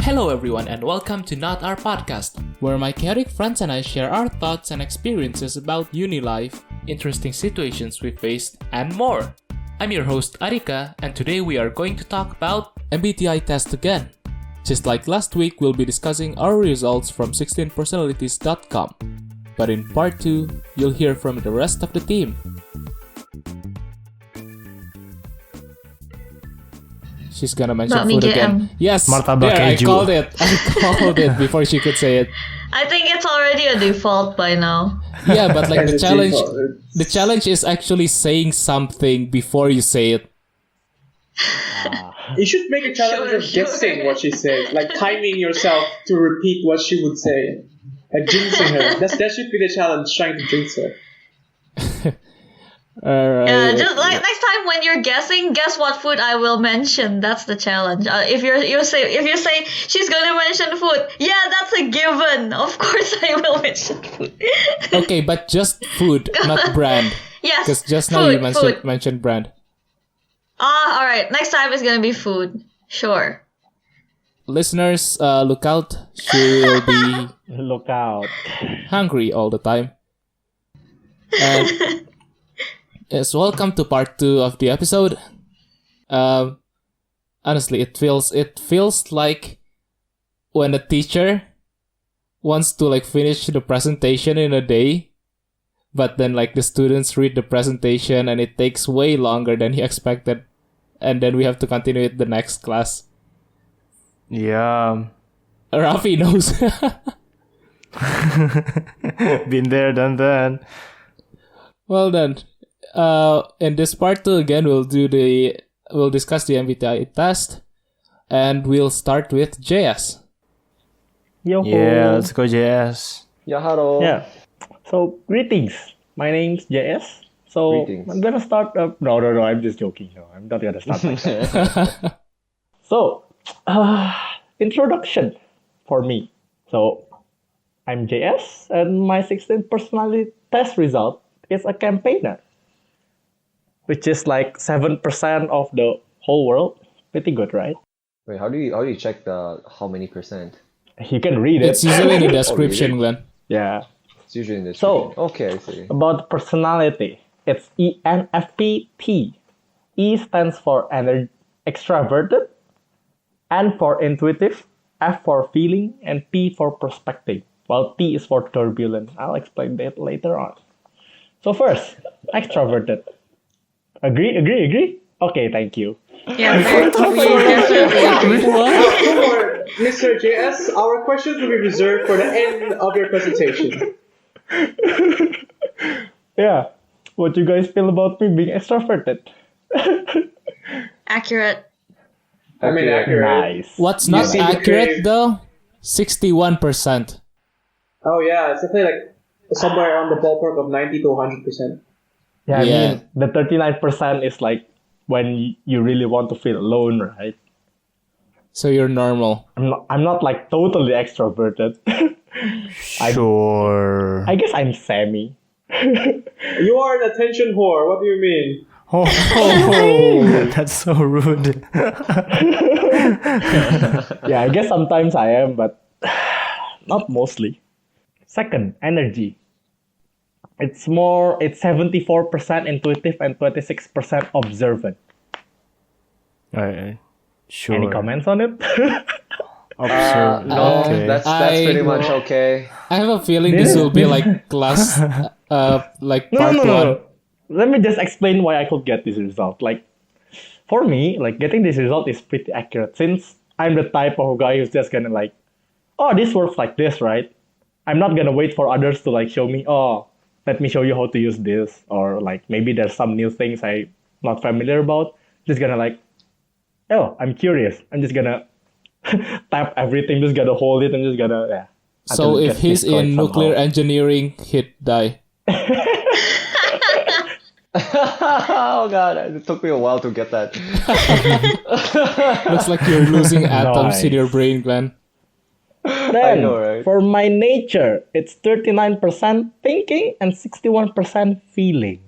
Hello everyone and welcome to Not Our Podcast, where my chaotic friends and I share our thoughts and experiences about uni life, interesting situations we faced, and more. I'm your host Arika, and today we are going to talk about MBTI test again. Just like last week, we'll be discussing our results from 16personalities.com. But in part 2, you'll hear from the rest of the team. She's gonna mention food again. Yes, Martabak there, keju. I called it before she could say it. I think it's already a default by now. Yeah, but like the challenge is actually saying something before you say it. You should make a challenge of guessing what she says, like timing yourself to repeat what she would say, like jinxing her. That should be the challenge, trying to jinx her. Alright. Just like next time when you're guessing, guess what food I will mention. That's the challenge. If you say she's gonna mention food, yeah, that's a given. Of course I will mention food. Okay, but just food, not brand. Yes. Because just now you mentioned brand. All right. Next time it's gonna be food. Sure. Listeners, look out. She will be Look out. hungry all the time. And yes, welcome to part 2 of the episode. Honestly, it feels like when a teacher wants to like finish the presentation in a day, but then like the students read the presentation and it takes way longer than he expected, and then we have to continue it the next class. Yeah. Rafi knows. Been there, done that. Well then, in this part 2 again, we'll discuss the MBTI test, and we'll start with JS. Yo. Yeah, let's go JS. Yeah, hello. Yeah. So, greetings. My name's JS. So, Greetings. I'm gonna start up. No, I'm just joking. No, I'm not gonna start like that. So, introduction for me. So, I'm JS, and my 16th personality test result is a campaigner, which is like 7% of the whole world. Pretty good, right? Wait, how do you check the how many percent? You can read it. It's usually in the description, Glenn. Yeah. It's usually in the So- description. Okay, I see. About personality, it's ENFP. E stands for extraverted, N for intuitive, F for feeling, and P for perspective, while T is for turbulent. I'll explain that later on. So first, extraverted. Agree? Okay, thank you. Yeah, very definitely. For Mr. JS, our questions will be reserved for the end of your presentation. Yeah. What you guys feel about me being extroverted? Accurate. I mean, accurate. Nice. What's You not seem to accurate crave- though? 61%. Oh yeah, it's definitely like somewhere around the ballpark of 90 to 100%. Yeah, I Yeah. mean, the 39% is like when you really want to feel alone, right? So you're normal. I'm not like totally extroverted. Sure. I guess I'm semi. You are an attention whore. What do you mean? Oh, that's so rude. Yeah, I guess sometimes I am, but not mostly. Second, energy. It's 74% intuitive and 26% observant. Sure. Any comments on it? Observe. No, Okay. that's I- pretty much okay. I have a feeling this will be like class, like part 1. No. Let me just explain why I could get this result. Like, for me, like getting this result is pretty accurate since I'm the type of guy who's just gonna like, oh, this works like this, right? I'm not gonna wait for others to like show me, oh, let me show you how to use this, or like maybe there's some new things I'm not familiar about. Just gonna like, oh, I'm curious. I'm just gonna tap everything, just gonna hold it, and just gonna yeah. So until it if gets he's destroyed in nuclear somehow. engineering, he'd die. Oh god, it took me a while to get that. Looks like you're losing atoms in your Nice. brain, Glenn. Then, know, right? for my nature, it's 39% thinking and 61% feeling.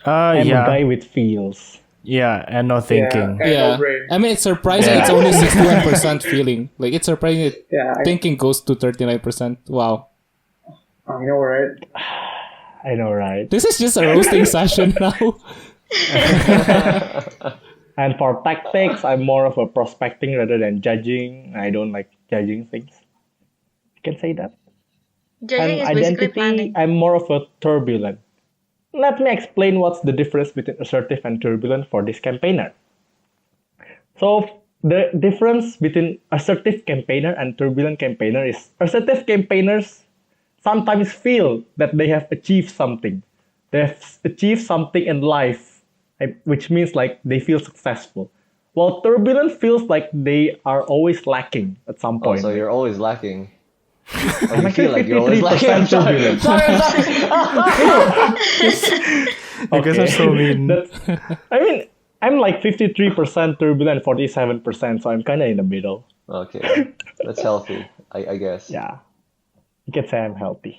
I'm a Yeah. guy with feels. Yeah, and no thinking. And Yeah. no brain. I mean, it's surprising Yeah. it's only 61% feeling. Like, it's surprising that Yeah, thinking goes to 39%. Wow. I know, right? I know, right? This is just a roasting session now. And for tactics, I'm more of a prospecting rather than judging. I don't like judging things. You can say that. Judging And is basically identity, planning. I'm more of a turbulent. Let me explain what's the difference between assertive and turbulent for this campaigner. So the difference between assertive campaigner and turbulent campaigner is assertive campaigners sometimes feel that they have achieved something. They have achieved something in life, which means like they feel successful. While turbulent feels like they are always lacking at some Oh, point. so you're always lacking. Or I'm you feel like you're always 53% lacking. turbulent. You guys are so mean. I mean, I'm like 53% turbulent, 47%, so I'm kind of in the middle. Okay, that's healthy, I guess. Yeah. You can say I'm healthy.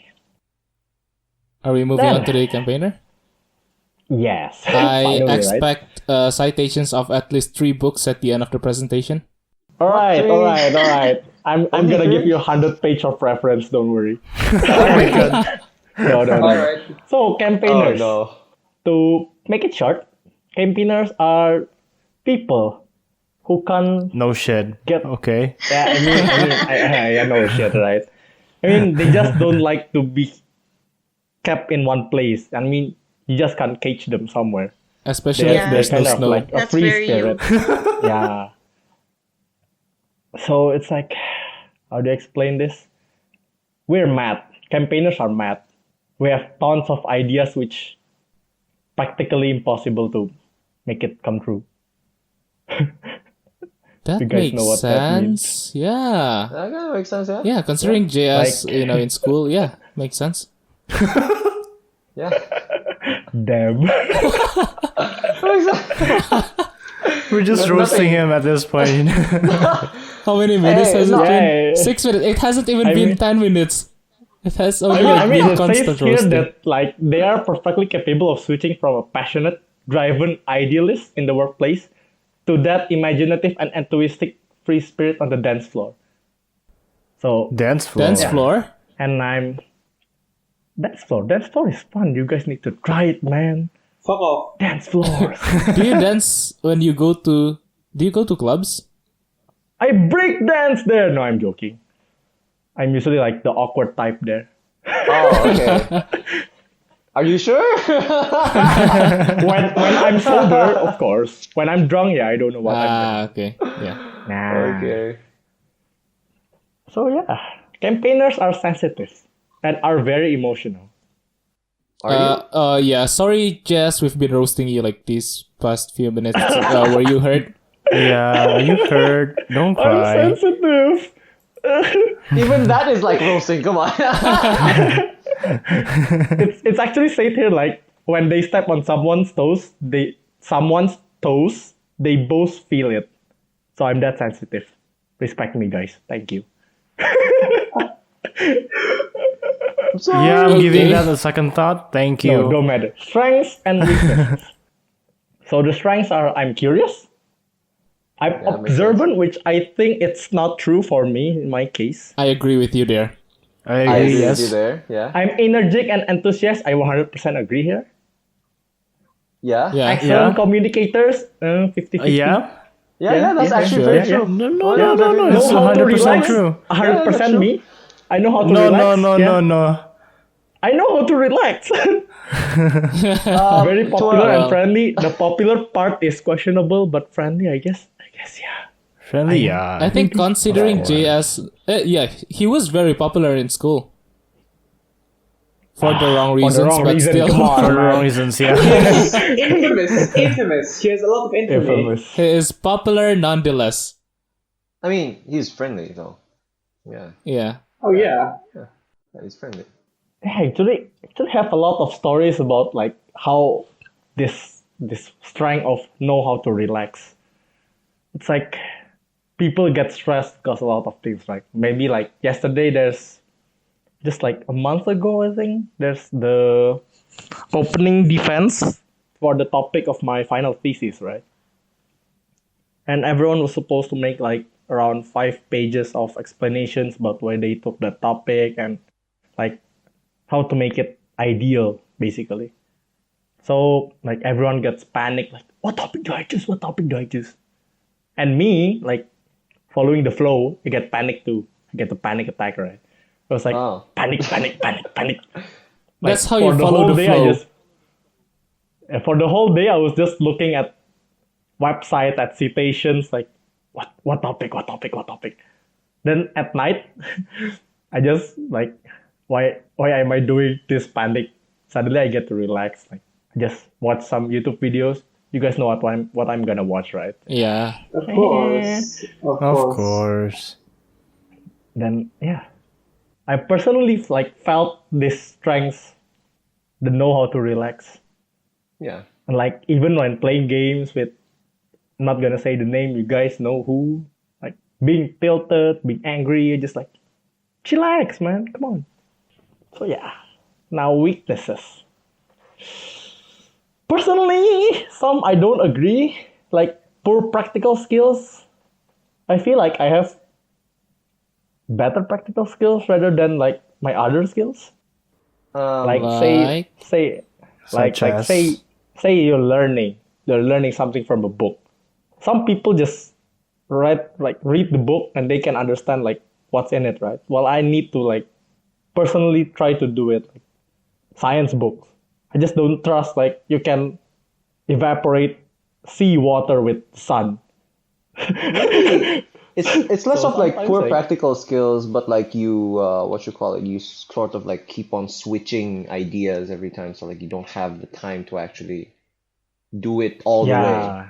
Are we moving Then- on to the campaigner? Yes. I Finally, right? expect citations of at least 3 books at the end of the presentation. All right. I'm Only gonna give three? you 100 page of reference. Don't worry. Oh my god. No. Alright. So Oh campaigners. no. To make it short, campaigners are people who can No shit. get. Okay. Yeah, I know shit, right? I mean, they just don't like to be kept in one place. I mean, you just can't cage them somewhere. Especially Yeah. if there's no kind of snow. like a That's free very you. spirit. Yeah. So it's like, how do I explain this? We're mad. Campaigners are mad. We have tons of ideas which practically impossible to make it come true. That You guys makes know what that sense. Yeah. That kind of makes sense, yeah? Yeah, considering JS, Like- in school, yeah, makes sense. Yeah. Damn. We're just There's roasting nothing- him at this point. How many minutes has it no. been? Yeah. 6 minutes. It hasn't even I been mean- 10 minutes. It has only I mean, been it constant says here roasting. that like they are perfectly capable of switching from a passionate, driven idealist in the workplace to that imaginative and enthusiastic free spirit on the dance floor. So, Dance floor. Dance floor? and I'm dance floor. Dance floor is fun. You guys need to try it, man. Fuck off. Dance floors. Do you dance when you go to... Do you go to clubs? I break dance there. No, I'm joking. I'm usually like the awkward type there. Oh, okay. Are you sure? When I'm sober, of course. When I'm drunk, yeah, I don't know what I'm Okay. Yeah. doing. Nah. Okay. So yeah, campaigners are sensitive and are very emotional. Are you? Yeah, sorry, Jess, we've been roasting you like these past few minutes. Were you hurt? Yeah, you heard. Don't I'm cry. sensitive. Even that is like roasting, come on. It's actually said here like when they step on someone's toes, they both feel it. So I'm that sensitive. Respect me, guys. Thank you. Yeah, I'm giving Okay. that a second thought. Thank you. No, don't matter. Strengths and weaknesses. So the strengths are I'm curious. I'm Yeah, makes observant, which I think it's not true for me in my case. I agree with you there. I I agree, agree with yes. you there, yeah. I'm energetic and enthusiastic. I 100% agree here. Yeah? Yeah. Excellent Yeah. communicators, 50-50. Yeah. Yeah, that's actually sure. very true. No, Oh, yeah, no, definitely. it's Know how to 100% relax. true. 100% true. me. I know how to No, relax. yeah. no. I know how to relax. Very popular well. and friendly. The popular part is questionable, but friendly, I guess. Yeah. Friendly, yeah. I think considering JS, yeah, he was very popular in school. For the wrong reasons, wrong but reason, still. come on. For the wrong reasons, yeah. Infamous. He has a lot of infamy. Infamous. He is popular nonetheless. I mean, he's friendly though. Yeah, Yeah. Oh yeah. he's friendly. I actually have a lot of stories about like how this strength of know how to relax. It's like people get stressed because a lot of things. Like maybe like yesterday, there's just like a month ago, I think there's the opening defense for the topic of my final thesis, right? And everyone was supposed to make like around 5 pages of explanations about why they took the topic and like how to make it ideal, basically. So like everyone gets panicked, like, what topic do I choose? What topic do I choose? And me, like following the flow, I get panicked too. I get the panic attack, right? I was like, panic. Like, That's how you follow the flow. For the whole day, I was just looking at website, at citations, like, what topic? Then at night, I just like, why am I doing this panic? Suddenly I get to relax. Like, I just watch some YouTube videos. You guys know what I'm gonna watch, right? Yeah. Of course. Of course. Then yeah, I personally like felt this strength, the know how to relax. Yeah. And like even when playing games with, I'm not gonna say the name, you guys know who, like being tilted, being angry, just like chillax, man, come on. So yeah, now weaknesses. Personally, some I don't agree, like poor practical skills. I feel like I have better practical skills rather than like my other skills. Say you're learning something from a book. Some people just read the book and they can understand like what's in it, right? Well, I need to like personally try to do it. Like, science books, I just don't trust like you can evaporate seawater with sun. It's less of like poor like, practical skills, but like you you sort of like keep on switching ideas every time, so like you don't have the time to actually do it all the way,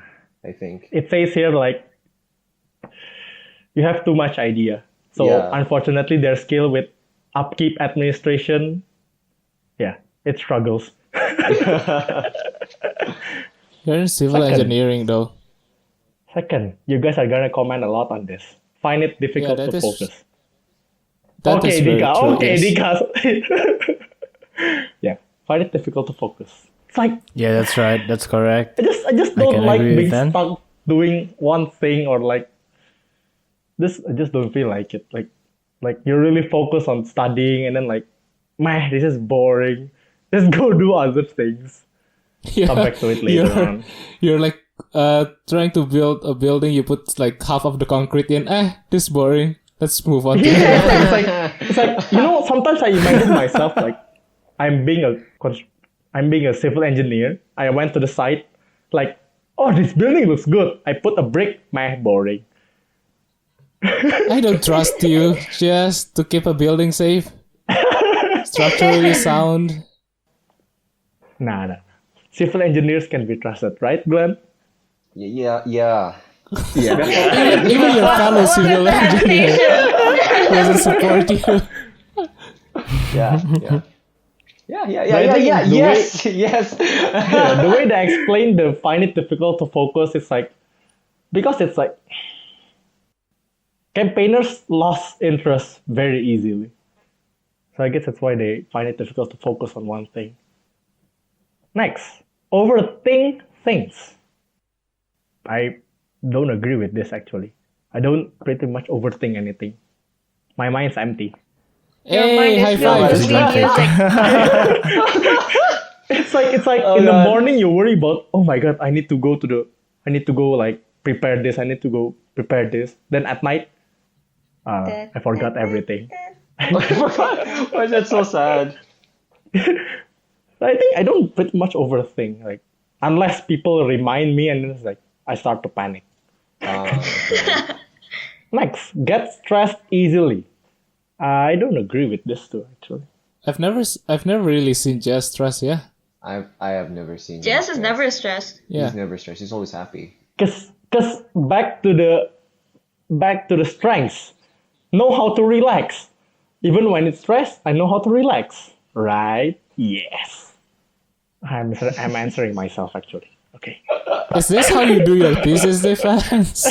I think. It says here like you have too much idea. So unfortunately their skill with upkeep administration, it struggles. You're in civil engineering though. Second, you guys are gonna comment a lot on this. Find it difficult to focus. Okay, Dika. Yeah, find it difficult to focus. It's like that's right. That's correct. I just don't like being stuck doing one thing or like this. I just don't feel like it. Like you're really focused on studying and then like, man, this is boring. Just go do other things. Come back to it later on. You're like trying to build a building. You put like half of the concrete in. This is boring. Let's move on. It's like sometimes I imagine myself like I'm being a civil engineer. I went to the site, like, oh, this building looks good. I put a brick. Boring. I don't trust you just to keep a building safe, structurally sound. Nah. Civil engineers can be trusted, right, Glenn? Yeah. Even your fellow civil engineer doesn't support you. Yeah. Yes. Yeah, the way they explain the find it difficult to focus is like, because it's like campaigners lost interest very easily. So I guess that's why they find it difficult to focus on one thing. Next, overthink things. I don't agree with this actually. I don't pretty much overthink anything. My mind's empty. Hey, high five! It's like in the morning you worry about, oh my god, I need to go like prepare this. I need to go prepare this. Then at night, I forgot everything. Why is that so sad? I think I don't pretty much overthink, like unless people remind me, and then it's like I start to panic. Okay. Next, get stressed easily. I don't agree with this too, actually. I've never really seen Jess stressed. Yeah. I have never seen. Jess is never stressed. Yeah. He's never stressed. He's always happy. Cause back to the strengths. Know how to relax. Even when it's stressed, I know how to relax. Right? Yes. I'm answering myself actually. Okay. Is this how you do your thesis defense?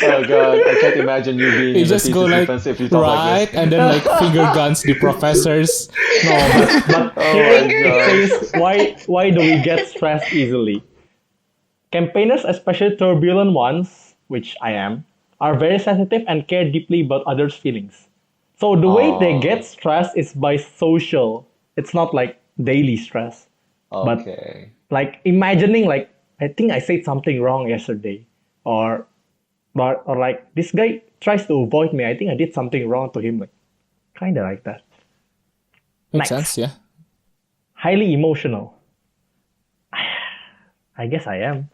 Oh god, I can't imagine you being You in the just go thesis like, defense if you talk right, like this. and then like finger guns the professors. No, but Oh here my it god. says why do we get stressed easily? Campaigners, especially turbulent ones, which I am, are very sensitive and care deeply about others' feelings. So the way they get stressed is by social. It's not like daily stress. But Okay. like imagining like I think I said something wrong yesterday, or like this guy tries to avoid me. I think I did something wrong to him, like kind of like that. Makes Next. sense, yeah. Highly emotional. I guess I am.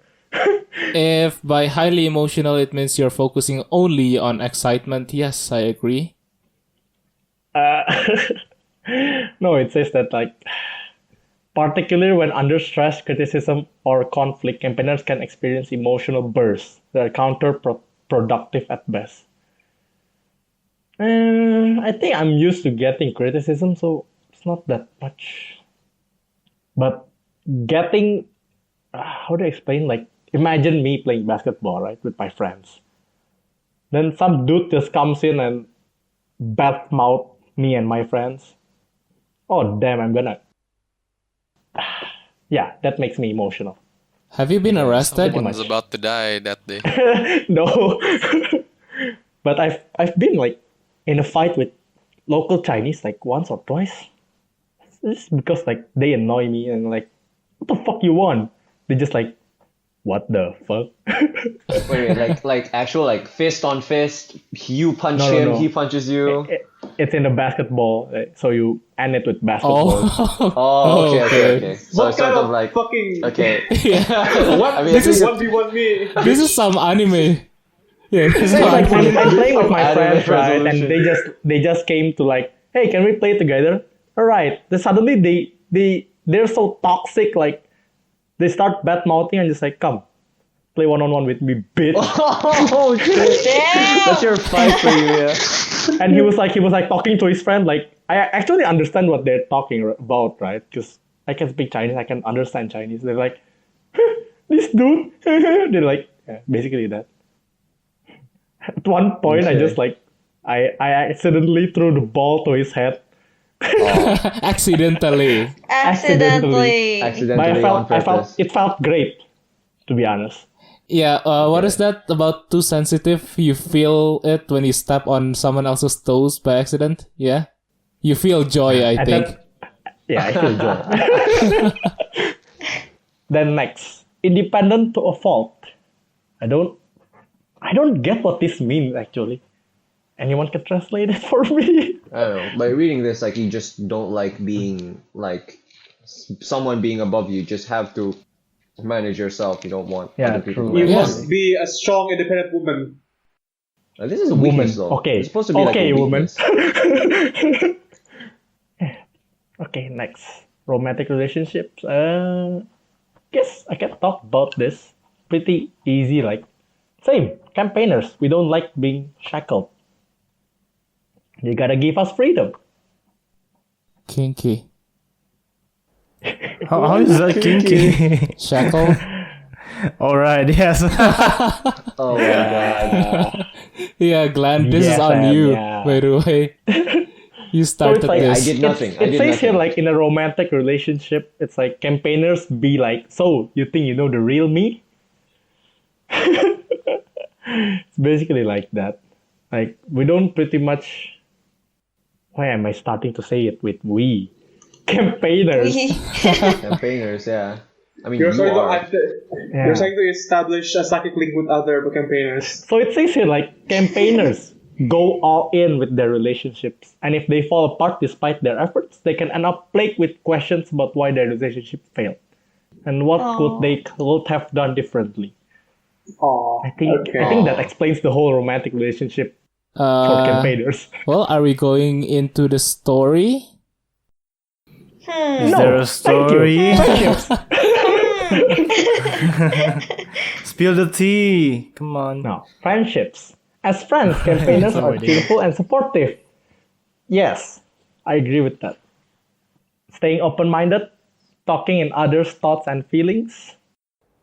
If by highly emotional it means you're focusing only on excitement, yes, I agree. No, it says that like particularly when under stress, criticism, or conflict, campaigners can experience emotional bursts that are counterproductive at best. I think I'm used to getting criticism, so it's not that much. But getting, how do I explain? Like, imagine me playing basketball, right, with my friends. Then some dude just comes in and badmouth me and my friends. Oh, damn, I'm gonna. Yeah, that makes me emotional. Have you been arrested? Pretty much. Someone's about to die that day. No. But I've been like in a fight with local Chinese like once or twice. It's just because like they annoy me and like, what the fuck you want? They just like, what the fuck? Wait, like actual like fist on fist. You punch No, him, no. he punches you. It's in the basketball, so you end it with basketball. Oh, Oh, okay. So What it's sort kind of of like fucking okay. yeah. what? I mean, This is at 1v1 me. This is some anime. Yeah, this is It's like some anime. I'm playing with my Anime friends, right? And resolution. they just came to like, hey, can we play together? All right. Then suddenly they're so toxic, like they start bad mouthing and just like, come, play 1-on-1 with me, bitch. Oh shit! That's your fight for you, yeah. And he was like talking to his friend, like I actually understand what they're talking about, right? Because I can speak Chinese, I can understand Chinese. They're like, this dude. They're like, yeah, basically that. At one point, I Okay. just like I accidentally threw the ball to his head. Accidentally. Accidentally. But Accidentally on purpose. it felt great, to be honest. Yeah, what is that about too sensitive? You feel it when you step on someone else's toes by accident? Yeah? You feel joy, I And think. Yeah, I feel joy. Then next, independent to a fault. I don't get what this means actually. Anyone can translate it for me? I don't know. By reading this, like you just don't like being like someone being above you. You just have to manage yourself. You don't want Yeah, other people true. to You manage Yeah. must you. be a strong, independent woman. This is a Woman. weakness, though. Okay. It's supposed to be Okay, like a woman. weakness. Okay, next. Romantic relationships. Guess I can talk about this. Pretty easy, like same. Campaigners. We don't like being shackled. You gotta give us freedom. Kinky. How is that kinky? Shackle? Alright, yes. Oh my god. Yeah, Glenn, this is Yes, on Sam, you, yeah. by the way. You So started it's like I this. did nothing. I It did says here nothing. like in a romantic relationship, it's like campaigners be like, so you think you know the real me? It's basically like that. Like we don't pretty much. Why am I starting to say it with we? Campaigners. Campaigners, yeah. I mean, You're you trying to are. Yeah. you're trying to establish a psychic link with other campaigners. So it says here like campaigners go all in with their relationships, and if they fall apart despite their efforts, they can end up plagued with questions about why their relationship failed and what could have done differently. Aww. I think that explains the whole romantic relationship for campaigners. Well, are we going into the story? Is there a story? Spill the tea. Come on. No, friendships. As friends, campaigners are cheerful and supportive. Yes, I agree with that. Staying open-minded, talking in others' thoughts and feelings.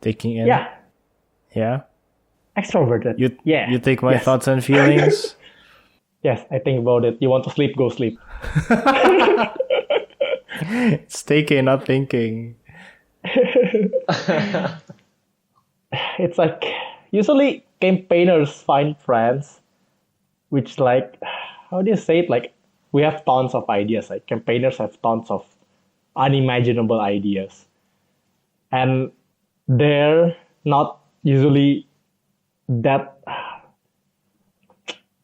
Taking in. Yeah, Yeah. Extroverted. You take my Yes. thoughts and feelings. Yes, I think about it. You want to sleep, go sleep. It's taking, not thinking. It's like usually campaigners find friends, which like how do you say it? Like we have tons of ideas. Like campaigners have tons of unimaginable ideas, and they're not usually that.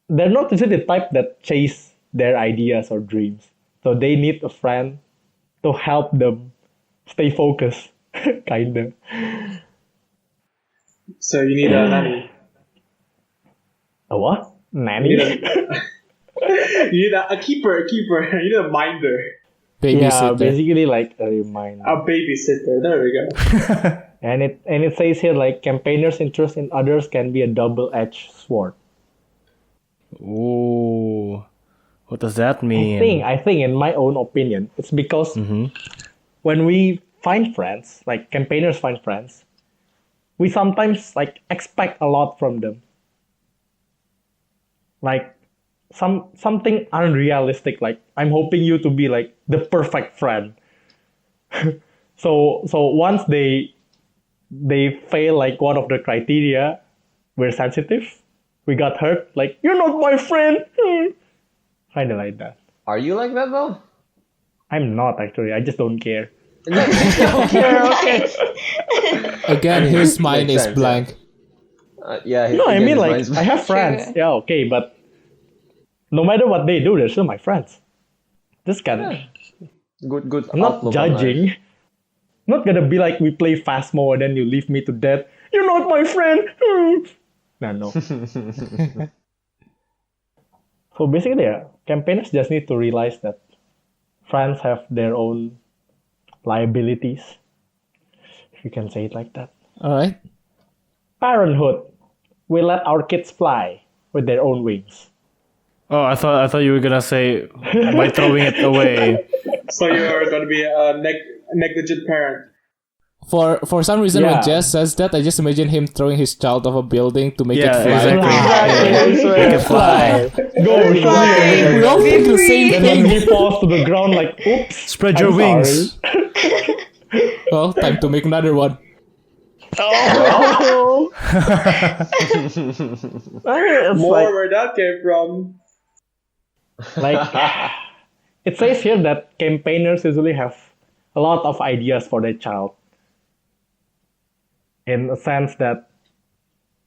They're not usually the type that chase their ideas or dreams. So they need a friend to help them stay focused, kinda. So you need a nanny. A what? Nanny? You need a keeper. You need a minder. Yeah, Babysitter. basically like a reminder. A babysitter. There we go. And it says here like campaigners' interest in others can be a double-edged sword. Ooh. What does that mean? I think in my own opinion, it's because when we find friends, like campaigners find friends, we sometimes like expect a lot from them. Like something unrealistic, like I'm hoping you to be like the perfect friend. So once they fail like one of the criteria, we're sensitive. We got hurt, like you're not my friend. Kinda like that. Are you like that though? I'm not actually. I just don't care. Okay. Again, his mind Makes is sense, blank. Yeah. No, I again, mean his like mind's- I have friends. Sure. Yeah, okay, but no matter what they do, they're still my friends. Just kind good. I'm not outlook on life. judging. I'm not gonna be like we play Phasmo and then you leave me to death. You're not my friend. No. So basically, yeah, campaigners just need to realize that friends have their own liabilities, if you can say it like that. All right. Parenthood. We let our kids fly with their own wings. Oh, I thought you were gonna say by throwing it away. So you're gonna be a negligent parent. For some reason, Yeah. when Jess says that, I just imagine him throwing his child off a building to make Yeah, it fly. exactly. Make it fly. Go, show me your wings. We all think the same Then when thing. he falls to the ground, like, oops. Spread your I'm wings. Well, time to make another one. Oh. It's More like, where that came from. it says here that campaigners usually have a lot of ideas for their child. In a sense that,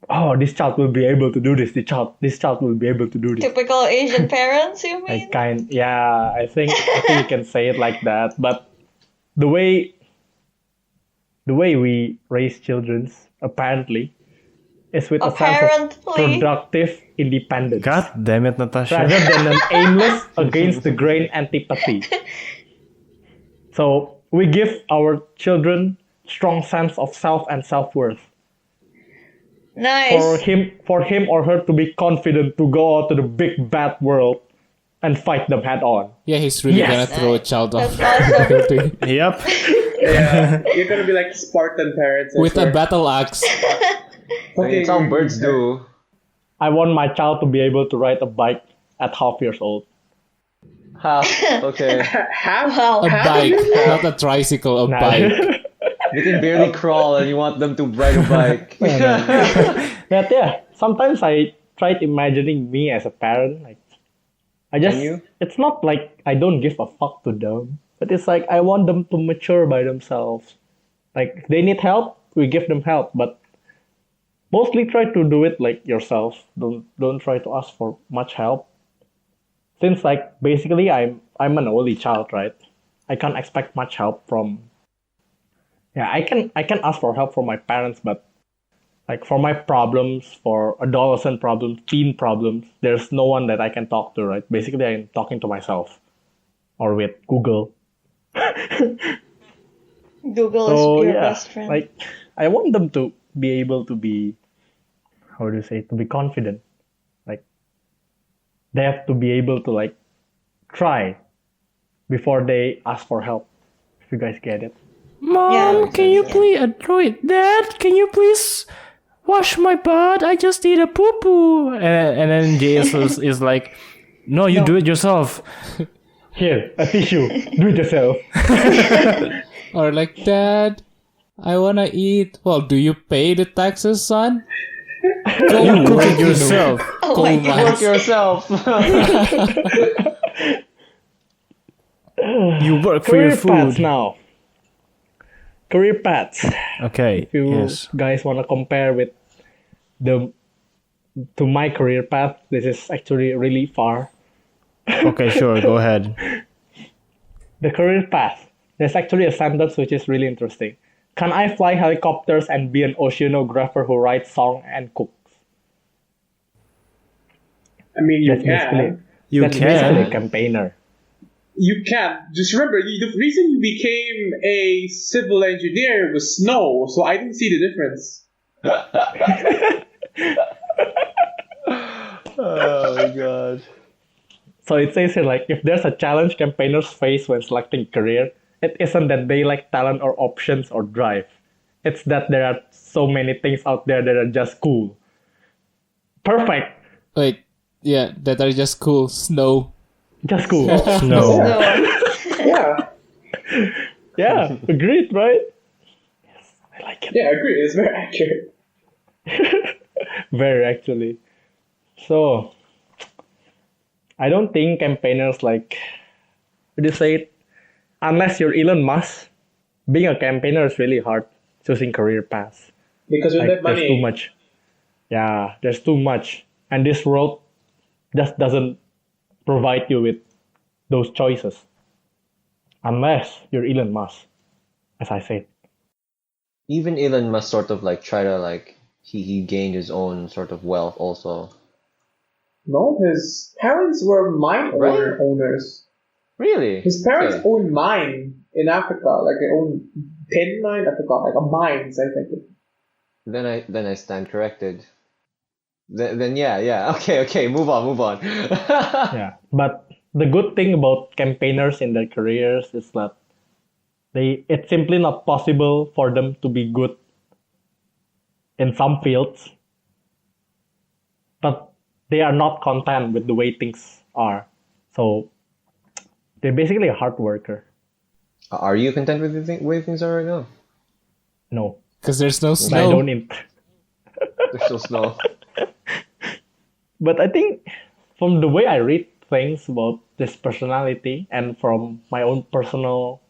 oh, this child will be able to do this. This child will be able to do this. Typical Asian parents, you mean? I think you can say it like that. But the way we raise children, apparently, is with a sense of Apparently. productive independence. God damn it, Natasha. Rather than an aimless against the grain antipathy. So we give our children strong sense of self and self-worth. Nice. For him or her to be confident to go out to the big bad world and fight them head on. Yeah, he's really Yes. gonna throw a child off That's awesome. a building Yep. Yeah, you're gonna be like Spartan parents. I with a swear. battle axe. I mean, it's how birds do. I want my child to be able to ride a bike at half years old. Okay. Wow. A bike, not a tricycle, a Nah. bike. They can barely crawl and you want them to ride a bike. But yeah, sometimes I tried imagining me as a parent. Like, Can you? it's not like I don't give a fuck to them, but it's like I want them to mature by themselves. Like, if they need help, we give them help, but mostly try to do it like yourself. Don't try to ask for much help. Since like basically I'm an only child, right? I can't expect much help from. Yeah, I can ask for help from my parents, but like for my problems, for adolescent problems, teen problems, there's no one that I can talk to, right? Basically, I'm talking to myself or with Google. Google So is your yeah, best friend. like I want them to be able to be, how do you say, to be confident. Like they have to be able to like try before they ask for help. If you guys get it. Mom, Yeah. can you play a droid? Dad, can you please wash my butt. I just need a poo poo. And then JS is like, no, you do it yourself. Here, a tissue. Do it yourself. Or like, Dad, I wanna eat. Well, do you pay the taxes, son? You cook it yourself. Oh my God. Work yourself. You work for Career your paths food. now. Career paths. Okay. If you Yes. guys want to compare with to my career path, this is actually really far. Okay, sure. Go ahead. The career path. There's actually a sentence which is really interesting. Can I fly helicopters and be an oceanographer who writes songs and cooks? I mean, you That's basically can. that's basically a campaigner. You can. Just remember, the reason you became a civil engineer was snow, so I didn't see the difference. Oh my god. So it says here, like, if there's a challenge campaigners face when selecting career, it isn't that they lack talent or options or drive. It's that there are so many things out there that are just cool. Perfect. Wait, yeah, that are just cool. Snow. Just cool. No. Yeah. Yeah, agreed, right? Yes, I like it. Yeah, I agree. It's very accurate. Very actually. So, I don't think campaigners like, what do you say it? Unless you're Elon Musk, being a campaigner is really hard choosing career paths. Because with that There's too money, much. Yeah, there's too much. And this world just doesn't provide you with those choices. Unless you're Elon Musk, as I said. Even Elon must sort of like try to like he gained his own sort of wealth also. no, his parents were mine Right. owners. Really? His parents Okay. own mine in Africa, like they own tin mine. I forgot, like a mines, I think. Then I stand corrected. Then yeah. Okay. Move on. Yeah. But the good thing about campaigners in their careers is that it's simply not possible for them to be good in some fields, but they are not content with the way things are. So they're basically a hard worker. Are you content with the way things are right now? No, Because there's no I snow. don't. There's still snow. But I think from the way I read things about this personality and from my own personal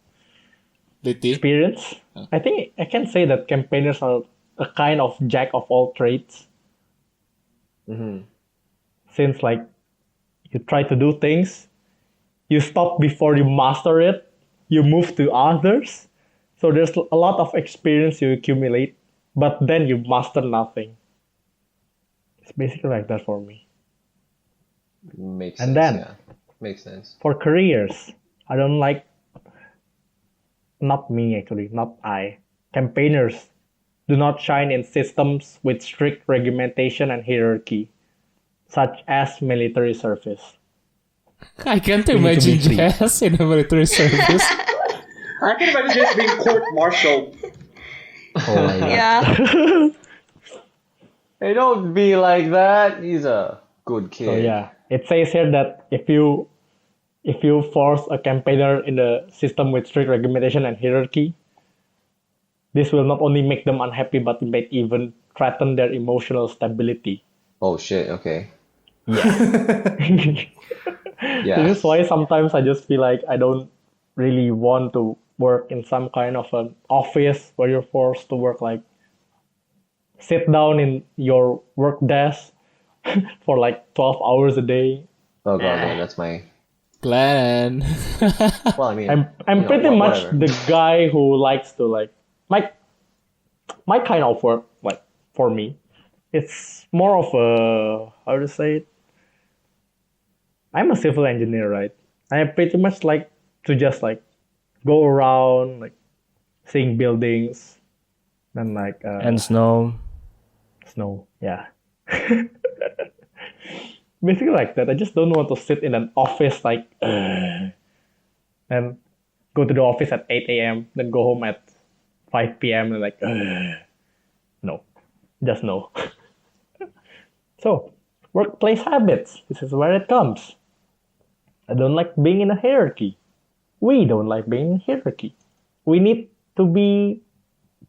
Litty. experience, I think I can say that campaigners are a kind of jack of all trades. Mm-hmm. Since like you try to do things, you stop before you master it, you move to others. So there's a lot of experience you accumulate, but then you master nothing. It's basically like that for me. Makes And sense. then- Yeah. Makes sense. For careers, I don't like, not me actually, not I. Campaigners do not shine in systems with strict regimentation and hierarchy, such as military service. I can't need to imagine be free. Jess in a military service. I can imagine just being court-martialed. Oh my God. Yeah. Hey, don't be like that. He's a good kid. So yeah, it says here that if you force a campaigner in a system with strict regimentation and hierarchy, this will not only make them unhappy, but it may even threaten their emotional stability. Oh shit. Okay. This Yeah. is why sometimes I just feel like I don't really want to work in some kind of an office where you're forced to work, like sit down in your work desk for like 12 hours a day. Oh god, no, that's my. Glenn. Well, I mean, I'm you know, pretty much whatever. the guy who likes to like my kind of work, like for me, it's more of a, how to say it? I'm a civil engineer, right? I pretty much like to just like go around, like seeing buildings, then like And snow. snow, yeah. Basically like that. I just don't want to sit in an office like and go to the office at 8 a.m. then go home at 5 p.m. and like no. Just no. So, workplace habits. This is where it comes. I don't like being in a hierarchy. We don't like being in hierarchy. We need to be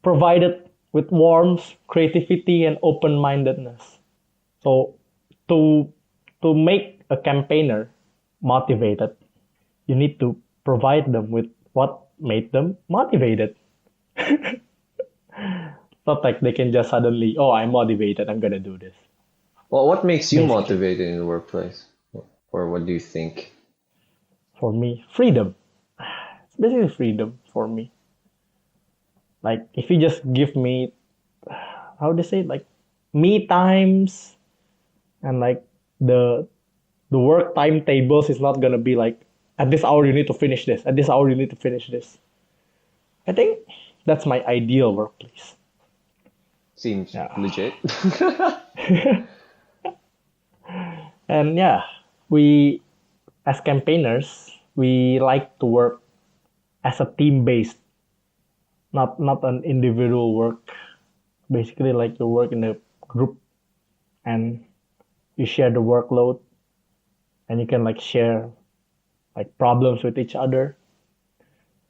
provided with warmth, creativity, and open-mindedness. So, to make a campaigner motivated, you need to provide them with what made them motivated. Not like they can just suddenly, oh, I'm motivated, I'm gonna do this. Well, what makes you Basically. motivated in the workplace? Or what do you think? For me, freedom. It's basically freedom for me. Like, if you just give me, how do you say it? Like, me times, and like the work timetables is not gonna be like, at this hour you need to finish this, at this hour you need to finish this. I think that's my ideal workplace. Seems Yeah. legit. And yeah, we as campaigners, we like to work as a team based, not an individual work. Basically, like you work in a group and you share the workload, and you can like share like problems with each other.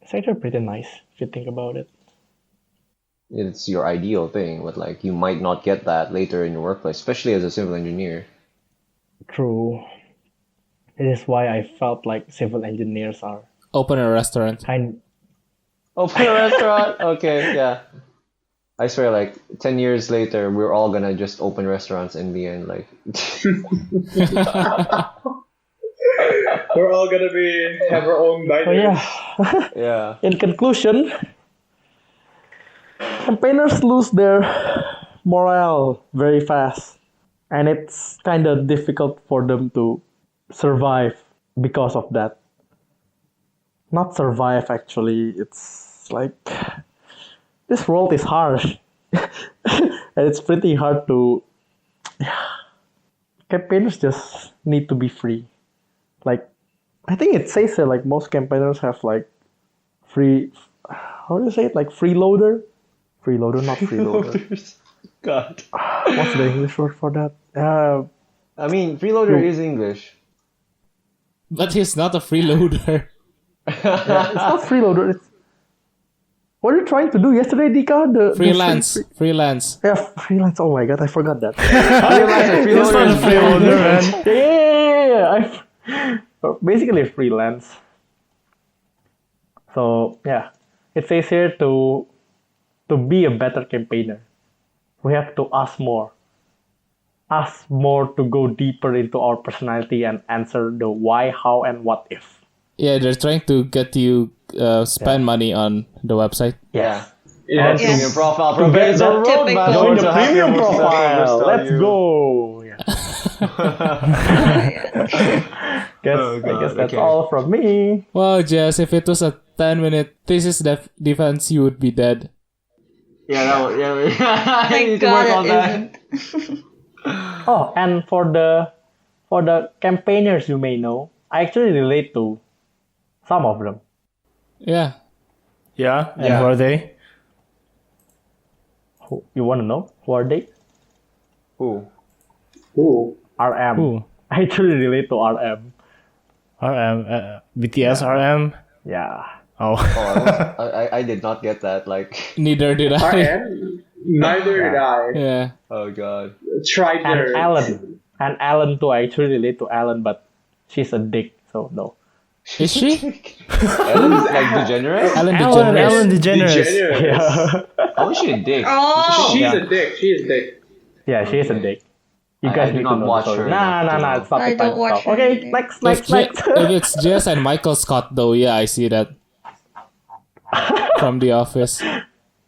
It's actually pretty nice if you think about it. It's your ideal thing, but like you might not get that later in your workplace, especially as a civil engineer. True. It is why I felt like civil engineers are Open a restaurant. kind. Open a restaurant? Okay, yeah. I swear, like 10 years later, we're all gonna just open restaurants in the end. Like, We're all gonna have our own So diners. yeah. yeah. In conclusion, campaigners lose their morale very fast, and it's kind of difficult for them to survive because of that. Not survive, actually. It's like this world is harsh, and it's pretty hard to. Campaigners just need to be free. Like, I think it says that like most campaigners have like free. How do you say it? Like freeloader? Freeloader, not freeloader. God. What's the English word for that? I mean, freeloader is English. But he's not a freeloader. It's not freeloader. It's what are you trying to do yesterday, Dika? The Freelance. Freelance. Yeah, freelance. Oh my god, I forgot that. It's not a freeloader, man. Yeah. Basically freelance. So yeah, it says here to be a better campaigner, we have to ask more. Ask more to go deeper into our personality and answer the why, how, and what if. Yeah, they're trying to get you spend money on the website. Yeah. Yeah. And Yes. your profile To get provides a the roadmap. Join to the have your premium most profile. tell Let's you. go. Yeah. Oh, I God, guess that's okay. all from me. Well, Jess, if it was a 10-minute thesis defense, you would be dead. Yeah, that was, yeah. I Thank need to work God on it that. isn't. Oh, and for the campaigners you may know, I actually relate to some of them. Yeah. Yeah, and Yeah. who are they? You want to know? Who are they? Ooh. Ooh. RM. Who? I actually relate to RM. RM, BTS RM. Yeah. Oh, I did not get that. Like, Neither did I. RM? Neither did I. Yeah. oh God. Tried And there. Alan. And Alan too. I actually relate to Alan, but she's a dick, so no. Is she? Ellen's like degenerate? Ellen Ellen DeGeneres. DeGeneres. Degenerate. Yeah. How is she a dick? Oh, She's Yeah. a dick. She is a dick. Yeah, she is a dick. You I guys do need not to know watch the story. her Nah, enough to know. it's not I the time don't watch stuff. her Okay, either. next. If it's Jess and Michael Scott, though, yeah, I see that. From The Office.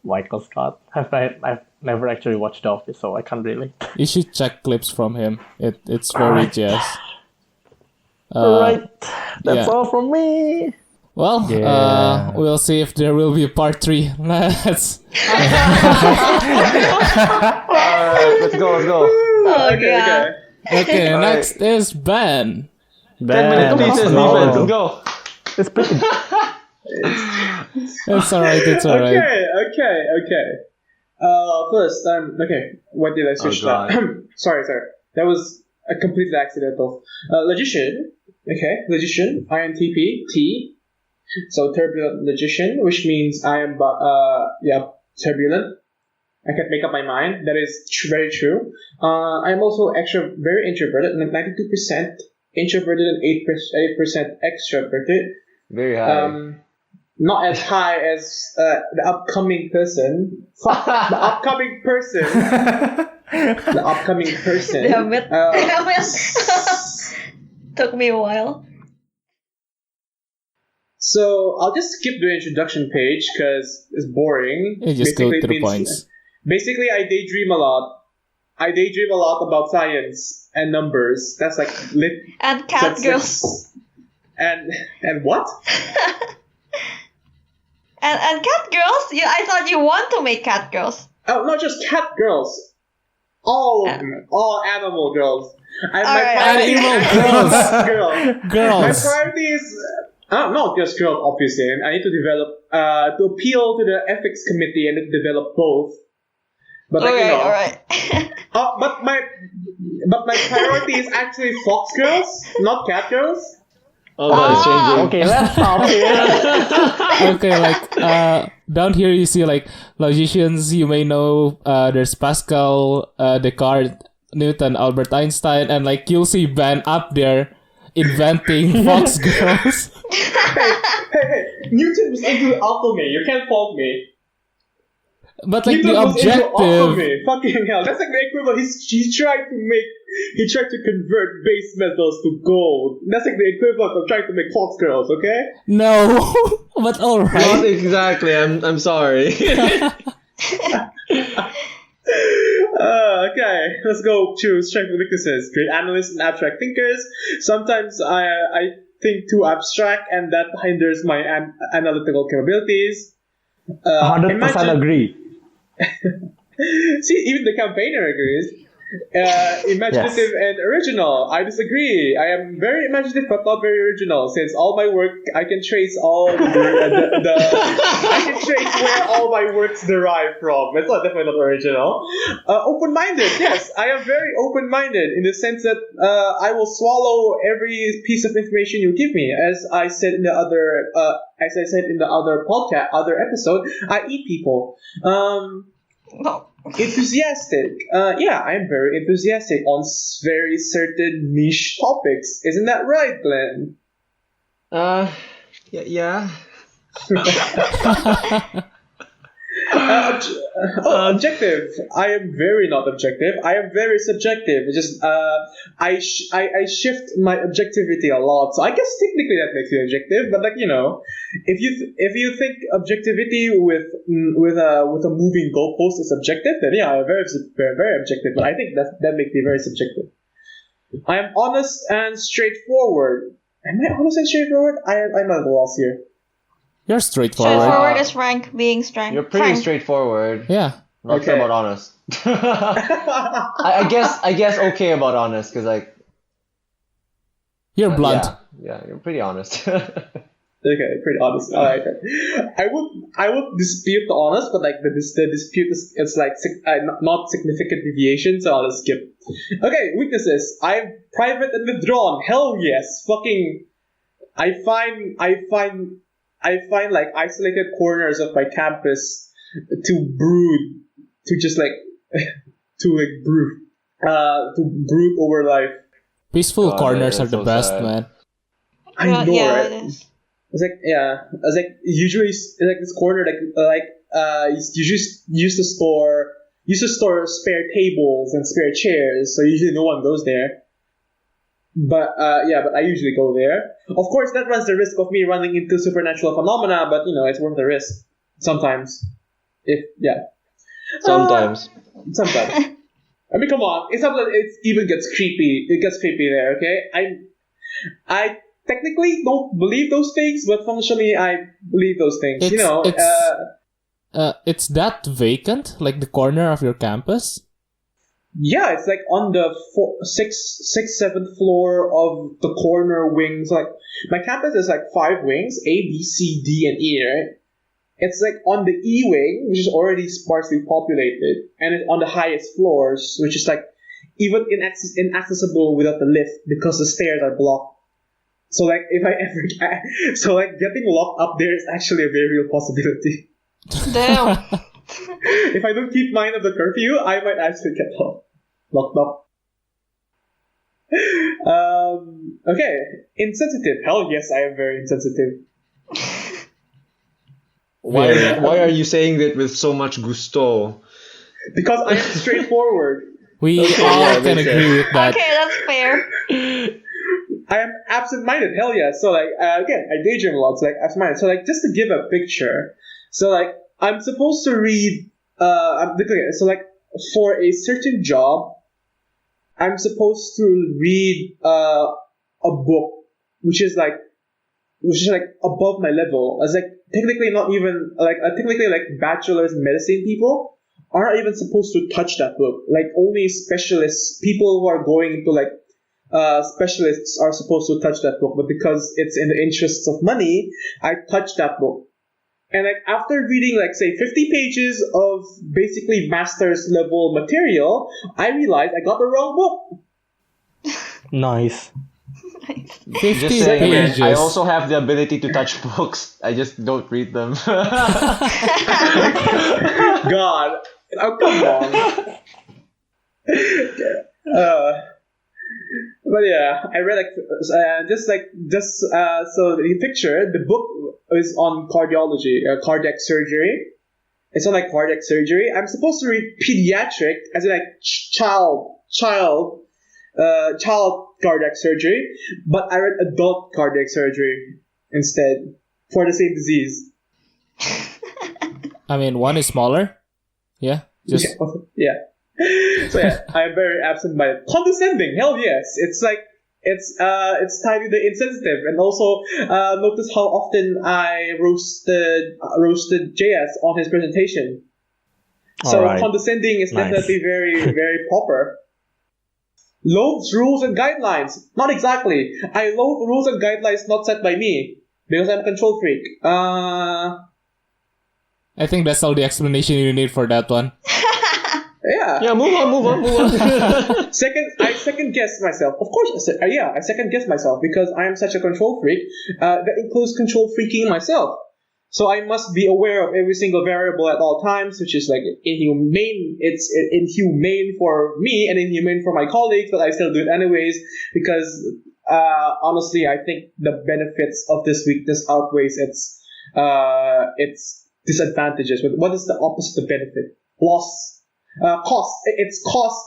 Michael Scott. I've never actually watched The Office, so I can't really. You should check clips from him. It's very Alright. Jess. Alright, that's yeah. all from me. Well, Yeah. we'll see if there will be a part 3. Let's. Let's go. oh Okay, God. okay. Okay, Alright. next is Ben. 10-minute thesis defense. Let's go. It's pretty. It's alright, it's alright. Okay. First, okay. What did I switch that? Sorry. That was a completely accidental. Logician. Okay, logician. INTP. T. So turbulent logician, which means I am, turbulent. I can't make up my mind. That is very true. I'm also very introverted, like 92% introverted and 8% extroverted. Very high. Not as high as the upcoming person. Fuck, the upcoming person. The upcoming person. Damn it. Took me a while. So I'll just skip the introduction page because it's boring. You just go to the Basically, it means- points. Basically, I daydream a lot. I daydream a lot about science and numbers. That's like lit. And cat that's girls. And what? And cat girls? I thought you want to make cat girls. Oh, not just cat girls. All of them. All animal girls. My Alright. priority is Animal girls. Girls. My priority is not just girls, obviously. I need to develop to appeal to the ethics committee and to develop both. But Alright. but my priority is actually fox girls, not cat girls. Oh, that's changing. Okay, let's stop here. Okay, like down here you see like logicians. You may know there's Pascal, Descartes, Newton, Albert Einstein, and like you'll see Ben up there inventing fox girls. Hey! Newton was into alchemy. You can't fault me. But like Newton the was into objective, alchemy. Fucking hell, that's like the equivalent. He tried to convert base metals to gold. That's like the equivalent of trying to make fox girls. Okay. no, but all Not right. exactly. I'm sorry. Okay, let's go to strengths and weaknesses. Great analysts and abstract thinkers. Sometimes I think too abstract, and that hinders my analytical capabilities. 100% agree. See, even the campaigner agrees. Imaginative and original. I disagree. I am very imaginative but not very original. Since all my work, I can trace all I can trace where all my works derive from. It's not definitely not original. Open-minded. Yes, I am very open-minded in the sense that I will swallow every piece of information you give me. As I said in the other podcast, other episode, I eat people. No. Enthusiastic. I am very enthusiastic on very certain niche topics. Isn't that right, Glenn? Yeah. Objective. I am very not objective. I am very subjective. It's just I shift my objectivity a lot. So I guess technically that makes you objective. But if you think objectivity with a moving goalpost is objective, then yeah, I'm very very objective. But I think that makes me very subjective. I am honest and straightforward. Am I honest and straightforward? I'm at a loss here. You're straightforward. Straightforward is Frank being frank. You're pretty Frank. straightforward. Yeah. Not Okay. sure about honest. I guess okay about honest because like You're blunt. Yeah, you're pretty honest. Okay, pretty honest. Alright. I would dispute the honest, but like the dispute is like not significant deviation, so I'll just skip. Okay, weaknesses. I'm private and withdrawn. Hell yes. Fucking. I find like isolated corners of my campus to brood, to just like to brood over life. Peaceful God, corners that are is the so best, sad. man. I know, Yeah, right? it is. It's like usually it's like this corner you used to store spare tables and spare chairs, so usually no one goes there. But I usually go there. Of course, that runs the risk of me running into supernatural phenomena, but it's worth the risk sometimes. Sometimes. Sometimes. I mean, come on. It even gets creepy. It gets creepy there. Okay, I technically don't believe those things, but functionally I believe those things. It's that vacant, like the corner of your campus. Yeah, it's like on the seventh floor of the corner wings. Like my campus is like 5 wings: A, B, C, D, and E, right? it's like on the E wing, which is already sparsely populated, and it's on the highest floors, which is like even inaccessible without the lift because the stairs are blocked. So like if I ever, so like getting locked up there is actually a very real possibility. Damn. If I don't keep mind of the curfew, I might actually get locked up. Okay, insensitive. Hell yes, I am very insensitive. Why are you saying that with so much gusto? Because I am straightforward. We all yeah, can makes agree with that. Okay, that's fair. I am absent-minded. Hell yeah. So like again, I daydream a lot. So like absent-minded. So like just to give a picture. So like I'm supposed to read. So like for a certain job, I'm supposed to read a book which is like above my level. As like technically not even like technically like bachelor's in medicine people aren't even supposed to touch that book. Like only specialists, people who are going into like specialists are supposed to touch that book. But because it's in the interests of money, I touched that book. And like after reading like say 50 pages of basically master's level material, I realized I got the wrong book. Nice. 50 Just saying, pages. I also have the ability to touch books. I just don't read them. God, oh come on. But yeah, I read so the picture, the book is on cardiology, cardiac surgery. It's on like cardiac surgery. I'm supposed to read pediatric, as in like child cardiac surgery, but I read adult cardiac surgery instead for the same disease. I mean, one is smaller. Yeah. Just Yeah. So yeah, I'm very absent-minded. Condescending, hell yes. It's like it's tied to the insensitive, and also notice how often I roasted JS on his presentation. So Alright. condescending is Nice. definitely very very proper. Loathes rules and guidelines. Not exactly. I loathe rules and guidelines not set by me because I'm a control freak. I think that's all the explanation you need for that one. Yeah. Yeah, move on. I second guess myself. Of course, I second guess myself because I am such a control freak. That includes control freaking myself. So I must be aware of every single variable at all times, which is like inhumane. It's inhumane for me and inhumane for my colleagues, but I still do it anyways because honestly, I think the benefits of this weakness outweighs its disadvantages. What is the opposite of benefit? Loss. Cost. Its cost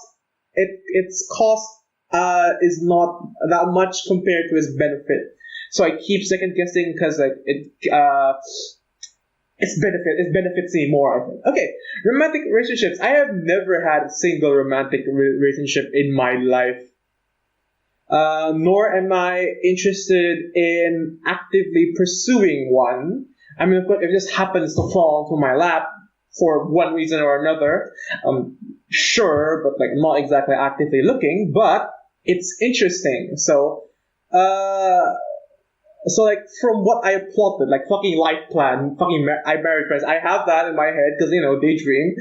is not that much compared to its benefit. So I keep second guessing because like it benefits me more. I think. Okay, romantic relationships. I have never had a single romantic relationship in my life. Nor am I interested in actively pursuing one. I mean, of course, if it just happens to fall into my lap for one reason or another, sure, but like not exactly actively looking, but it's interesting. So like from what I plotted, like fucking life plan, I married friends, I have that in my head because daydream.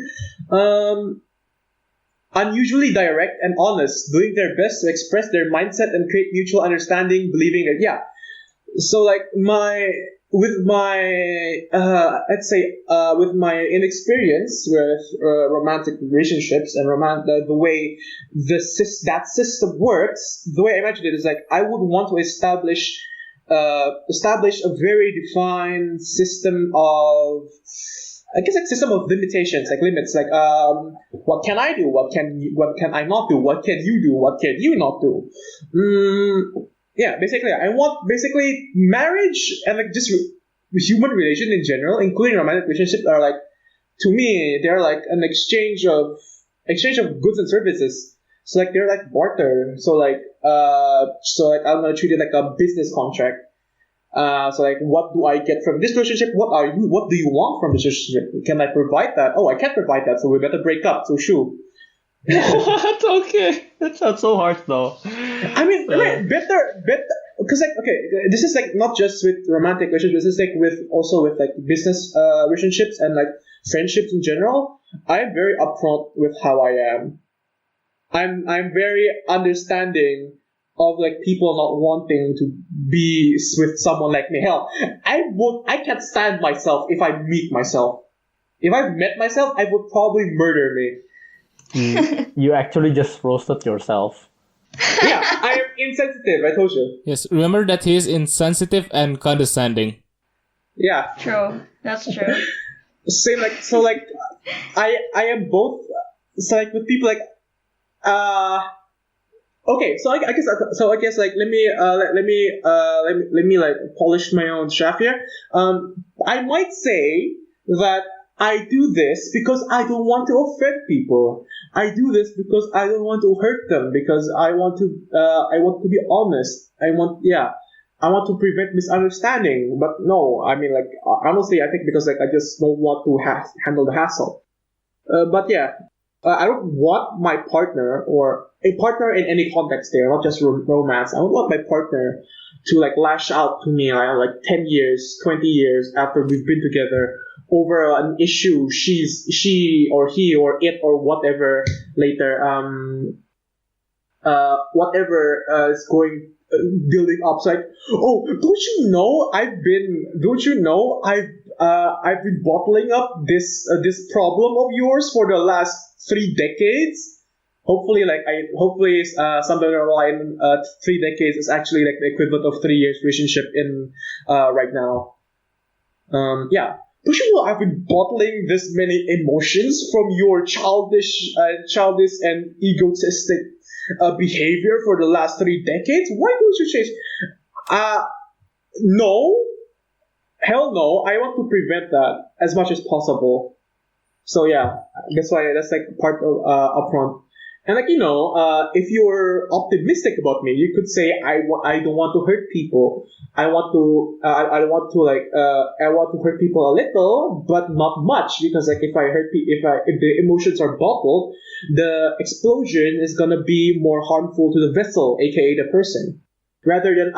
Unusually direct and honest, doing their best to express their mindset and create mutual understanding, believing that So like with my inexperience with romantic relationships and the way that system works, the way I imagine it is like I would want to establish a very defined system of, I guess, like system of limitations, like limits, like what can I do, what can I not do, what can you do, what can you not do. Yeah, basically, I want marriage and like just human relation in general, including romantic relationships, are like, to me, they're like an exchange of goods and services. So like they're like barter. So like I'm gonna treat it like a business contract. So like, what do I get from this relationship? What do you want from this relationship? Can I provide that? Oh, I can't provide that, so we better break up. So shoo. What? Okay. That sounds so harsh though. I mean, better, because like, okay, this is like not just with romantic relationships. This is like with also with like business relationships and like friendships in general. I'm very upfront with how I am. I'm very understanding of like people not wanting to be with someone like me. Hell, I can't stand myself if I meet myself. If I met myself, I would probably murder me. You actually just roasted yourself. Yeah, I am insensitive. I told you. Yes, remember that he is insensitive and condescending. Yeah, True. That's true. same like so like I am both. So like with people like okay, so I guess like let me like polish my own shaft here. I might say that I do this because I don't want to offend people. I do this because I don't want to hurt them, because I want to be honest. I want to prevent misunderstanding. But no, I mean like honestly, I think because like I just don't want to handle the hassle. But yeah, I don't want my partner or a partner in any context there, not just romance. I don't want my partner to like lash out to me like 10 years, 20 years after we've been together over an issue she or he or it or whatever later whatever is going building up. So like, oh, don't you know I've been bottling up this problem of yours for the last 3 decades. Hopefully sometime down the line 3 decades is actually like the equivalent of 3 years relationship in right now. Yeah. Don't you know I've been bottling this many emotions from your childish and egotistic behavior for the last 3 decades? Why don't you change? No. Hell no. I want to prevent that as much as possible. So yeah, that's why that's like part of upfront. And like if you're optimistic about me, you could say I don't want to hurt people. I want to hurt people a little, but not much, because like if the emotions are bottled, the explosion is gonna be more harmful to the vessel, aka the person. Rather than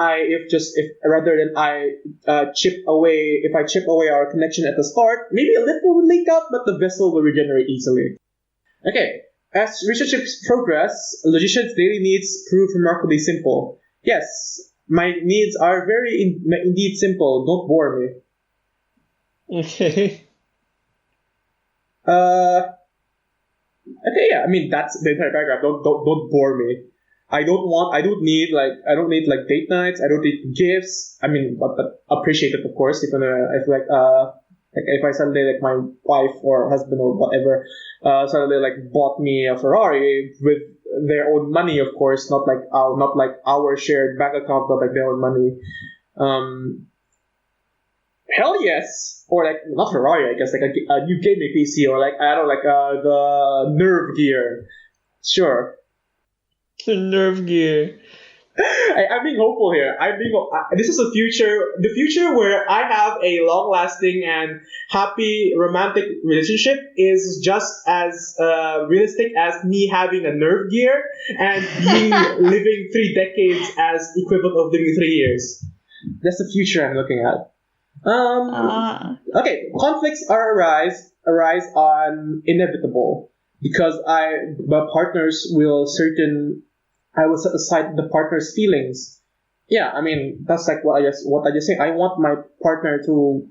chip away our connection at the start, maybe a little will leak out, but the vessel will regenerate easily. Okay. As relationships progress, logician's daily needs prove remarkably simple. Yes, my needs are very indeed simple. Don't bore me. Okay. Okay, yeah. I mean that's the entire paragraph. Don't bore me. I don't need date nights. I don't need gifts. I mean, but appreciate it, of course. If I suddenly like my wife or husband or whatever suddenly like bought me a Ferrari with their own money, of course, not like our shared bank account, but like their own money. Hell yes, or like not Ferrari, I guess like a new gaming PC, or like I don't know, like the Nerve gear. Sure. The nerve gear. I'm being hopeful here. This is the future where I have a long-lasting and happy romantic relationship is just as realistic as me having a nerve gear and living 3 decades as equivalent of living 3 years. That's the future I'm looking at. Okay, conflicts arise on inevitable because my partners I will set aside the partner's feelings. Yeah, I mean that's like what I just say. I want my partner to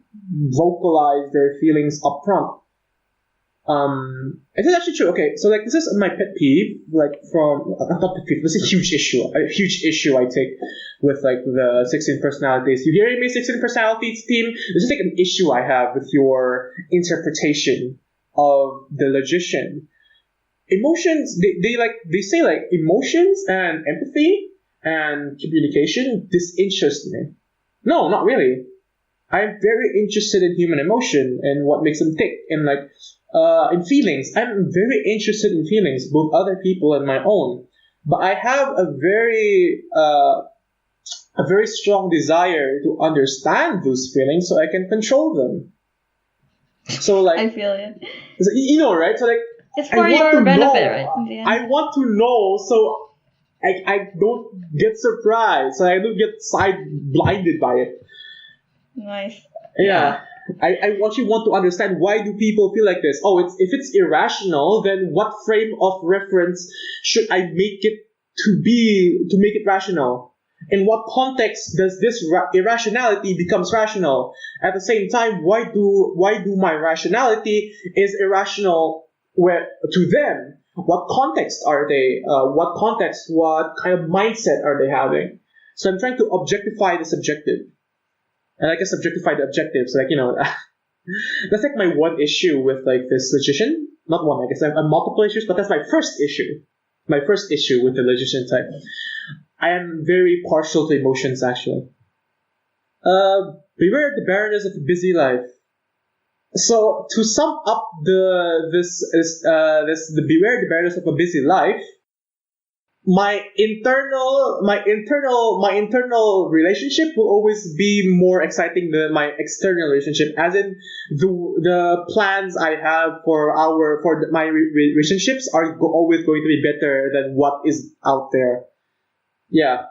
vocalize their feelings up front. It is actually true. Okay, so like this is my pet peeve, like from not pet peeve. This is a huge issue I take with like the 16 personalities. You hearing me, 16 personalities team? This is like an issue I have with your interpretation of the logician. Emotions, they say like emotions and empathy and communication disinterest me. No, not really. I'm very interested in human emotion and what makes them tick, and like in feelings. I'm very interested in feelings, both other people and my own. But I have a very strong desire to understand those feelings so I can control them. So like I feel it. right? So like It's I for want your to benefit, know. right? Yeah. I want to know so I don't get surprised. So I don't get side blinded by it. Nice. Yeah. I actually want to understand why do people feel like this. Oh, if it's irrational, then what frame of reference should I make it to make it rational? In what context does this irrationality becomes rational? At the same time, why do my rationality is irrational to them? What context are they? What kind of mindset are they having? So I'm trying to objectify the subjective. And I guess objectify the objectives, that's like my one issue with like this logician. Not one, I guess I have multiple issues, but that's my first issue. My first issue with the logician type. I am very partial to emotions, actually. Beware the barrenness of a busy life. So to sum up the beware the barrenness of a busy life, my internal relationship will always be more exciting than my external relationship, as in the plans I have for my relationships are always going to be better than what is out there. Yeah.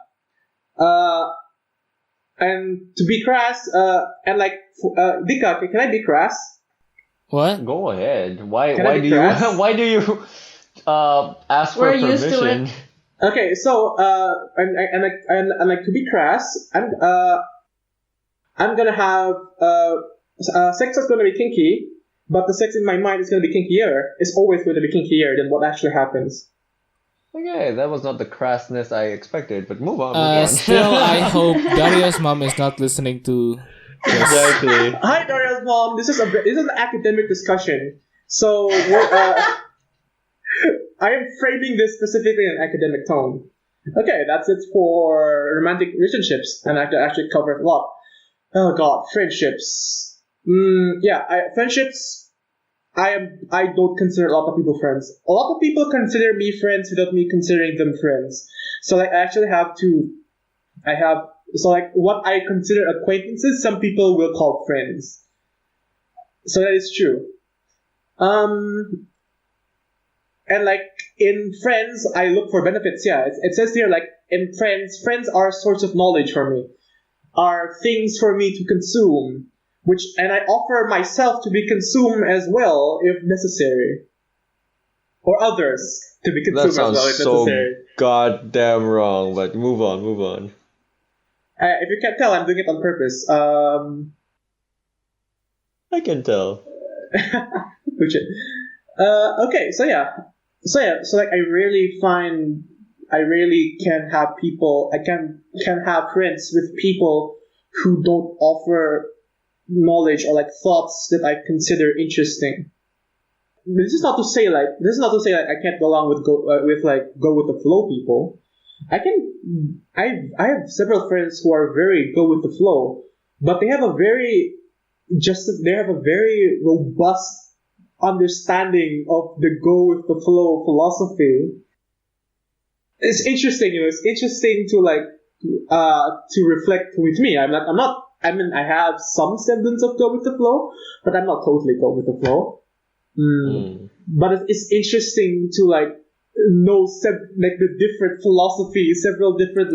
And to be crass, Dika, can I be crass? What? Go ahead. Why Can I why be do you crass? why do you ask for We're used to permission? it. Okay, so to be crass, I'm gonna have sex is gonna be kinky, but the sex in my mind is gonna be kinkier. It's always going to be kinkier than what actually happens. Okay, that was not the crassness I expected, but move on. Still, I hope Dario's mom is not listening to this. Exactly. Hi, Daria's mom. This is an academic discussion, so I am framing this specifically in an academic tone. Okay, that's it for romantic relationships, and I actually covered a lot. Oh God, friendships. Friendships. I don't consider a lot of people friends. A lot of people consider me friends without me considering them friends. So like I actually what I consider acquaintances, some people will call friends. So that is true. And like in friends, I look for benefits. Yeah, it says here like in friends are source of knowledge for me, are things for me to consume, and I offer myself to be consumed as well if necessary, or others to be consumed That as well sounds if so necessary. goddamn wrong, but move on. If you can't tell, I'm doing it on purpose. I can tell. Oh, shit. Okay, so like I really can have people. I can have friends with people who don't offer knowledge or like thoughts that I consider interesting. This is not to say like I can't go along with go with the flow people. I have several friends who are very go with the flow, but they have a very robust understanding of the go with the flow philosophy. It's interesting, it's interesting to reflect with me. I mean, I have some semblance of go with the flow, but I'm not totally go with the flow. But it's interesting to know the different philosophies, several different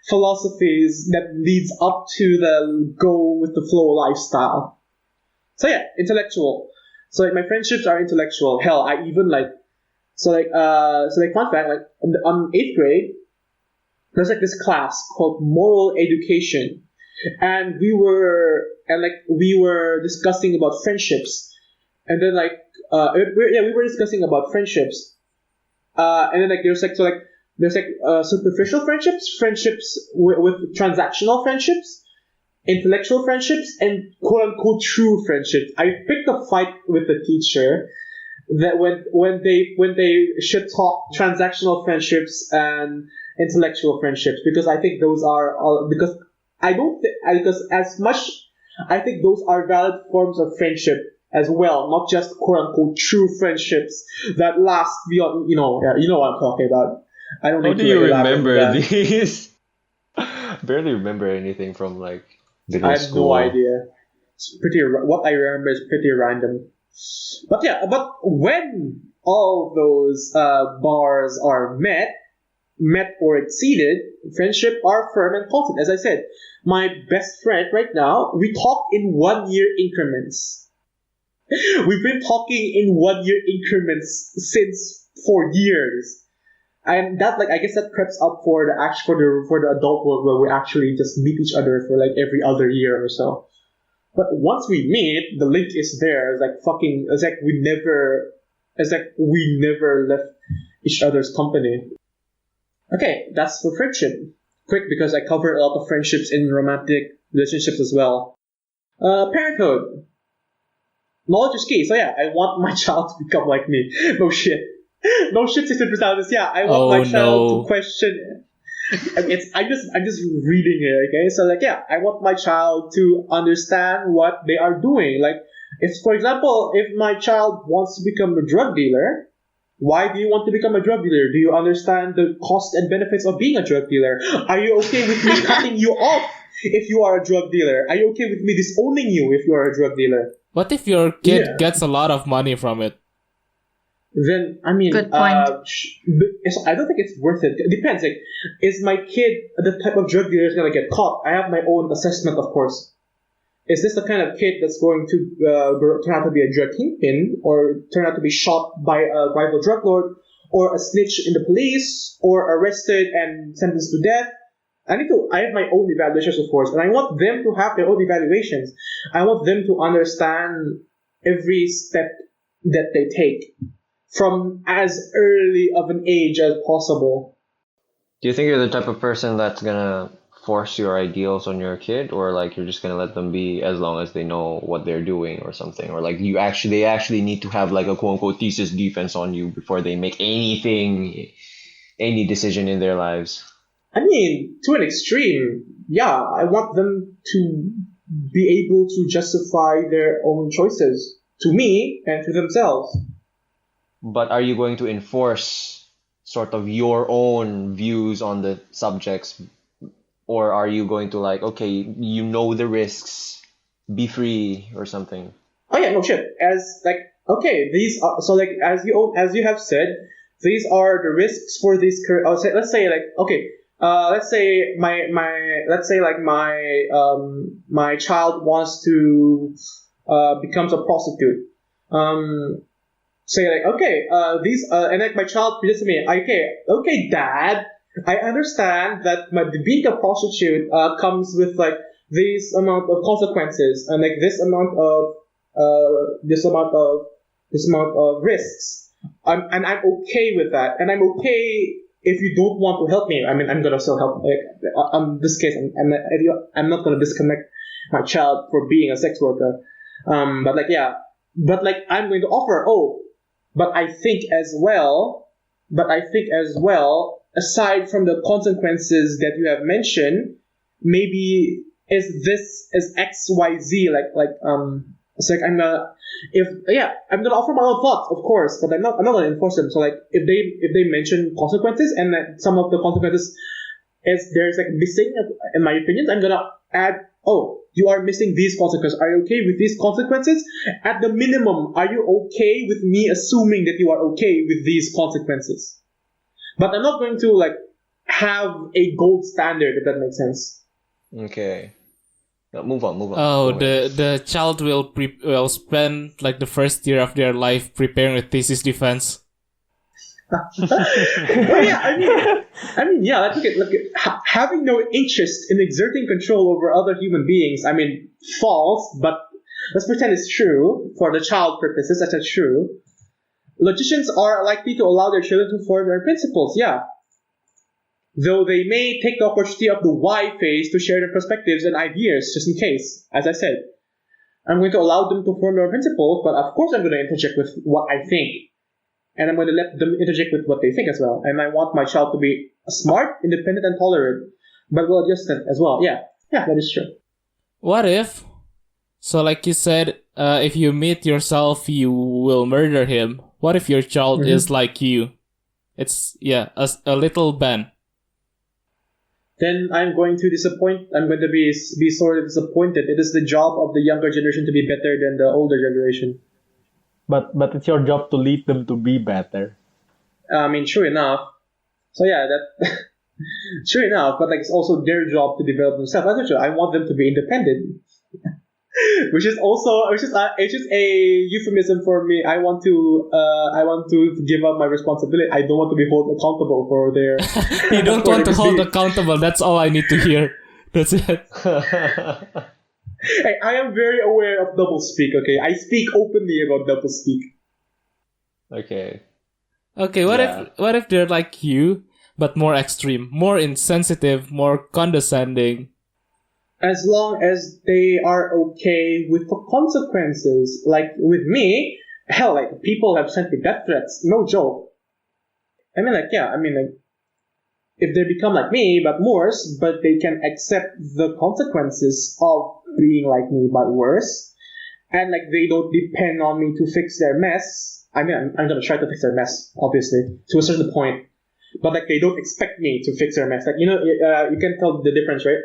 philosophies that leads up to the go with the flow lifestyle. So yeah, intellectual. So my friendships are intellectual. Hell, I even fun fact, on 8th grade, there's this class called moral education, and we were discussing about friendships, and then we were discussing about friendships, and then there's superficial friendships with transactional friendships, intellectual friendships, and quote unquote true friendships. I picked a fight with the teacher that when they should talk transactional friendships and intellectual friendships, because I think those are all, because I think those are valid forms of friendship as well, not just quote unquote true friendships that last beyond, you know what I'm talking about. I don't How need do to you elaborate on remember that. these? Barely remember anything from middle I have school. no idea. What I remember is pretty random. But yeah, but when all those bars are met or exceeded, friendship are firm and constant. As I said, my best friend right now, we talk in 1 year increments. We've been talking in 1 year increments since for years. And that, like, I guess that preps up for the adult world where we actually just meet each other for like every other year or so. But once we meet, the link is there. It's like we never left each other's company. Okay, that's for friendship. Quick, because I covered a lot of friendships in romantic relationships as well. Parenthood. Knowledge is key. So yeah, I want my child to become like me. No shit. No shit, 60%. Yeah, I want my child to question. I'm just reading it, okay? So like, yeah, I want my child to understand what they are doing. Like, if, for example, if my child wants to become a drug dealer, why do you want to become a drug dealer? Do you understand the cost and benefits of being a drug dealer? Are you okay with me cutting you off if you are a drug dealer? Are you okay with me disowning you if you are a drug dealer? What if your kid gets a lot of money from it? Then, I mean, Good point. I don't think it's worth it. It depends. Like, is my kid the type of drug dealer that's going to get caught? I have my own assessment, of course. Is this the kind of kid that's going to turn out to be a drug kingpin, or turn out to be shot by a rival drug lord, or a snitch in the police, or arrested and sentenced to death? I have my own evaluations, of course, and I want them to have their own evaluations. I want them to understand every step that they take from as early of an age as possible. Do you think you're the type of person that's gonna force your ideals on your kid, or like you're just gonna let them be as long as they know what they're doing or something, or like they actually need to have like a quote unquote thesis defense on you before they make any decision in their lives? I mean, to an extreme, yeah, I want them to be able to justify their own choices to me and to themselves. But are you going to enforce sort of your own views on the subjects, or are you going to like, okay, you know the risks, be free or something? Oh yeah, no shit. As like, okay, these are so like as you have said, these are the risks for these. Let's say like okay. Let's say my child wants to becomes a prostitute. Say like okay, and like my child presents to me, okay, Dad, I understand that being a prostitute comes with like this amount of consequences and like this amount of risks. And I'm okay with that, and I'm okay. If you don't want to help me, I mean, I'm gonna still help. Like, in this case, I'm not gonna disconnect my child for being a sex worker. I'm going to offer. But I think as well, aside from the consequences that you have mentioned, maybe is XYZ it's like I'm gonna offer my own thoughts, of course, but I'm not gonna enforce them. So like if they mention consequences and that some of the consequences is there's like missing in my opinion, I'm gonna add, you are missing these consequences. Are you okay with these consequences? At the minimum, are you okay with me assuming that you are okay with these consequences? But I'm not going to like have a gold standard, if that makes sense. Okay. Move on. Oh, the child will spend like the first year of their life preparing a thesis defense. Yeah, I mean, yeah. Look at having no interest in exerting control over other human beings. I mean, false, but let's pretend it's true for the child purposes. That's true. Logicians are likely to allow their children to form their principles. Yeah. Though they may take the opportunity of the why phase to share their perspectives and ideas, just in case. As I said, I'm going to allow them to form their principles, but of course I'm going to interject with what I think. And I'm going to let them interject with what they think as well. And I want my child to be smart, independent, and tolerant, but well-adjusted as well. Yeah, that is true. What if, so like you said, if you meet yourself, you will murder him. What if your child is like you? It's, a little Ben. Then I'm going to disappoint. I'm going to be sort of disappointed. It is the job of the younger generation to be better than the older generation. but it's your job to lead them to be better. I mean, true enough. So yeah, that true enough, but like it's also their job to develop themselves. That's true. I want them to be independent, which is it's just a euphemism for me. I want to give up my responsibility. I don't want to be held accountable for their. You don't for want to their hold misdeeds. accountable. That's all I need to hear. That's it. Hey, I am very aware of doublespeak. Okay, I speak openly about doublespeak. Okay. Okay, Yeah. what if they're like you, but more extreme, more insensitive, more condescending? As long as they are okay with the consequences. Like with me, hell, like people have sent me death threats. No joke. I mean, like, if they become like me, but worse, but they can accept the consequences of being like me, but worse, and like they don't depend on me to fix their mess. I mean, I'm gonna try to fix their mess, obviously, to a certain point, but like they don't expect me to fix their mess. Like, you can tell the difference, right?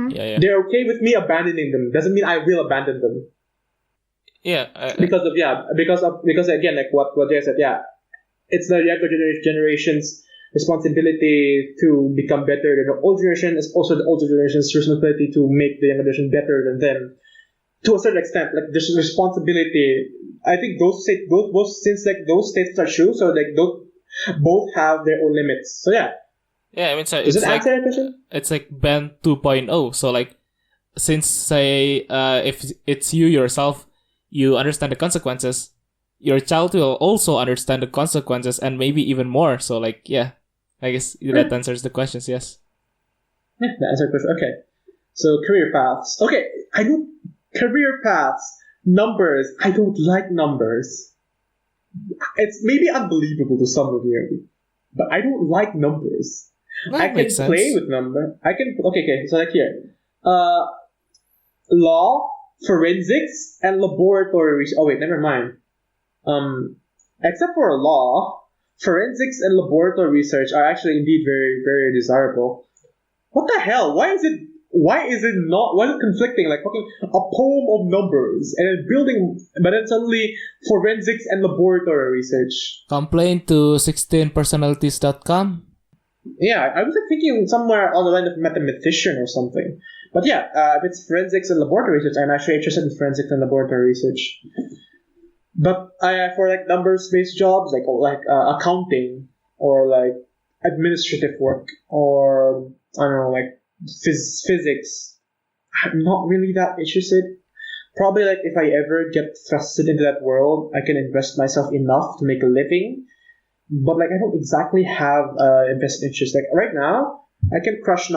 Yeah. They're okay with me abandoning them. Doesn't mean I will abandon them. Yeah. Because again, like what Jay said, yeah, it's the younger generation's responsibility to become better than the old generation. It's also the older generation's responsibility to make the younger generation better than them. To a certain extent, like this responsibility, I think those statements are true. So like those both have their own limits. So yeah, Yeah, I mean, so does it's it like answer that question? it's like Ben 2.0. So like, since say if it's you yourself, you understand the consequences. Your child will also understand the consequences and maybe even more. So like, yeah, I guess that answers the questions. Yes. Yeah, that answers the question. Okay, so career paths. Okay, I don't career paths. Numbers. I don't like numbers. It's maybe unbelievable to some of you, but I don't like numbers. That I can makes sense. play with number. I can okay. So like here, law, forensics, and laboratory research. Oh wait, never mind. Except for law, forensics and laboratory research are actually indeed very, very desirable. What the hell? Why is it conflicting? Like fucking a poem of numbers and then but then suddenly forensics and laboratory research. Complain to 16personalities.com. Yeah, I was like thinking somewhere on the line of mathematician or something. But yeah, if it's forensics and laboratory research, I'm actually interested in forensics and laboratory research. But for like numbers-based jobs, like accounting or like administrative work or I don't know, like physics, I'm not really that interested. Probably like if I ever get thrusted into that world, I can invest myself enough to make a living. But like I don't exactly have invested interest. Like right now, I can crunch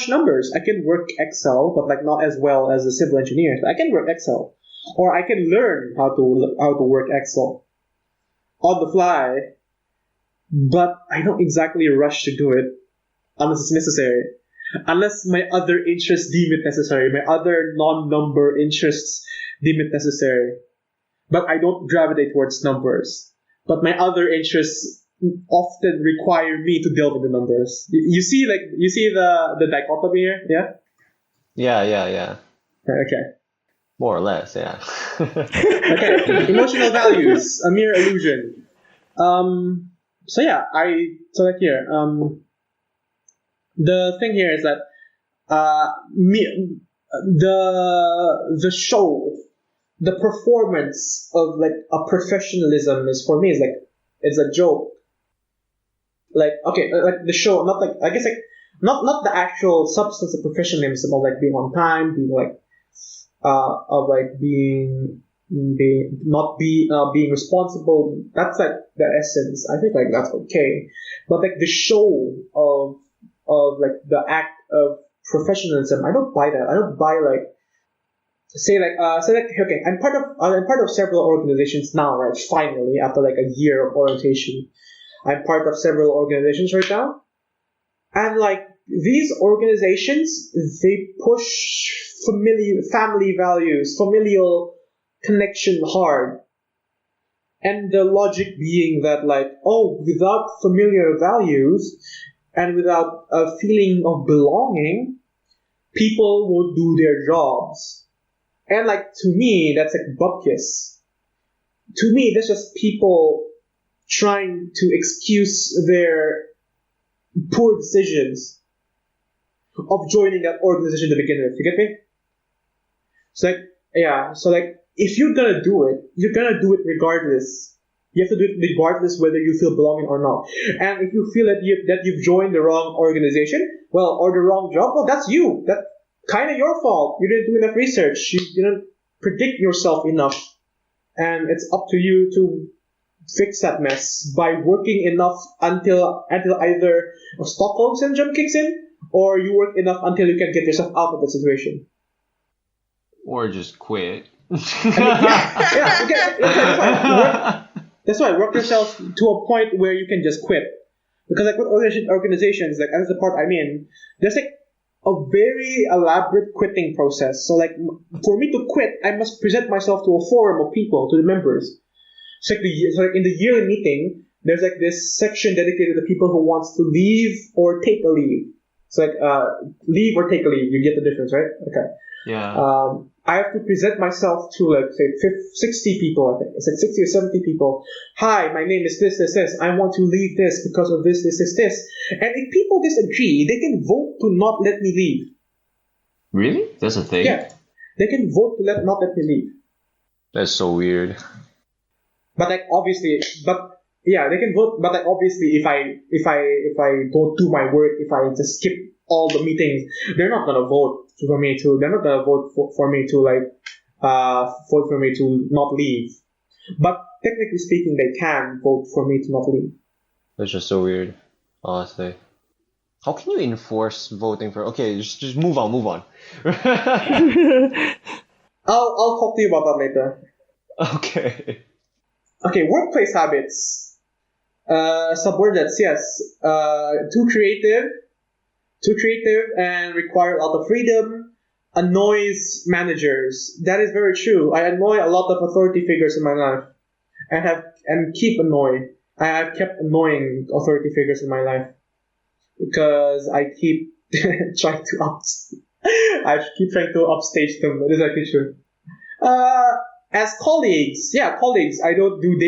numbers. I can work Excel, but like not as well as the civil engineers. I can work Excel, or I can learn how to work Excel on the fly. But I don't exactly rush to do it unless it's necessary. Unless my other interests deem it necessary, my other non-number interests deem it necessary. But I don't gravitate towards numbers. But my other interests often require me to delve into numbers. You see the dichotomy here, yeah? Yeah. Okay. More or less, yeah. Okay. Emotional values, a mere illusion. So yeah, the thing here is that the show, the performance of like a professionalism is for me is like it's a joke. Like okay, like the show, not like I guess like not the actual substance of professionalism of like being on time, being like of like being being responsible. That's like the essence. I think like that's okay, but like the show of like the act of professionalism, I don't buy that. I don't buy like okay, I'm part of several organizations now, right? Finally, after like a year of orientation, I'm part of several organizations right now, and like these organizations, they push family values, familial connection hard, and the logic being that like, oh, without familiar values and without a feeling of belonging, people won't do their jobs. And like to me, that's like bupkis. to me, that's just people trying to excuse their poor decisions of joining that organization to begin with. You get me? So like, yeah. So like, if you're gonna do it, you're gonna do it regardless. You have to do it regardless whether you feel belonging or not. And if you feel that you've joined the wrong organization, well, or the wrong job, well, that's you. That's kind of your fault. You didn't do enough research. You didn't predict yourself enough. And it's up to you to fix that mess by working enough until either a Stockholm syndrome kicks in, or you work enough until you can get yourself out of the situation. Or just quit. That's why work yourself to a point where you can just quit. Because like with organizations, like as the part I'm in, there's like a very elaborate quitting process. So like for me to quit, I must present myself to a forum of people, to the members. So like in the yearly meeting, there's like this section dedicated to people who wants to leave or take a leave. So like leave or take a leave, you get the difference, right? Okay. Yeah. I have to present myself to like say 60 people, I think. It's like 60 or 70 people. Hi, my name is this. I want to leave this because of this. And if people disagree, they can vote to not let me leave. Really? That's a thing? Yeah. They can vote to not let me leave. That's so weird. But like obviously, they can vote. But like obviously, if I don't do my work, if I just skip all the meetings, they're not gonna vote for me to. They're not gonna vote for me to vote for me to not leave. But technically speaking, they can vote for me to not leave. That's just so weird, honestly. How can you enforce voting for? Okay, just move on. I'll talk to you about that later. Okay. Okay, workplace habits. Subordinates, yes. Too creative and require a lot of freedom. Annoys managers. That is very true. I annoy a lot of authority figures in my life, and keep annoying. I have kept annoying authority figures in my life because I keep trying to upstage them. That is actually true. As colleagues, I don't do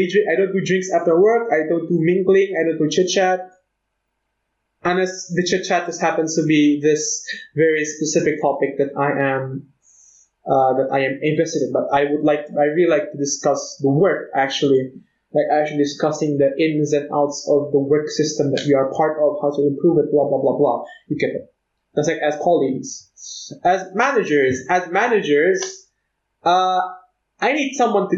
drinks after work. I don't do mingling. I don't do chit chat. Unless the chit chat just happens to be this very specific topic that I am invested in. But I really like to discuss the work actually, discussing the ins and outs of the work system that we are part of, how to improve it, blah blah blah blah. You get it. That's like as colleagues, as managers, I need someone to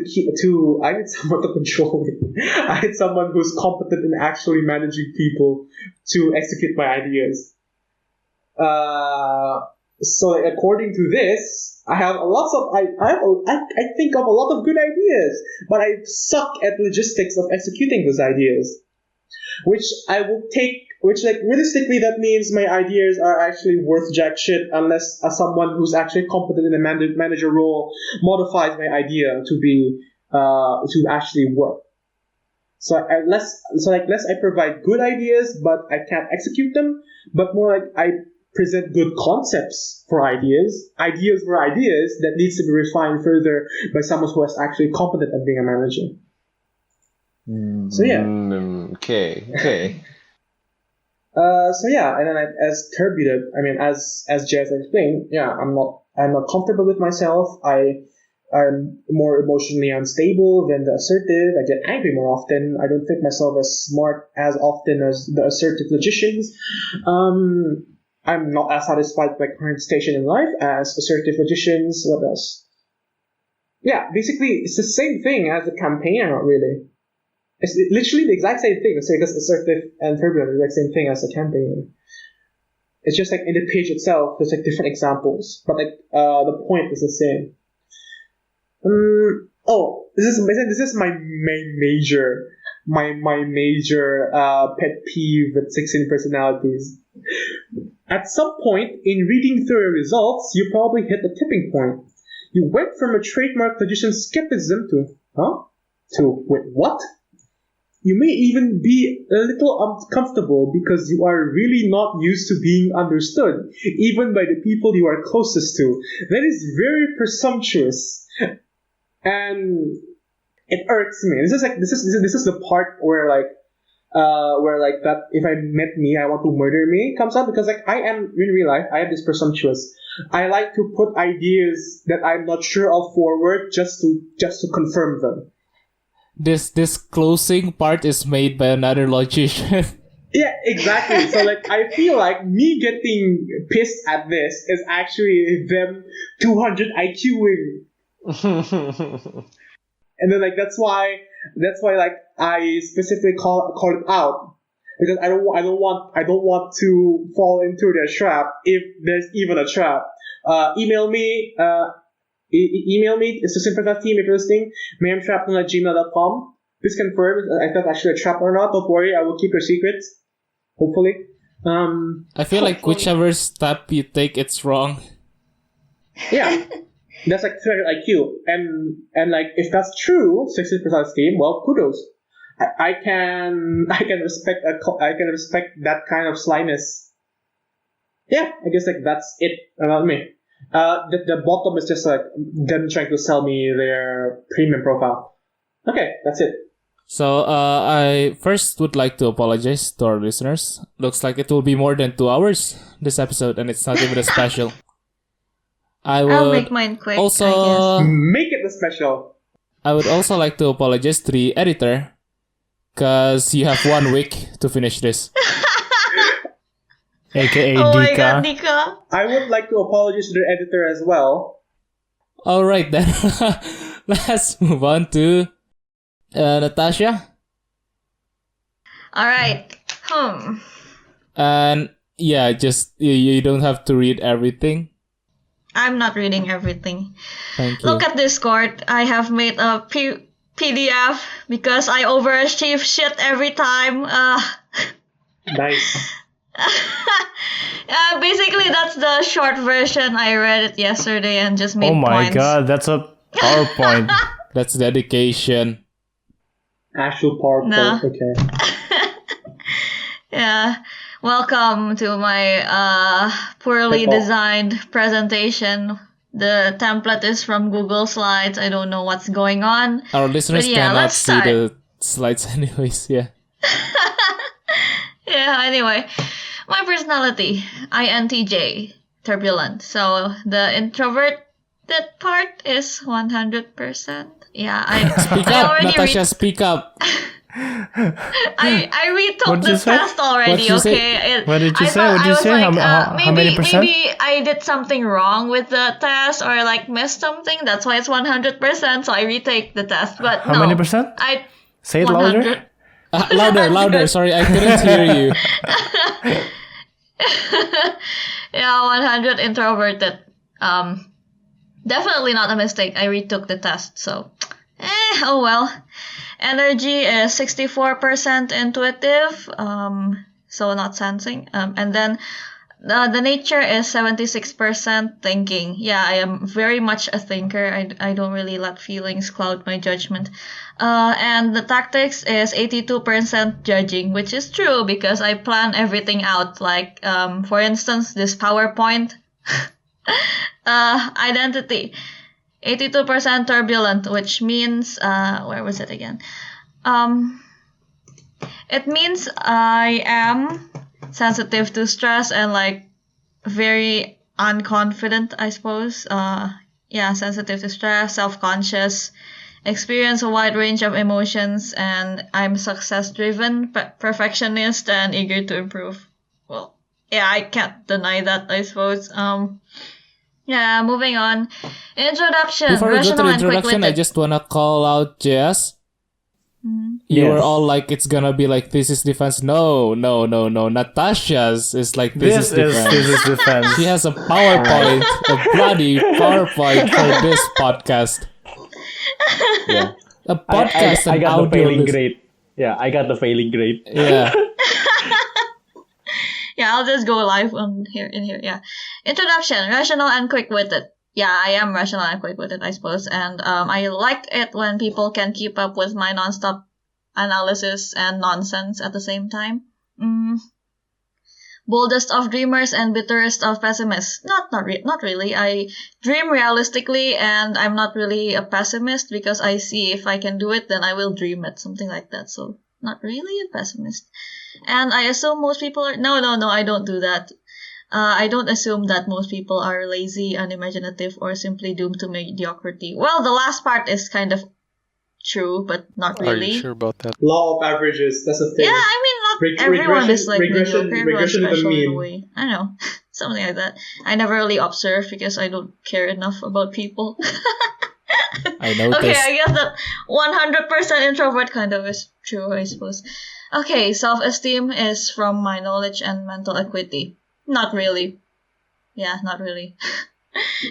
control me. I need someone who's competent in actually managing people to execute my ideas. So according to this, I think of a lot of good ideas, but I suck at logistics of executing those ideas. Which realistically that means my ideas are actually worth jack shit unless someone who's actually competent in a manager role modifies my idea to actually work. So less I provide good ideas but I can't execute them, but more like I present good concepts for ideas that needs to be refined further by someone who is actually competent at being a manager. So yeah. Okay. And then as turbulent, as Jess explained, I'm not comfortable with myself. I'm more emotionally unstable than the assertive. I get angry more often. I don't think myself as smart as often as the assertive logicians. I'm not as satisfied with my current station in life as assertive logicians. What else? Yeah, basically it's the same thing as a campaigner, really. It's literally the exact same thing. So because assertive and turbulent are the exact same thing as a campaigner. It's just like in the page itself, there's like different examples, but like the point is the same. This is my major pet peeve with 16 personalities. At some point in reading through your results, you probably hit the tipping point. You went from a trademark logician skepticism to wait, what? You may even be a little uncomfortable because you are really not used to being understood, even by the people you are closest to. That is very presumptuous. And it irks me. This is the part where that if I met me, I want to murder me comes up, because like I am in real life, I am this presumptuous. I like to put ideas that I'm not sure of forward just to confirm them. This closing part is made by another logician. Yeah, exactly. So like I feel like me getting pissed at this is actually them 200 IQing. And then like that's why like I specifically call it out, because I don't want to fall into their trap, if there's even a trap. Email me it's the Simperfect team if you're listening, mayhemtrapnung@gmail.com. Please confirm if that's actually a trap or not. Don't worry, I will keep your secrets. Hopefully. I feel like whichever step you take, it's wrong. Yeah. That's like 300 IQ, and like if that's true, 60% esteem. Well, kudos. I can respect that kind of slyness. Yeah, I guess like that's it about me. The bottom is just like them trying to sell me their premium profile. Okay, that's it. So I first would like to apologize to our listeners. Looks like it will be more than 2 hours this episode, and it's not even a special. I'll make mine quick. Also, I guess. Make it a special. I would also like to apologize to the editor, because you have 1 week to finish this. AKA Oh my Dika. god, Nika. I would like to apologize to the editor as well. Alright then, let's move on to Natasha. Alright. And yeah, just you don't have to read everything. I'm not reading everything. Thank you. Look at Discord. I have made a PDF because I overachieve shit every time. Nice. Basically, that's the short version. I read it yesterday and just made Oh my points. god, that's a PowerPoint. That's dedication. Actual PowerPoint. Nah. Okay. Yeah. Welcome to my poorly designed presentation. The template is from Google Slides. I don't know what's going on. Our listeners But yeah, cannot let's see start. the slides anyways, yeah. Yeah, anyway. My personality, INTJ, turbulent. So the introverted part is 100%. Yeah, Speak I up, already Natasha, speak up. I retook What'd you the say? test already, What'd you say? okay? What did you I say? thought- What'd I you was say? like, How many percent? Maybe I did something wrong with the test or like missed something. That's why it's 100%. So I retake the test. But How no, many percent? I Say it 100. louder. Louder. Sorry, I couldn't hear you. Yeah, 100 introverted. Definitely not a mistake. I retook the test, so oh well. Energy is 64% intuitive, so not sensing. And then the nature is 76% thinking. Yeah, I am very much a thinker. I don't really let feelings cloud my judgment. And the tactics is 82% judging, which is true because I plan everything out. Like, for instance, this PowerPoint. Identity. 82% turbulent, which means, where was it again? It means I am sensitive to stress and like very unconfident, I suppose. Yeah, sensitive to stress, self-conscious, experience a wide range of emotions, and I'm success-driven, perfectionist, and eager to improve. Well, yeah, I can't deny that, I suppose. Yeah, moving on. Introduction. Before we go to Rational the and introduction, I quick-witted. just wanna call out Jess. You Yes. were all like, it's gonna be like, this is defense. No. Natasha's is like, this is defense. defense. She has a PowerPoint, a bloody PowerPoint for this podcast. Yeah. A podcast I and got the audio. failing grade. Yeah, I got the failing grade. Yeah. Yeah, I'll just go live on here in here. Yeah. Introduction. Rational and quick-witted. Yeah, I am rational and quick-witted, I suppose. And I like it when people can keep up with my nonstop analysis and nonsense at the same time. boldest of dreamers and bitterest of pessimists. Not really. I dream realistically, and I'm not really a pessimist because I see if I can do it, then I will dream it, something like that. So not really a pessimist. And I assume most people are. No, I don't do that. I don't assume that most people are lazy, unimaginative, or simply doomed to mediocrity. Well, the last part is kind of true, but not Are really. you sure about that? Law of averages. That's a thing. Yeah, I mean, not everyone is like regression, mediocre. Everyone's regression to the special in a mean. way. I know, something like that. I never really observe because I don't care enough about people. I noticed. Okay, I guess that 100% introvert kind of is true, I suppose. Okay, self-esteem is from my knowledge and mental equity. Not really. Yeah, not really.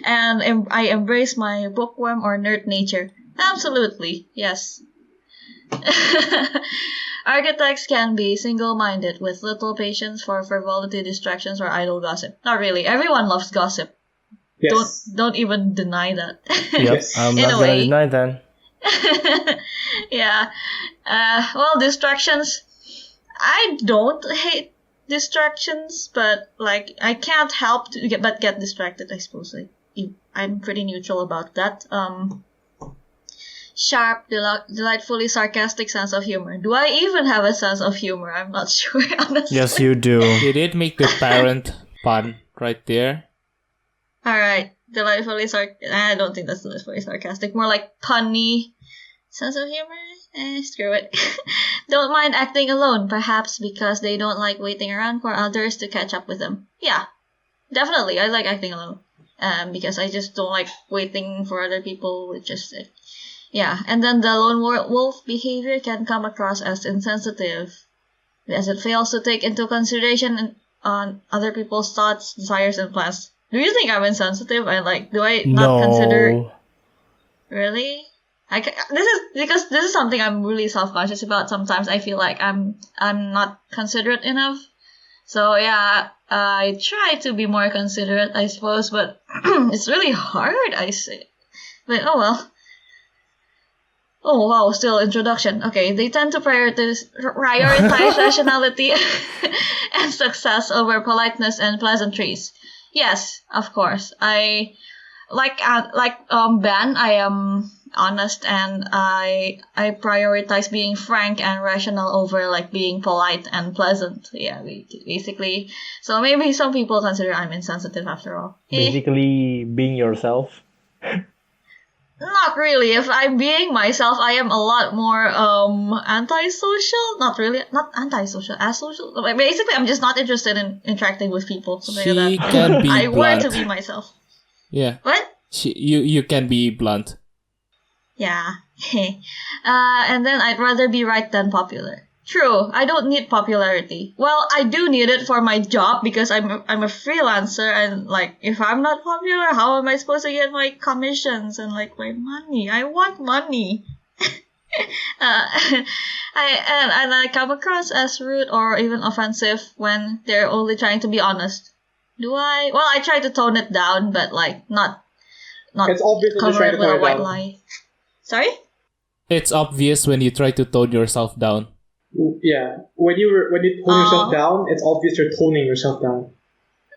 And I embrace my bookworm or nerd nature. Absolutely, yes. Architects can be single-minded with little patience for frivolity, distractions, or idle gossip. Not really. Everyone loves gossip. Yes. Don't even deny that. Yep, I'm In not a gonna way. deny that. Yeah. Well, distractions. I don't hate distractions, but like I can't help to get distracted. I suppose I'm pretty neutral about that. Sharp, delightfully sarcastic sense of humor. Do I even have a sense of humor? I'm not sure, honestly. Yes, you do. You did make the parent pun right there. Alright, delightfully I don't think that's delightfully sarcastic. More like punny sense of humor. Screw it. Don't mind acting alone, perhaps because they don't like waiting around for others to catch up with them. Yeah, definitely. I like acting alone. Because I just don't like waiting for other people. Yeah, and then the lone wolf behavior can come across as insensitive, as it fails to take into consideration on other people's thoughts, desires, and plans. Do you think I'm insensitive? Do I not consider? Really? This is something I'm really self-conscious about. Sometimes I feel like I'm not considerate enough. So yeah, I try to be more considerate, I suppose, but it's really hard, I say. But oh well. Oh wow, still introduction. Okay, they tend to prioritize rationality and success over politeness and pleasantries. Yes, of course. I like Ben. I am honest and I prioritize being frank and rational over like being polite and pleasant. Yeah, basically. So maybe some people consider I'm insensitive after all. Basically, being yourself. Not really. If I'm being myself, I am a lot more antisocial. Not really. Not antisocial. Asocial. Basically, I'm just not interested in interacting with people. Something She like that. can be I were blunt. to be myself. Yeah. What? You can be blunt. Yeah. And then I'd rather be right than popular. True, I don't need popularity. Well, I do need it for my job because I'm a freelancer and like if I'm not popular, how am I supposed to get my commissions and like my money? I want money. I come across as rude or even offensive when they're only trying to be honest. Do I? Well, I try to tone it down, but like not It's obvious when you're cover trying it to with tone a it white down. lie. Sorry? It's obvious when you try to tone yourself down. Yeah, when you tone yourself down, it's obvious you're toning yourself down.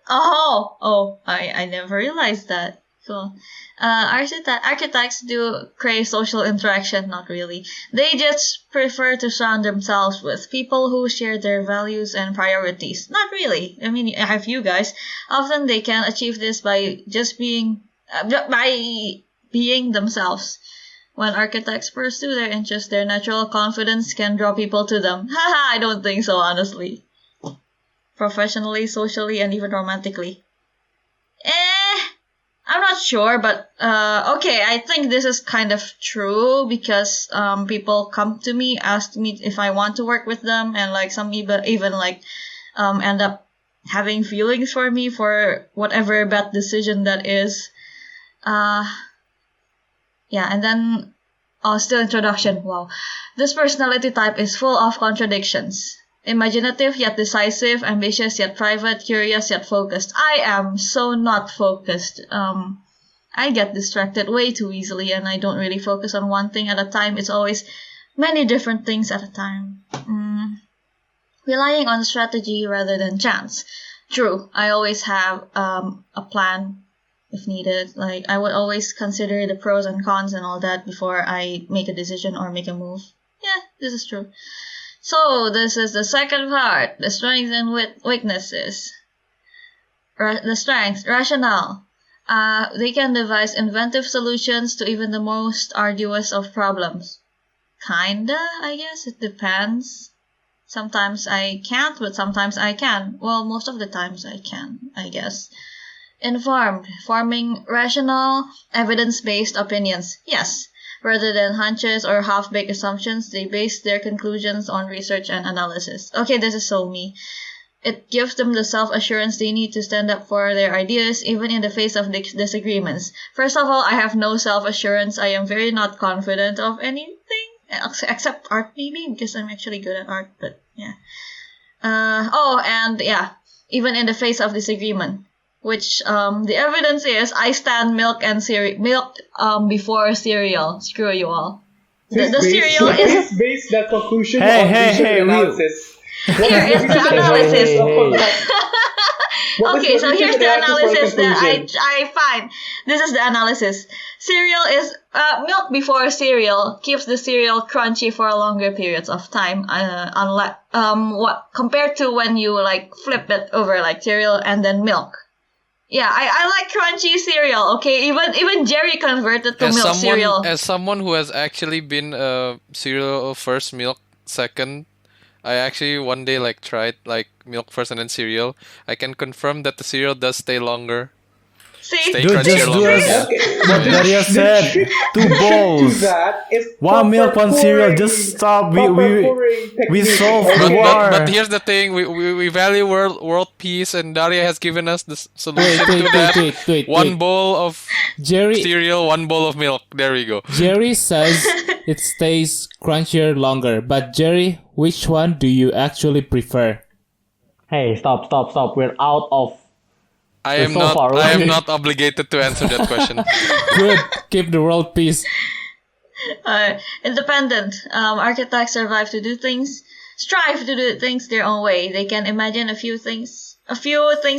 I never realized that. Cool. Architects do crave social interaction, not really. They just prefer to surround themselves with people who share their values and priorities. Not really. I mean, I have you guys. Often they can achieve this by just being themselves. When architects pursue their interests, their natural confidence can draw people to them. Haha, I don't think so, honestly. Professionally, socially, and even romantically. I'm not sure, but okay, I think this is kind of true because people come to me, ask me if I want to work with them, and like some even like end up having feelings for me for whatever bad decision that is. Yeah, and then still introduction. Wow, this personality type is full of contradictions. Imaginative yet decisive, ambitious yet private, curious yet focused. I am so not focused. I get distracted way too easily and I don't really focus on one thing at a time. It's always many different things at a time. relying on strategy rather than chance. True, I always have a plan if needed. Like, I would always consider the pros and cons and all that before I make a decision or make a move. Yeah, this is true. So, this is the second part, the strengths and weaknesses. The strengths, rationale. They can devise inventive solutions to even the most arduous of problems. Kinda, I guess. It depends. Sometimes I can't, but sometimes I can. Well, most of the times I can, I guess. Informed, forming rational, evidence-based opinions. Yes. Rather than hunches or half-baked assumptions, they base their conclusions on research and analysis. Okay, this is so me. It gives them the self-assurance they need to stand up for their ideas, even in the face of disagreements. First of all, I have no self-assurance. I am very not confident of anything, except art maybe, because I'm actually good at art, but yeah. Even in the face of disagreement, which the evidence is I stand milk before cereal. Screw you all. The cereal is... based that conclusion Hey, on hey, research hey, and analysis. Here is the analysis. Okay, so here's the analysis that I find. This is the analysis. Cereal is milk before cereal keeps the cereal crunchy for longer periods of time. Unlike compared to when you like flip it over like cereal and then milk. Yeah, I like crunchy cereal. Okay, even Jerry converted to milk cereal. As someone who has actually been cereal first, milk second. I actually one day like tried like milk first and then cereal. I can confirm that the cereal does stay longer. See? Stay Dude, crunchier just do longer. as Yeah. what Daria said. 2 To bowls. that is One milk, one cereal. pouring- Just stop. proper We pouring technique. solved But, the but, war. but here's the thing, we value world peace, and Daria has given us the solution Wait, to that. wait. One bowl of Jerry cereal, one bowl of milk. There we go. Jerry says it stays crunchier longer, but Jerry, which one do you actually prefer? Hey, stop. We're out of... I We're am so not. far I am away. not obligated to answer that question. Good, keep the world peace. Independent. Architects strive to do things their own way. They can imagine a few things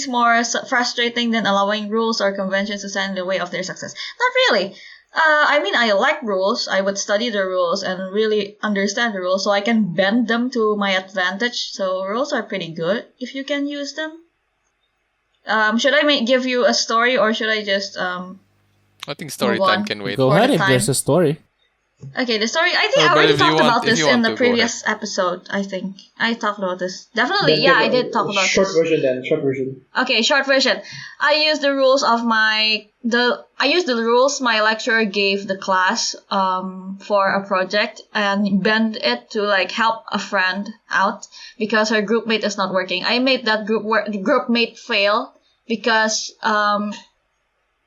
more frustrating than allowing rules or conventions to stand in the way of their success. Not really. I mean, I like rules. I would study the rules and really understand the rules so I can bend them to my advantage. So rules are pretty good if you can use them. Should I give you a story or should I just I think story Move time on. can wait. Go For ahead the if time. there's a story. Okay, the story. I think No, I but already if you talked want- about if this you in want the to, go previous episode. I think I talked about this. Definitely, Then yeah, give I a did talk about short this. version then. Short version. Okay, short version. I used the rules my lecturer gave the class for a project and bend it to like help a friend out because her group mate is not working. I made that group mate fail because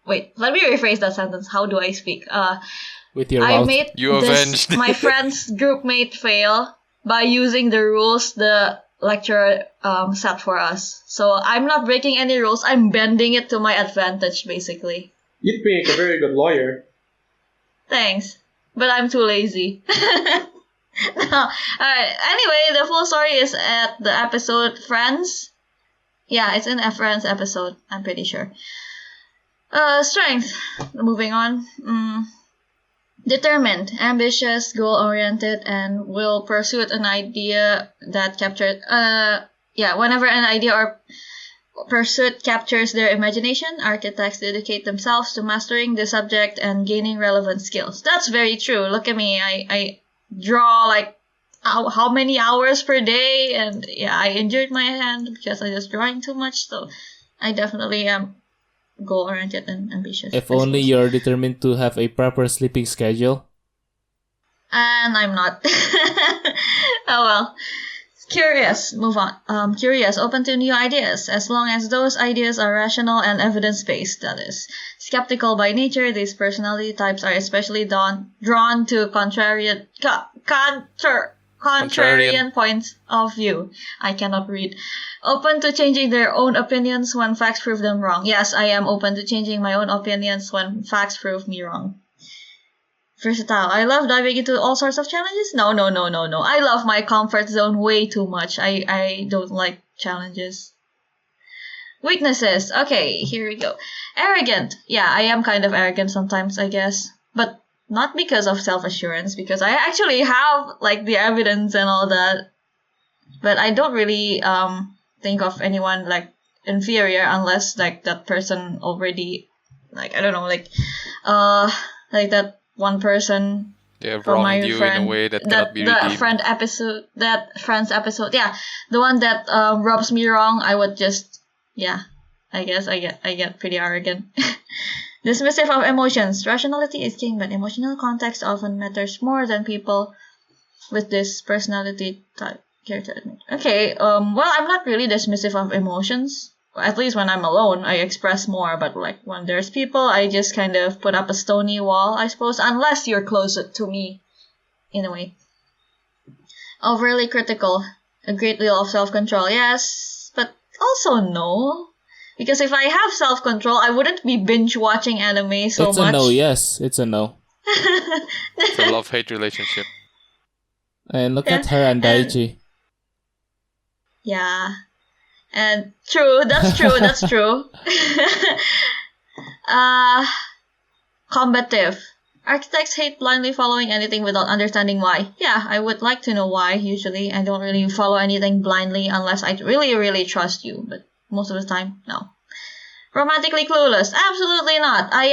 wait, let me rephrase that sentence. How do I speak? With your I mouth. made You avenged. my friend's group mate fail by using the rules the lecturer set for us. So I'm not breaking any rules. I'm bending it to my advantage, basically. You'd make a very good lawyer. Thanks, but I'm too lazy. No. Alright. Anyway, the full story is at the episode Friends. Yeah, it's in a Friends episode. I'm pretty sure. Strength. Moving on. Determined, ambitious, goal-oriented, and will pursue an idea that captured. Whenever an idea or pursuit captures their imagination, architects dedicate themselves to mastering the subject and gaining relevant skills. That's very true. Look at me. I draw like how many hours per day, and yeah, I injured my hand because I was drawing too much. So I definitely am goal-oriented and ambitious. If I only suppose. you're determined to have a proper sleeping schedule. And I'm not. Oh well. Curious. Move on. Curious. Open to new ideas. As long as those ideas are rational and evidence-based, that is. Skeptical by nature, these personality types are especially drawn to contrarian points of view. I cannot read. Open to changing their own opinions when facts prove them wrong. Yes, I am open to changing my own opinions when facts prove me wrong. Versatile. I love diving into all sorts of challenges. No. I love my comfort zone way too much. I don't like challenges. Weaknesses. Okay, here we go. Arrogant. Yeah, I am kind of arrogant sometimes, I guess. But not because of self-assurance, because I actually have like the evidence and all that. But I don't really think of anyone like inferior unless like that person already, like, I don't know, like that one person They have from my wronged you in friend, a way that cannot be the redeemed. friend's episode, yeah, the one that rubs me wrong. I would just, yeah, I guess I get pretty arrogant. Dismissive of emotions. Rationality is king, but emotional context often matters more than people with this personality type character. Okay, well, I'm not really dismissive of emotions. At least when I'm alone, I express more. But like when there's people, I just kind of put up a stony wall, I suppose, unless you're closer to me, in a way. Overly critical. A great deal of self-control, yes, but also no. Because if I have self-control, I wouldn't be binge-watching anime so It's much. a no, yes. It's a no. It's a love-hate relationship. And look at her and Daichi. Yeah. And true, that's true. Combative. Architects hate blindly following anything without understanding why. Yeah, I would like to know why, usually. I don't really follow anything blindly unless I really, really trust you. But most of the time, no. Romantically clueless. Absolutely not. I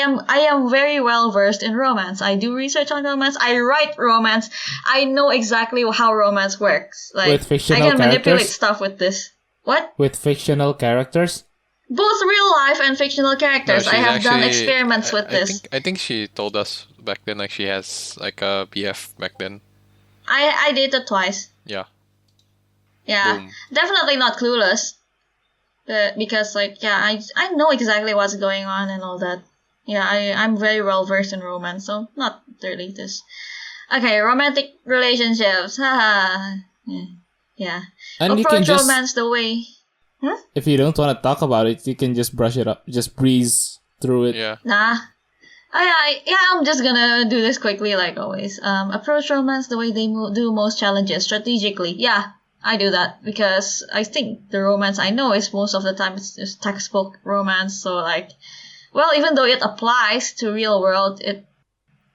am very well versed in romance. I do research on romance. I write romance. I know exactly how romance works. Like, With fictional I can manipulate characters? stuff with this. What? With fictional characters? Both real life and fictional characters. No, I she's have done actually- experiments with I this. think she told us back then, like, she has like a BF back then. I dated twice. Yeah. Yeah, Boom. definitely not clueless. Because like, yeah, I know exactly what's going on and all that. Yeah, I'm very well versed in romance, so not really this. Okay, romantic relationships. Haha. Yeah. And you Approach can just, romance the way. if you don't want to talk about it, you can just brush it up. Just breeze through it. Yeah. Nah. I'm just gonna do this quickly, like always. Approach romance the way they do most challenges, strategically. Yeah, I do that because I think the romance I know is most of the time it's just textbook romance. So like, well, even though it applies to real world, it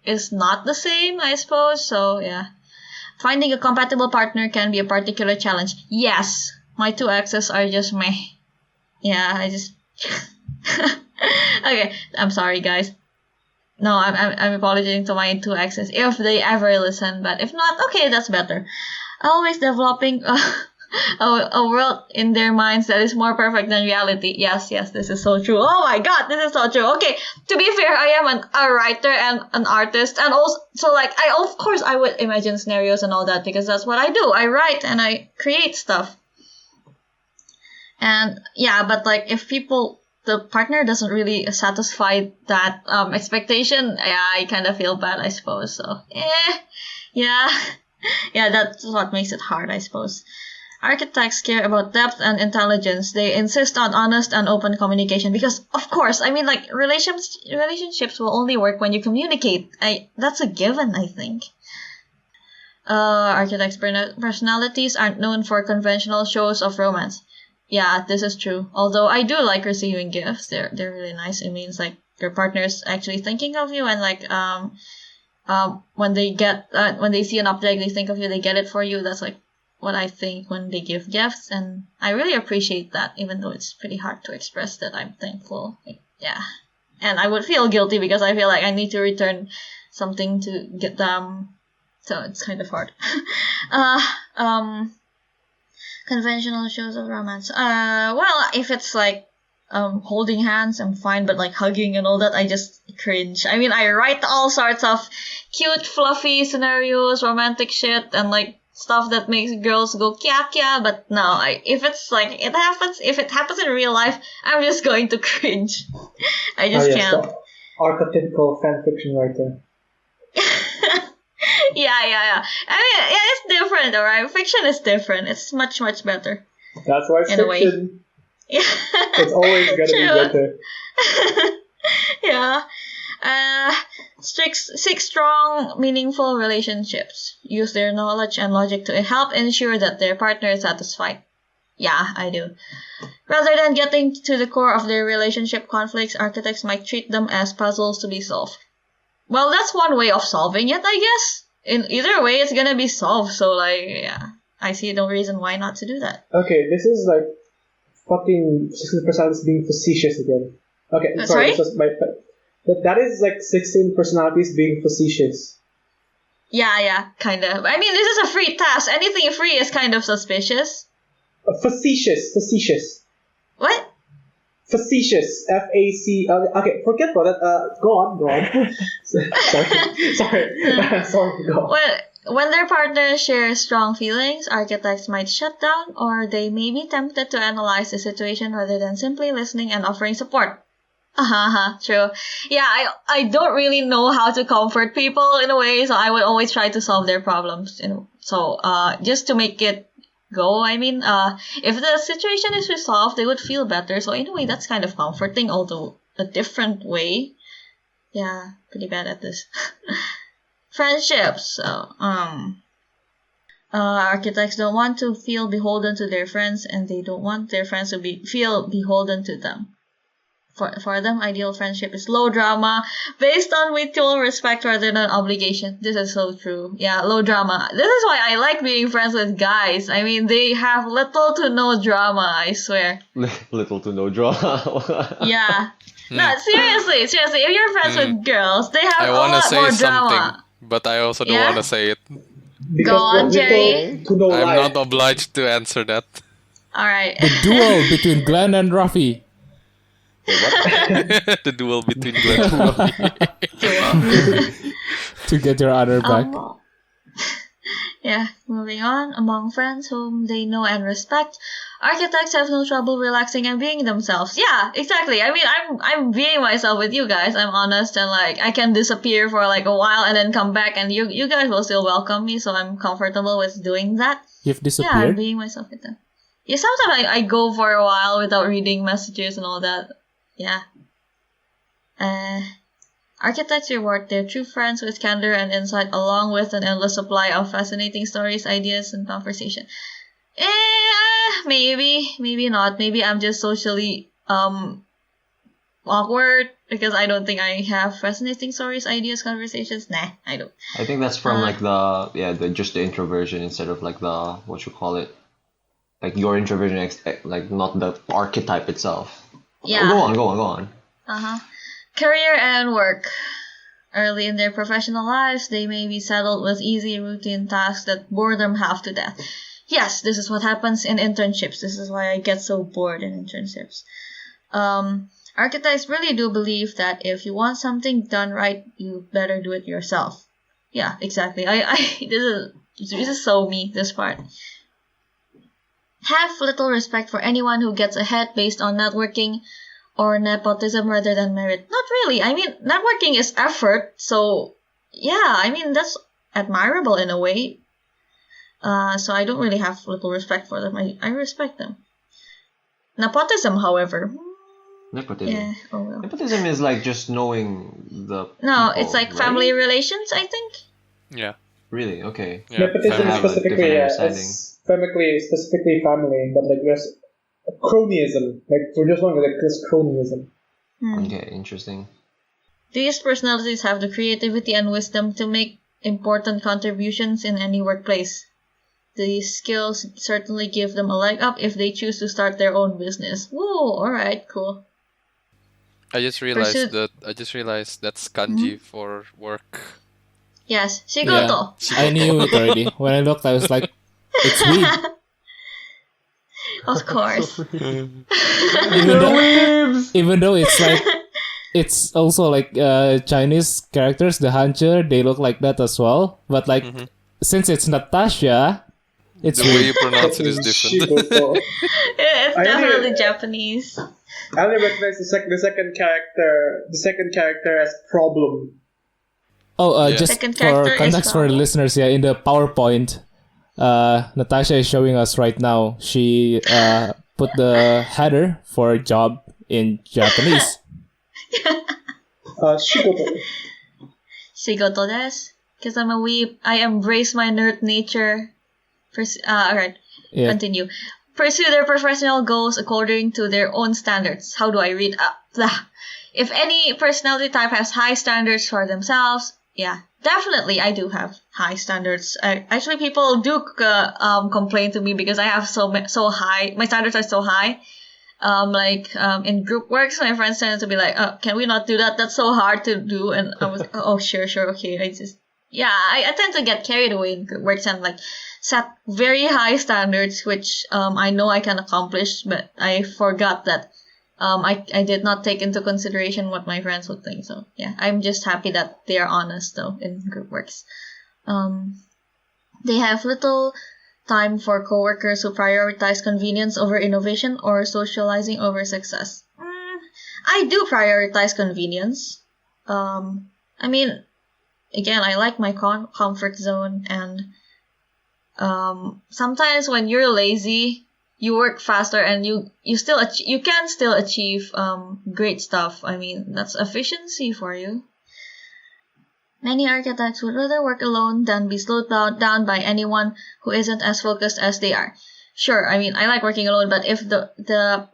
is not the same, I suppose. So yeah, finding a compatible partner can be a particular challenge. Yes, my two exes are just meh. Yeah, I just. Okay, I'm sorry, guys. No, I'm apologizing to my two exes if they ever listen, but if not, okay, that's better. Always developing a world in their minds that is more perfect than reality. Yes, this is so true. Oh my god, this is so true. Okay, to be fair, I am a writer and an artist, and also, so like, of course I would imagine scenarios and all that because that's what I do. I write and I create stuff. And yeah, but like if the partner doesn't really satisfy that expectation, I kind of feel bad, I suppose. So, yeah, that's what makes it hard, I suppose. Architects care about depth and intelligence. They insist on honest and open communication because, of course, I mean, like relationships will only work when you communicate. That's a given, I think. Architects' personalities aren't known for conventional shows of romance. Yeah, this is true. Although I do like receiving gifts. They're really nice. It means like your partner's actually thinking of you, and like when they see an object, they think of you, they get it for you. That's like what I think when they give gifts, and I really appreciate that, even though it's pretty hard to express that I'm thankful. Yeah, and I would feel guilty because I feel like I need to return something to get them. So it's kind of hard. Conventional shows of romance. Well, if it's like holding hands, I'm fine, but like hugging and all that, I just cringe. I mean, I write all sorts of cute, fluffy scenarios, romantic shit, and like stuff that makes girls go kya kya. But no, if it happens in real life, I'm just going to cringe. I just can't. So archetypical fanfiction writer. Yeah. I mean, yeah, it's different, alright? Fiction is different. It's much, much better. That's why it's In a way. fiction. Yeah. It's always gonna be True. better. Yeah. Seek strong, meaningful relationships. Use their knowledge and logic to help ensure that their partner is satisfied. Yeah, I do. Rather than getting to the core of their relationship conflicts, architects might treat them as puzzles to be solved. Well, that's one way of solving it, I guess. In either way, it's gonna be solved. So, like, yeah, I see no reason why not to do that. Okay, this is like fucking 16 personalities being facetious again. Okay, Sorry? This was that is like 16 personalities being facetious. Yeah, kind of. I mean, this is a free task. Anything free is kind of suspicious. Facetious. What? Facetious. F-A-C... okay, forget about that. Go on. Sorry, go on. Well, when their partner shares strong feelings, architects might shut down, or they may be tempted to analyze the situation rather than simply listening and offering support. True. Yeah, I don't really know how to comfort people in a way, so I would always try to solve their problems. So, just to make it go, I mean, if the situation is resolved, they would feel better. So in a way, that's kind of comforting, although a different way. Yeah, pretty bad at this. Friendships. So, architects don't want to feel beholden to their friends, and they don't want their friends to feel beholden to them. For them, ideal friendship is low drama, based on mutual respect rather than obligation. This is so true. Yeah, low drama. This is why I like being friends with guys. I mean, they have little to no drama, I swear. Little to no drama. Yeah. No, seriously. If you're friends with girls, they have a lot more drama. But I also don't want to say it. Go on, Jerry. I'm not obliged to answer that. Alright. The duel between Glenn and Rafi. The duel between Glenn and Rafi. To get your honor back. Yeah, moving on. Among friends whom they know and respect, architects have no trouble relaxing and being themselves. Yeah, exactly. I mean, I'm being myself with you guys. I'm honest and like I can disappear for like a while and then come back, and you guys will still welcome me. So I'm comfortable with doing that. You've disappeared? Yeah, I'm being myself with them. Yeah, sometimes I go for a while without reading messages and all that. Yeah. Architects reward their true friends with candor and insight, along with an endless supply of fascinating stories, ideas, and conversation. Maybe not. Maybe I'm just socially awkward because I don't think I have fascinating stories, ideas, conversations. Nah, I don't. I think that's from like just the introversion instead of like the what you call it, like your introversion, like not the archetype itself. Yeah. Go on. Career and work. Early in their professional lives, they may be saddled with easy routine tasks that bore them half to death. Yes, this is what happens in internships. This is why I get so bored in internships. Architects really do believe that if you want something done right, you better do it yourself. Yeah, exactly. This is so me, this part. Have little respect for anyone who gets ahead based on networking or nepotism rather than merit. Not really. I mean, networking is effort, so yeah, I mean, that's admirable in a way. So I don't really have little respect for them. I respect them. Nepotism, however. Nepotism. Yeah, oh well. Nepotism is like just knowing the No, people, it's like right? family relations, I think. Yeah. Really? Okay. Yeah. Nepotism I have a specifically, different yeah, understanding. it's specifically family, but like there's cronyism. Like for just one, like there's cronyism. Okay, interesting. These personalities have the creativity and wisdom to make important contributions in any workplace. These skills certainly give them a leg up if they choose to start their own business. Whoa, alright, cool. I just realized that's kanji for work. Yes, shigoto. Yeah, I knew it already. When I looked, I was like, it's weed. Of course. Even though it's like, it's also like Chinese characters, the Hancher, they look like that as well. But like, since it's Natasha, it's The way weird. you pronounce it is different. Shigoto. It's definitely Japanese. I only recognize the second character as problem. Oh, Yeah. just Second for character is context for the Paolo. listeners, yeah, in the PowerPoint, Natasha is showing us right now. She put the header for job in Japanese. Shigoto. Shigoto desu. Because I'm a weeb. I embrace my nerd nature. Alright. Yeah. Continue. Pursue their professional goals according to their own standards. How do I read? If any personality type has high standards for themselves, yeah, definitely I do have high standards. Actually, people do complain to me because I have so high. My standards are so high. In group works, my friends tend to be like, "Oh, can we not do that? That's so hard to do." And I was, "Oh, sure, okay." I tend to get carried away in group works and like set very high standards, which I know I can accomplish, but I forgot that I did not take into consideration what my friends would think. So yeah, I'm just happy that they are honest though in group works. They have little time for coworkers who prioritize convenience over innovation or socializing over success. I do prioritize convenience. I mean, again, I like my comfort zone, and sometimes when you're lazy, you work faster and you can still achieve great stuff. I mean, that's efficiency for you. Many architects would rather work alone than be slowed down by anyone who isn't as focused as they are. Sure, I mean, I like working alone, but if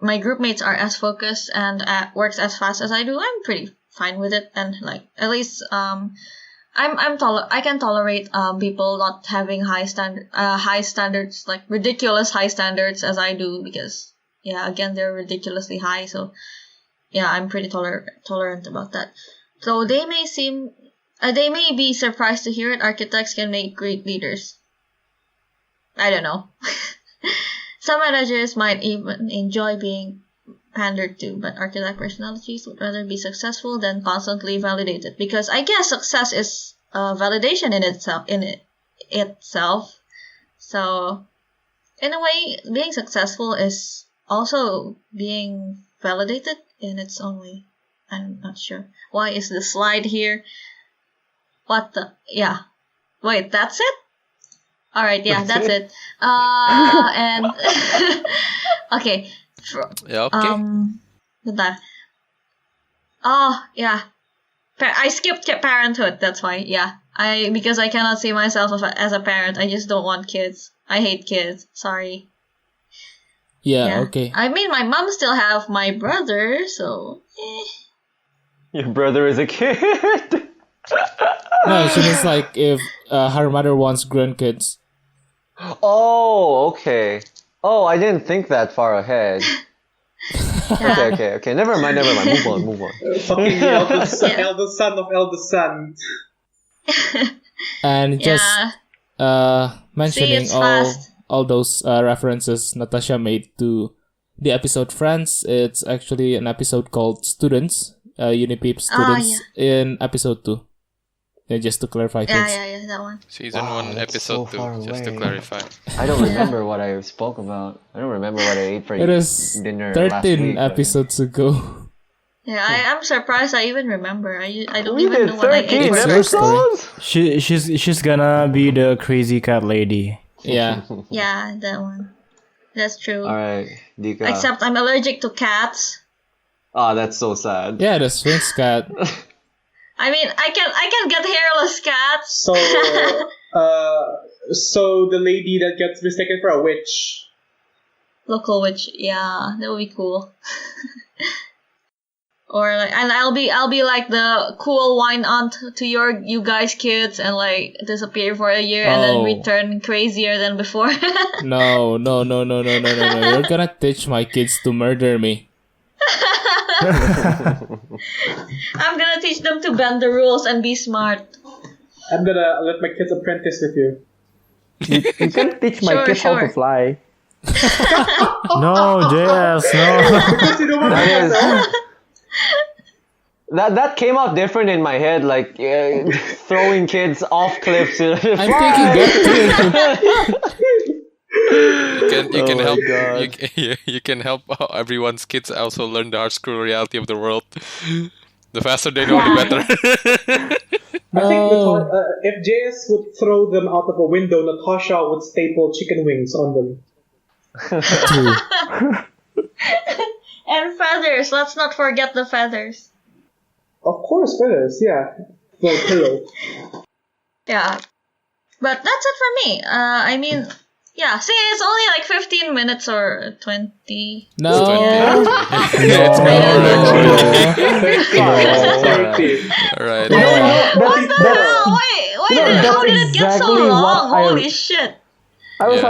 my group mates are as focused and works as fast as I do, I'm pretty fine with it. And like, at least I can tolerate people not having high standards, like ridiculous high standards as I do, because yeah, again, they're ridiculously high. So yeah, I'm pretty tolerant about that. So they may be surprised to hear it. Architects can make great leaders. I don't know. Some managers might even enjoy being pandered to, but architect personalities would rather be successful than constantly validated, because I guess success is validation in itself. So in a way, being successful is also being validated in its own way. I'm not sure. Why is the slide here? What the? Yeah. Wait, that's it? Alright, yeah, that's it. And okay. Yeah, okay. Bentar. Oh, yeah. I skipped parenthood, that's why. Yeah. Because I cannot see myself as a parent. I just don't want kids. I hate kids. Sorry. Yeah, okay. I mean, my mom still have my brother, so Your brother is a kid. No, she means like if her mother wants grandkids. Oh, okay. Oh, I didn't think that far ahead. Okay. Never mind. Move on. Fucking eldest son of eldest son. And just mentioning it's fast. all those references Natasha made to the episode Friends, it's actually an episode called Students, Unipeep Students, in episode 2. Yeah, just to clarify things. Yeah, that one. Season 1, episode 2, just to clarify. I don't remember what I spoke about. I don't remember what I ate for It is dinner 13 last week, episodes ago. Yeah, I'm surprised I even remember. I don't We even did know what I 13 ate. It's your story. She's gonna be the crazy cat lady. Yeah. Yeah, that one. That's true. Alright, Dika. Except I'm allergic to cats. Oh, that's so sad. Yeah, the Sphinx cat. I mean, I can get hairless cats. So, so the lady that gets mistaken for a witch. Local witch, yeah, that would be cool. Or like, and I'll be like the cool wine aunt to you guys kids, and like disappear for a year and then return crazier than before. No. You're gonna teach my kids to murder me. I'm gonna teach them to bend the rules and be smart. I'm gonna let my kids apprentice with you. You can teach my kids how to fly. No, JS, no. Because you don't want to yourself. That came out different in my head, like throwing kids off cliffs. I'm thinking that You can help. God. You can help everyone's kids also learn the harsh cruel reality of the world. The faster they know, the better. I think if JS would throw them out of a window, Natasha would staple chicken wings on them. And feathers. Let's not forget the feathers. Of course, feathers, yeah. for pillow. Yeah. But that's it for me. I mean, yeah, see, it's only like 15 minutes or 20. No. It's Alright. What the hell? Wait, how did it get so long? Holy shit. I was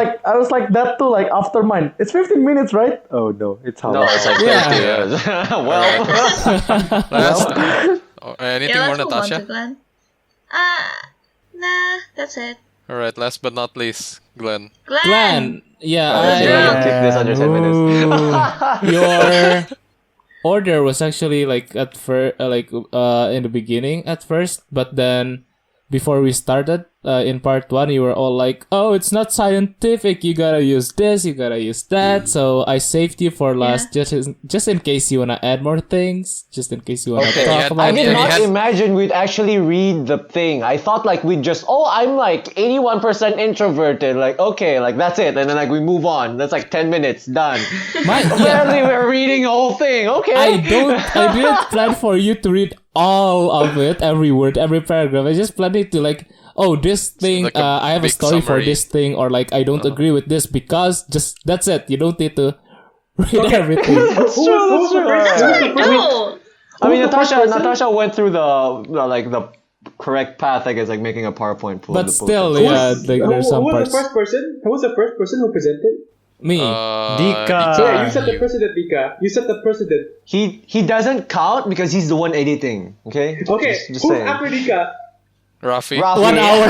like that too. Like after mine, it's 15 minutes, right? Oh no, it's how No, long. it's like 30 years. Well, Last, anything Yeah, more, let's move on Natasha? to Glenn. Nah, that's it. Alright, last but not least, Glenn. Glenn. Yeah, we'll keep this under 10 minutes. your order was actually like at first, in the beginning at first, but then before we started in part 1, you were all like, "Oh, it's not scientific. You gotta use this. You gotta use that." So I saved you for last, just in case you wanna add more things, just in case you wanna talk about I did it. not imagine we'd actually read the thing. I thought like we'd just, I'm like 81% introverted. Like, okay, like that's it. And then like we move on. That's like 10 minutes, done. Apparently we're reading the whole thing. Okay. I didn't plan for you to read all of it, every word, every paragraph. I just planned it to like, this thing, like I have a big story for summary. this thing, or like I don't agree with this because just that's it. You don't need to read everything. No! I mean, Natasha went through the correct path, I guess, like making a PowerPoint full But of the still, bullshit. yeah, like there's some Who was parts. the first person? Who was the first person who presented? Me. Dika. Yeah, you set the precedent, Vika. You set the precedent. He doesn't count because he's the one editing. Okay. Okay, Just who's saying. after Vika? Rafi. 1 hour.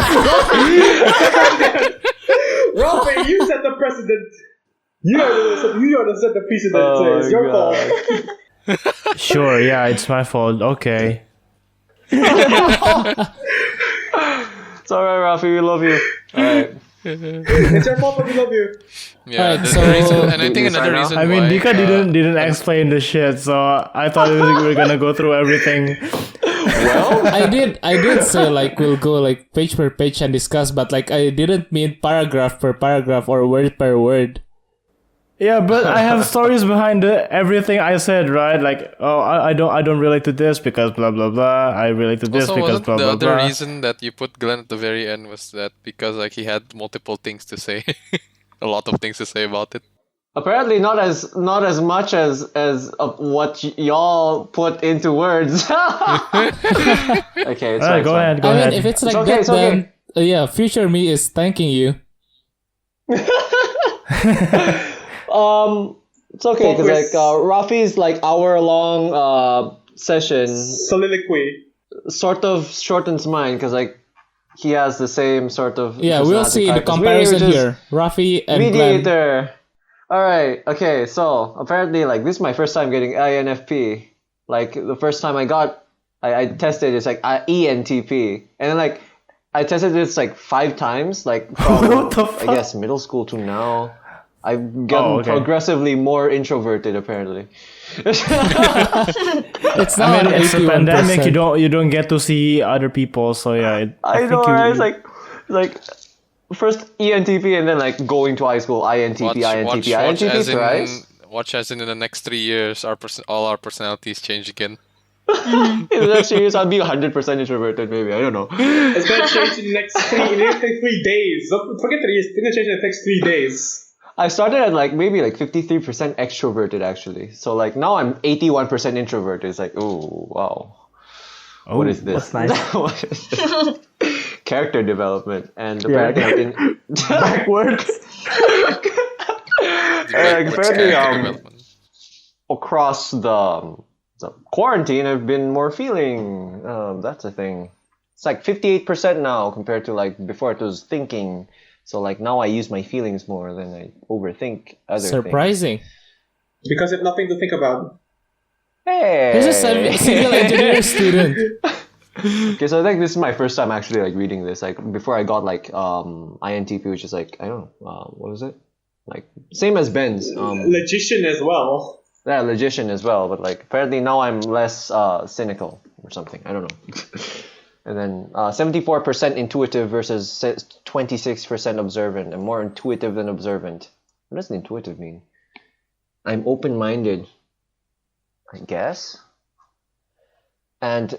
Rafi, you set the precedent. You are the set the precedent, Oh so it's my your God. fault. Sure, yeah, it's my fault. Okay. It's alright, Rafi. We love you. Alright. It's your fault, but we love you. Yeah, Alright, the so- reason, and I think You another sign off? reason I mean, why, Dika didn't explain the shit, so I thought we were gonna go through everything. I did say like we'll go like page per page and discuss, but like I didn't mean paragraph per paragraph or word per word. Yeah, but I have stories behind everything I said, right? Like, I don't relate to this because blah blah blah. I relate to this Also, because wasn't blah the blah other blah. reason that you put Glenn at the very end was that because like he had multiple things to say, a lot of things to say about it. Apparently not as much as what y'all put into words. Okay, it's Alright, fine. go ahead. I mean, if it's like okay, that, it's okay. then future me is thanking you. It's okay because like Rafi's like hour-long session Soliloquy. sort of shortens mine because like he has the same sort of Yeah, we'll personality see the type as me, comparison which is here. Rafi and Glenn. mediator. All right. Okay. So apparently, like this is my first time getting INFP. Like the first time I tested it's like ENTP, and then like I tested this like 5 times, like from What the fuck? I guess middle school to now. I've gotten progressively more introverted apparently. It's I not mean, it's a 81%. pandemic. You don't get to see other people, so yeah. I think know, you- right? It's like first ENTP and then like going to high school INTP, INTP twice. Watch as in the next 3 years, all our personalities change again. In the next 3 years, I'll be 100% introverted. Maybe I don't know. It's gonna change in the next 3 days. Don't forget 3 years. It's gonna change in the next 3 days. I started at like maybe like 53% extroverted actually. So like now I'm 81% introverted. It's like, oh wow. Oh, What is this? that's nice. What is this? Character development and Yeah. apparently Backwards. apparently across the quarantine I've been more feeling. That's a thing. It's like 58% now compared to like before it was thinking. So like now I use my feelings more than I overthink other Surprising. Because it's nothing to think about. things. Hey. He's a civil engineer student. Okay, so I think this is my first time actually like reading this. Like before I got like INTP, which is like I don't know what was it? Like same as Ben's. Logician as well. Yeah, logician as well. But like apparently now I'm less cynical or something. I don't know. And then 74% intuitive versus 26% observant. I'm more intuitive than observant. What does intuitive mean? I'm open-minded, I guess. And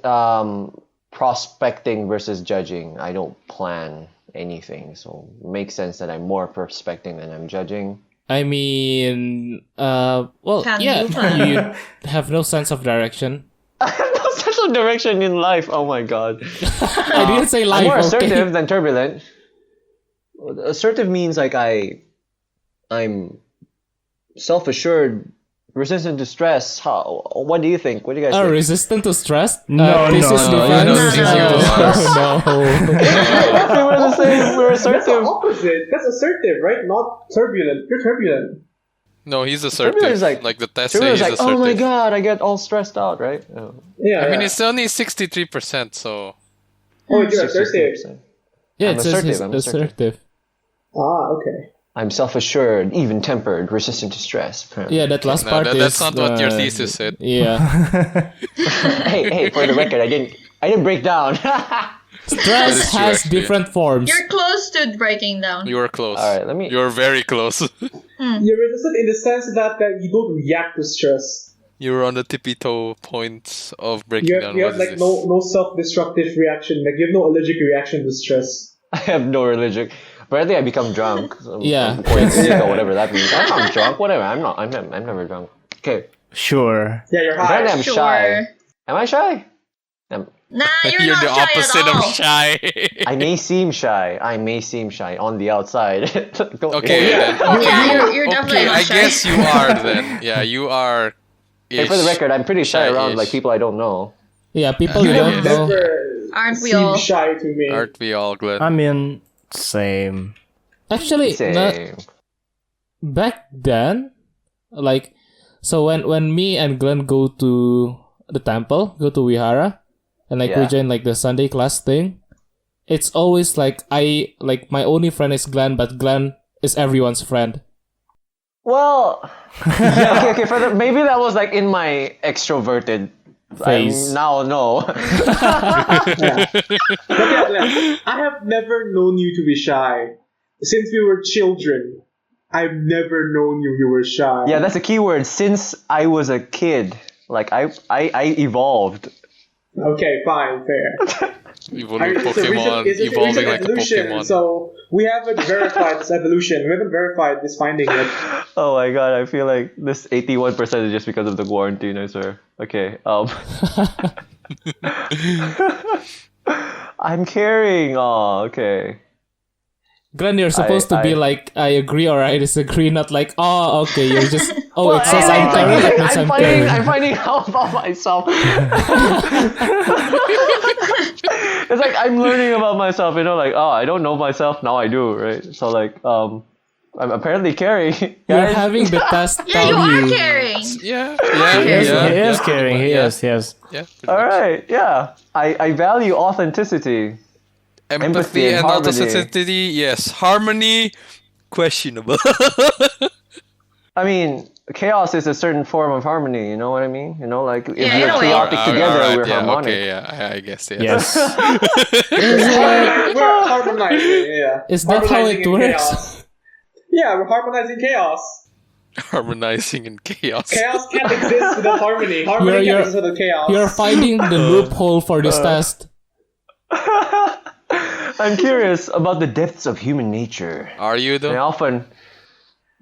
prospecting versus judging. I don't plan anything, so it makes sense that I'm more prospecting than I'm judging. I mean, well, Can yeah, you plan? you have no sense of direction. I have no sense of direction in life. Oh my god. I didn't say I'm life, more assertive okay? than turbulent. Assertive means like I'm self-assured, resistant to stress. What do you think? What do you guys think? Resistant to stress? No, thesis no, I don't defense? think you are. No. We're the same. We're That's the assertive. opposite. That's assertive, right? Not turbulent. You're turbulent. No, he's assertive. Turbulent is Like the test say Turbulent he's is like, assertive. oh my god, I get all stressed out, right? Oh. Yeah. I mean, yeah. it's only 63%, so... Oh, you're assertive. 66%. Yeah, I'm it says assertive, he's I'm assertive. assertive. Ah, okay. I'm self-assured, even-tempered, resistant to stress. Yeah, that last No, part is... that's not what your thesis said. Yeah. hey, for the record, I didn't break down. Stress is true, has actually. different forms. You're close to breaking down. You were close. All right, let me. You're very close. You're resistant in the sense that you don't react to stress. You're on the tippy-toe point of breaking You down. have, you have What is like this? no self-destructive reaction. Like you have no allergic reaction to stress. I have no religion. Apparently, I become drunk. Yeah. Or whatever that means. I'm drunk. Whatever. I'm not. I'm never drunk. Okay. Sure. Yeah, you're Apparently, high. I'm Sure. shy. Am I shy? Nah, you're, You're not the shy opposite at all. of shy. I may seem shy. I may seem shy on the outside. Don't- Okay, then. Yeah, you're definitely Okay, not I shy. guess you are then. Yeah, you are. Hey, for the record, I'm pretty shy around Shy-ish. like people I don't know. Yeah, people You you don't have know. never Aren't we seemed all? shy to me. Aren't we all, Glenn? I mean, same. Actually, Same. back then, like, so when me and Glenn go to the temple, go to Vihara, and like we Yeah. join like the Sunday class thing, it's always like my only friend is Glenn, but Glenn is everyone's friend. Well, okay. Maybe that was like in my extroverted Phase. Now, no. But yeah, I have never known you to be shy. Since we were children, I've never known you were shy. Yeah, that's a key word. Since I was a kid, like I evolved. Okay, fine, fair. Evolving It's a Pokemon, recent evolving like a evolution, Pokemon. so we haven't verified this evolution. We haven't verified this finding yet. Oh my god, I feel like this 81% is just because of the quarantine, I swear. Okay, I'm caring. Oh, okay. Glenn, you're supposed to be like, I agree or I disagree, not like, oh, okay, you're just, oh, it says I'm caring, that means I'm caring. I'm finding out about myself. It's like I'm learning about myself, like, oh, I don't know myself, now I do, right? So like, I'm apparently caring. You're Guys. having the test Yeah, you tell are you. caring. Yeah, He is yeah. caring. He Yeah. is. Yes. Yeah, pretty All much. right, yeah. I value authenticity. Empathy and harmony. authenticity, yes. Harmony, questionable. I mean, chaos is a certain form of harmony. You know what I mean? Like if Yeah, in we're a way. chaotic together, Alright, we're yeah, harmonic. okay, yeah, I guess, yeah. Yes. We're harmonizing, yeah. Is that how Harmonizing it in works? chaos. Yeah, we're harmonizing chaos. Harmonizing in chaos. Chaos can't exist without harmony. Harmony You're- can't exist without chaos. You're finding the loophole for this test. I'm curious about the depths of human nature. Are you I though? often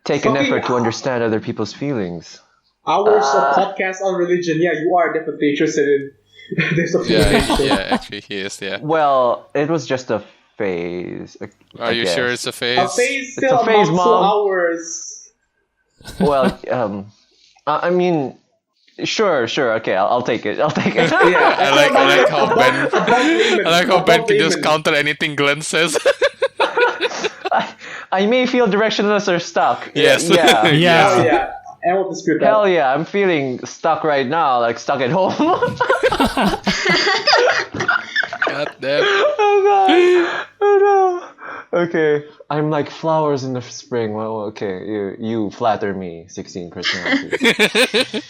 take an Fucking- effort to understand other people's feelings. Hours of podcast on religion. Yeah, you are definitely interested in this of human Yeah, nature. yeah, actually he is, yeah. Well, it was just a phase. Are you sure it's a A phase? phase It's still a phase, amounts to Mom. hours. Well, I mean, sure, okay, I'll take it. I like how Ben I like how Ben can just counter anything Glenn says. I may feel directionless or stuck. Yes. Yeah. Yeah. Yeah, I won't dispute that. Hell yeah, I'm feeling stuck right now, like stuck at home. God damn. Oh god. Oh no. Okay. I'm like flowers in the spring. Well, okay. You flatter me, 16 personalities.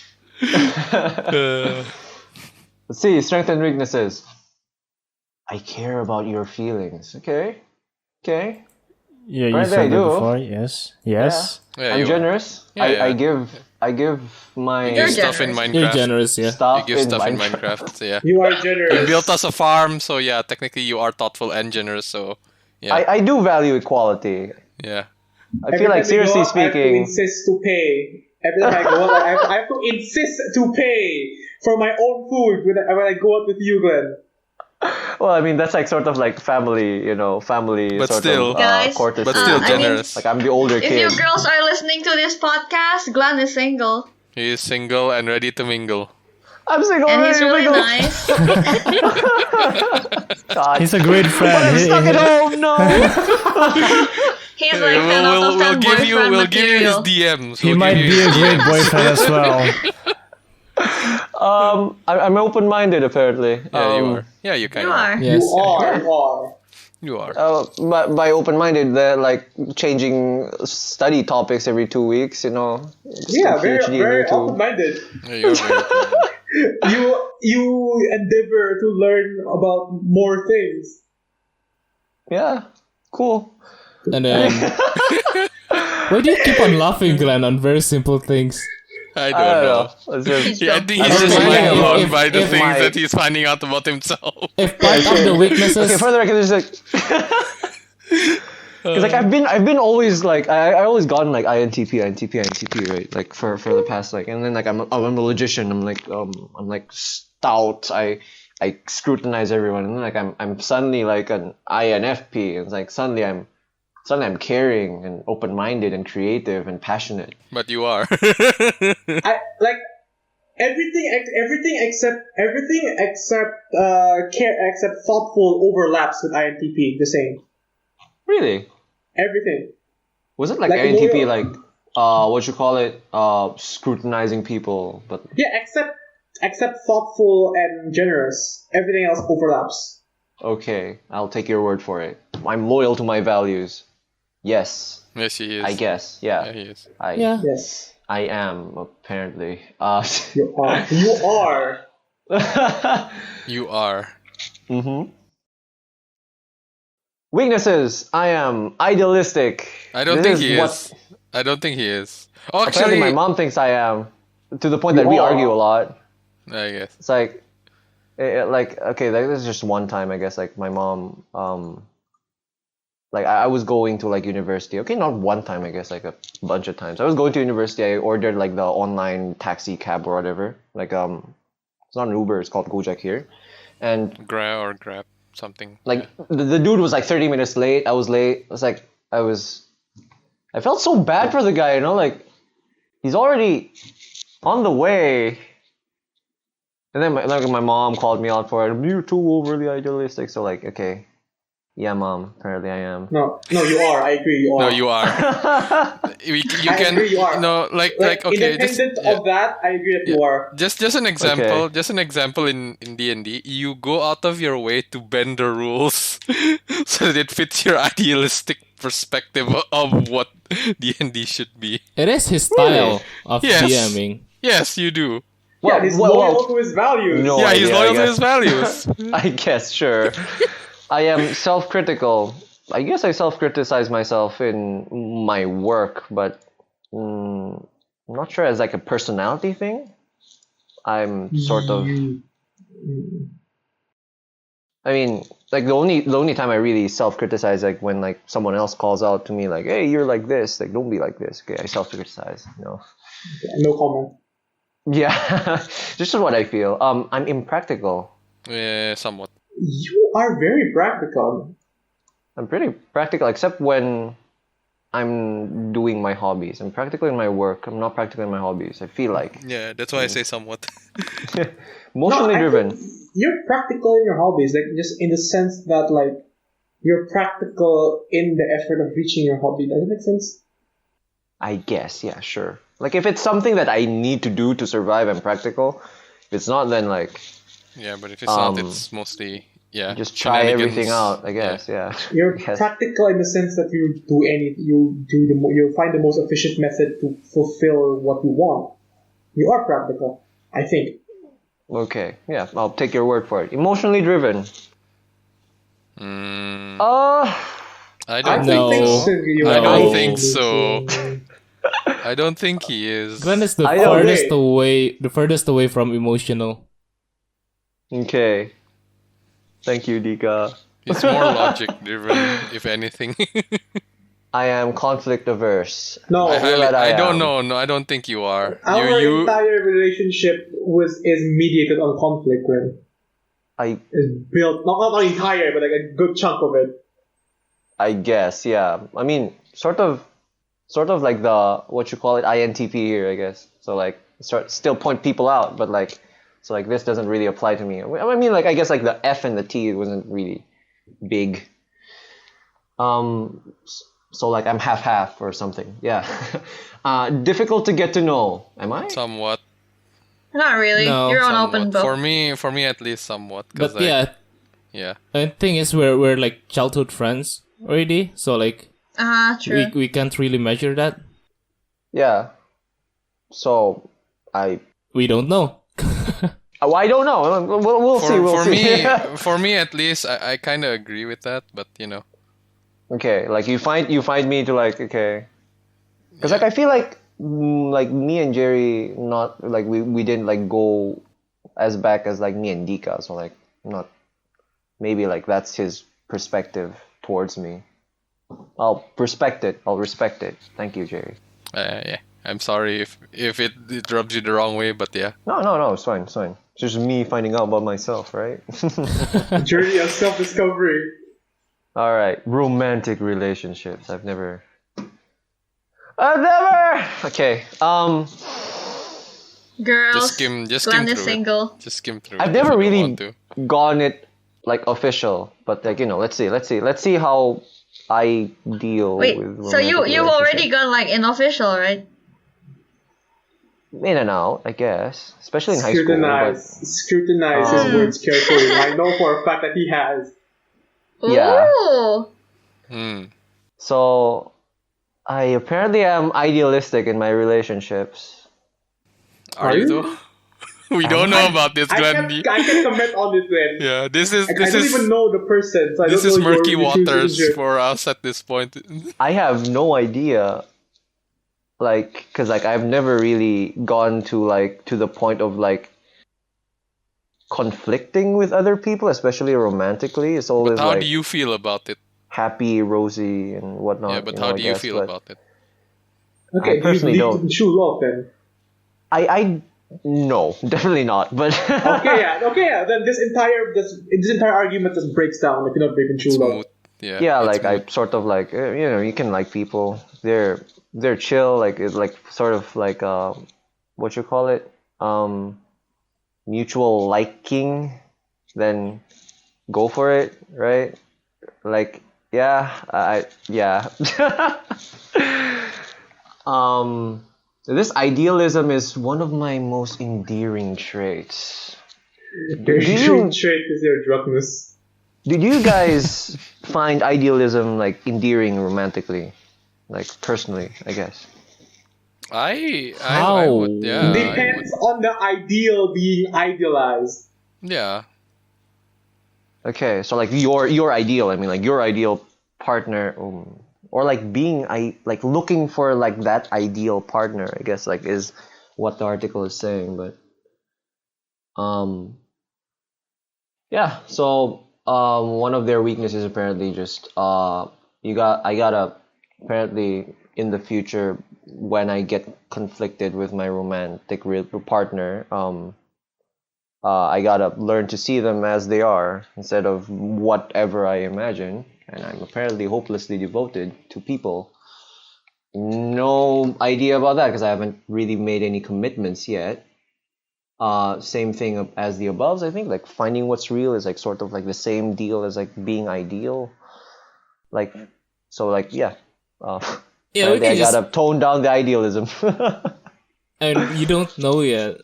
Let's see, strengths and weaknesses. I care about your feelings. Okay. Yeah, you Apparently I said that do. before. Yes. Yes. Yeah, I'm you are. generous. Yeah, I yeah. give my You You're give stuff in generous. You're Minecraft. generous, yeah. stuff You give stuff in Minecraft. Minecraft. Yeah. You are You generous. built us a farm, so yeah, technically you are thoughtful and generous. So yeah, I do value equality. yeah. I feel like, Every time we go seriously out, I have to speaking, insist to pay. Every time I go out, I have to insist to pay for my own food when I go out with you, Glenn. well, I mean, that's like sort of like family, family But sort still. of Guys, courtesy. But still I mean, generous. Like, I'm the older If kid. you girls are listening to this podcast, Glenn is single. He is single and ready to mingle. I'm single. And he's really single. nice. God. He's a great friend. I'm stuck at home. No. He's like 10 out of 10 boyfriend we'll give you his material. DMs. He We'll might give be you a his great DMs. boyfriend as well. I'm open-minded apparently. Yeah, you are. Yeah, you kind You of are. Yes. You are. You are. By open-minded, they're like changing study topics every 2 weeks. Yeah, very, PhD in very YouTube. open-minded. Yeah, you're very cool. You endeavor to learn about more things. Yeah, cool. And then, why do you keep on laughing, Glenn, on very simple things? I don't know. It's just, Yeah, I think I'm he's just just mind saying, blown if- by the if things my- that he's finding out about himself. If part of the weaknesses, okay, for the record, it's like because like I've been always like I always gotten like INTP, right? Like for the past like, and then like I'm a logician. I'm like stout. I scrutinize everyone, and then like I'm suddenly like an INFP. It's like suddenly I'm caring and open-minded and creative and passionate. But you are. I like everything except care except thoughtful overlaps with INTP. The same. Really? Everything. Was it like Like INTP loyal- like what you call it scrutinizing people, but Yeah, except thoughtful and generous. Everything else overlaps. okay, I'll take your word for it. I'm loyal to my values. Yes, Yes, he is. I guess. Yeah, Yeah, he is. yeah. Yes, I am apparently. you are. You are. You are. Mm-hmm. Weaknesses. I am idealistic. I don't This think he what- is. I don't think he is. Oh, Apparently, actually, my mom thinks I am, to the point that You we are. argue a lot. I guess. It's like, like okay, like this is just one time, I guess. Like my mom, like I was going to like university. Okay, not one time, I guess, like a bunch of times. I was going to university. I ordered like the online taxi cab or whatever. Like it's not an Uber. It's called Gojek here, and Grab something. like the dude was like 30 minutes late. I was late. I felt so bad for the guy, like he's already on the way. And then my mom called me out for it. You're too overly idealistic. So like, okay, yeah, mom. Apparently I am. No, you are. I agree. You are. No, you are. You I can. agree you are. No, like okay, just independent yeah. of that, I agree that you are. Just an example. Okay. Just an example in D&D. You go out of your way to bend the rules so that it fits your idealistic perspective of what D&D should be. It is his style of Yes. DMing. Yes, you do. Yeah, he's loyal to his values. No Yeah, he's idea, I loyal to guess. his values. I guess, sure. I am self-critical. I guess I self-criticize myself in my work, but I'm not sure as like a personality thing. I'm sort of. I mean, like the only time I really self-criticize, like when like someone else calls out to me, like, "Hey, you're like this. Like, don't be like this." Okay, I self-criticize. No comment. Yeah, just what I feel. I'm impractical. Yeah, somewhat. You are very practical. I'm pretty practical, except when I'm doing my hobbies. I'm practical in my work. I'm not practical in my hobbies. I feel like Yeah, that's why I say somewhat. emotionally I driven. think you're practical in your hobbies, like just in the sense that like you're practical in the effort of reaching your hobby. Does it make sense? I guess, yeah, sure. Like if it's something that I need to do to survive, I'm practical. If it's not, then like Yeah, but if it's not, it's mostly just try everything shenanigans. out. I guess, yeah. You're Yes. practical in the sense that you you find the most efficient method to fulfill what you want. You are practical, I think. Okay, yeah, I'll take your word for it. Emotionally driven. Mm, I I don't think think so. you I are don't No. think so. I don't think he is. Glenn is the I don't- furthest away from emotional. Okay. Thank you, Dika. He's more logic driven, if anything. I am conflict averse. No, feel that I don't am. know. No, I don't think you are. our You entire relationship is mediated on conflict, Glenn. I Is built not entire, but like a good chunk of it. I guess, yeah. I mean, sort of like the what you call it INTP here, I guess. So like, still point people out, but like, so like this doesn't really apply to me. I mean, like I guess like the F and the T wasn't really big. So like I'm half or something. Yeah. Difficult to get to know. Am I? somewhat. Not really. No, You're on Somewhat. open book. For me at least somewhat. 'Cause, But like, yeah, the thing is we're like childhood friends already, so like True. we can't really measure that. Yeah. So We don't know. I don't know. We'll see. We'll for see. me, for me at least, I kind of agree with that. But you know, Okay, like you find me to like okay, because like I feel like like me and Jerry not like we didn't like go as back as like me and Dika, so like not maybe like that's his perspective towards me. I'll respect it. Thank you, Jerry. yeah. I'm sorry if it rubs you the wrong way, but yeah. No, it's fine. It's fine. It's just me finding out about myself, right? Journey of self-discovery. All right, romantic relationships. I've never. Okay. Girls. Just skim Glenn is through single. it. Just skim through. I've it never if you don't really want to. gone it like official, but like you know, let's see how I deal Wait, with. so you've romantic already relationships. gone like unofficial, right? In and out, I guess, especially in high school. Scrutinize his words carefully. I know for a fact that he has. Yeah. Ooh. So, I apparently am idealistic in my relationships. Are you though? We don't know about this, I Glenn. can comment on this then. Yeah, this is I don't even know the person, so I this don't is know murky your waters relationship. for us at this point. I have no idea, like, cause like I've never really gone to the point of like conflicting with other people, especially romantically. It's always But how like do you feel about it? happy, rosy, and whatnot. Yeah, but you know, how I do you guess, feel but about it? Okay, I personally do you believe don't. in true love then? I no, definitely not. But Okay, yeah. Then this entire argument just breaks down. Like, you know, believe in true love. Smooth. Yeah. yeah, it's like I smooth. sort of like you know, you can like people. They're chill. Like it's like sort of like what you call it, mutual liking. Then go for it, right? Like yeah. This idealism is one of my most endearing traits. Your Do true you trait is your drunkenness. did you guys find idealism like endearing romantically, like personally? I guess. I How? would, yeah. Depends on the ideal being idealized. Yeah. Okay, so like your ideal. I mean, like your ideal partner, or like being like looking for like that ideal partner. I guess like is what the article is saying, but yeah. So one of their weaknesses apparently just I gotta apparently in the future when I get conflicted with my romantic partner I gotta learn to see them as they are instead of whatever I imagine. And I'm apparently hopelessly devoted to people. No idea about that because I haven't really made any commitments yet. Same thing as the aboves, I think. Like finding what's real is like sort of like the same deal as like being ideal. Like so, like yeah. Yeah, we I can just, gotta tone down the idealism. and you don't know yet.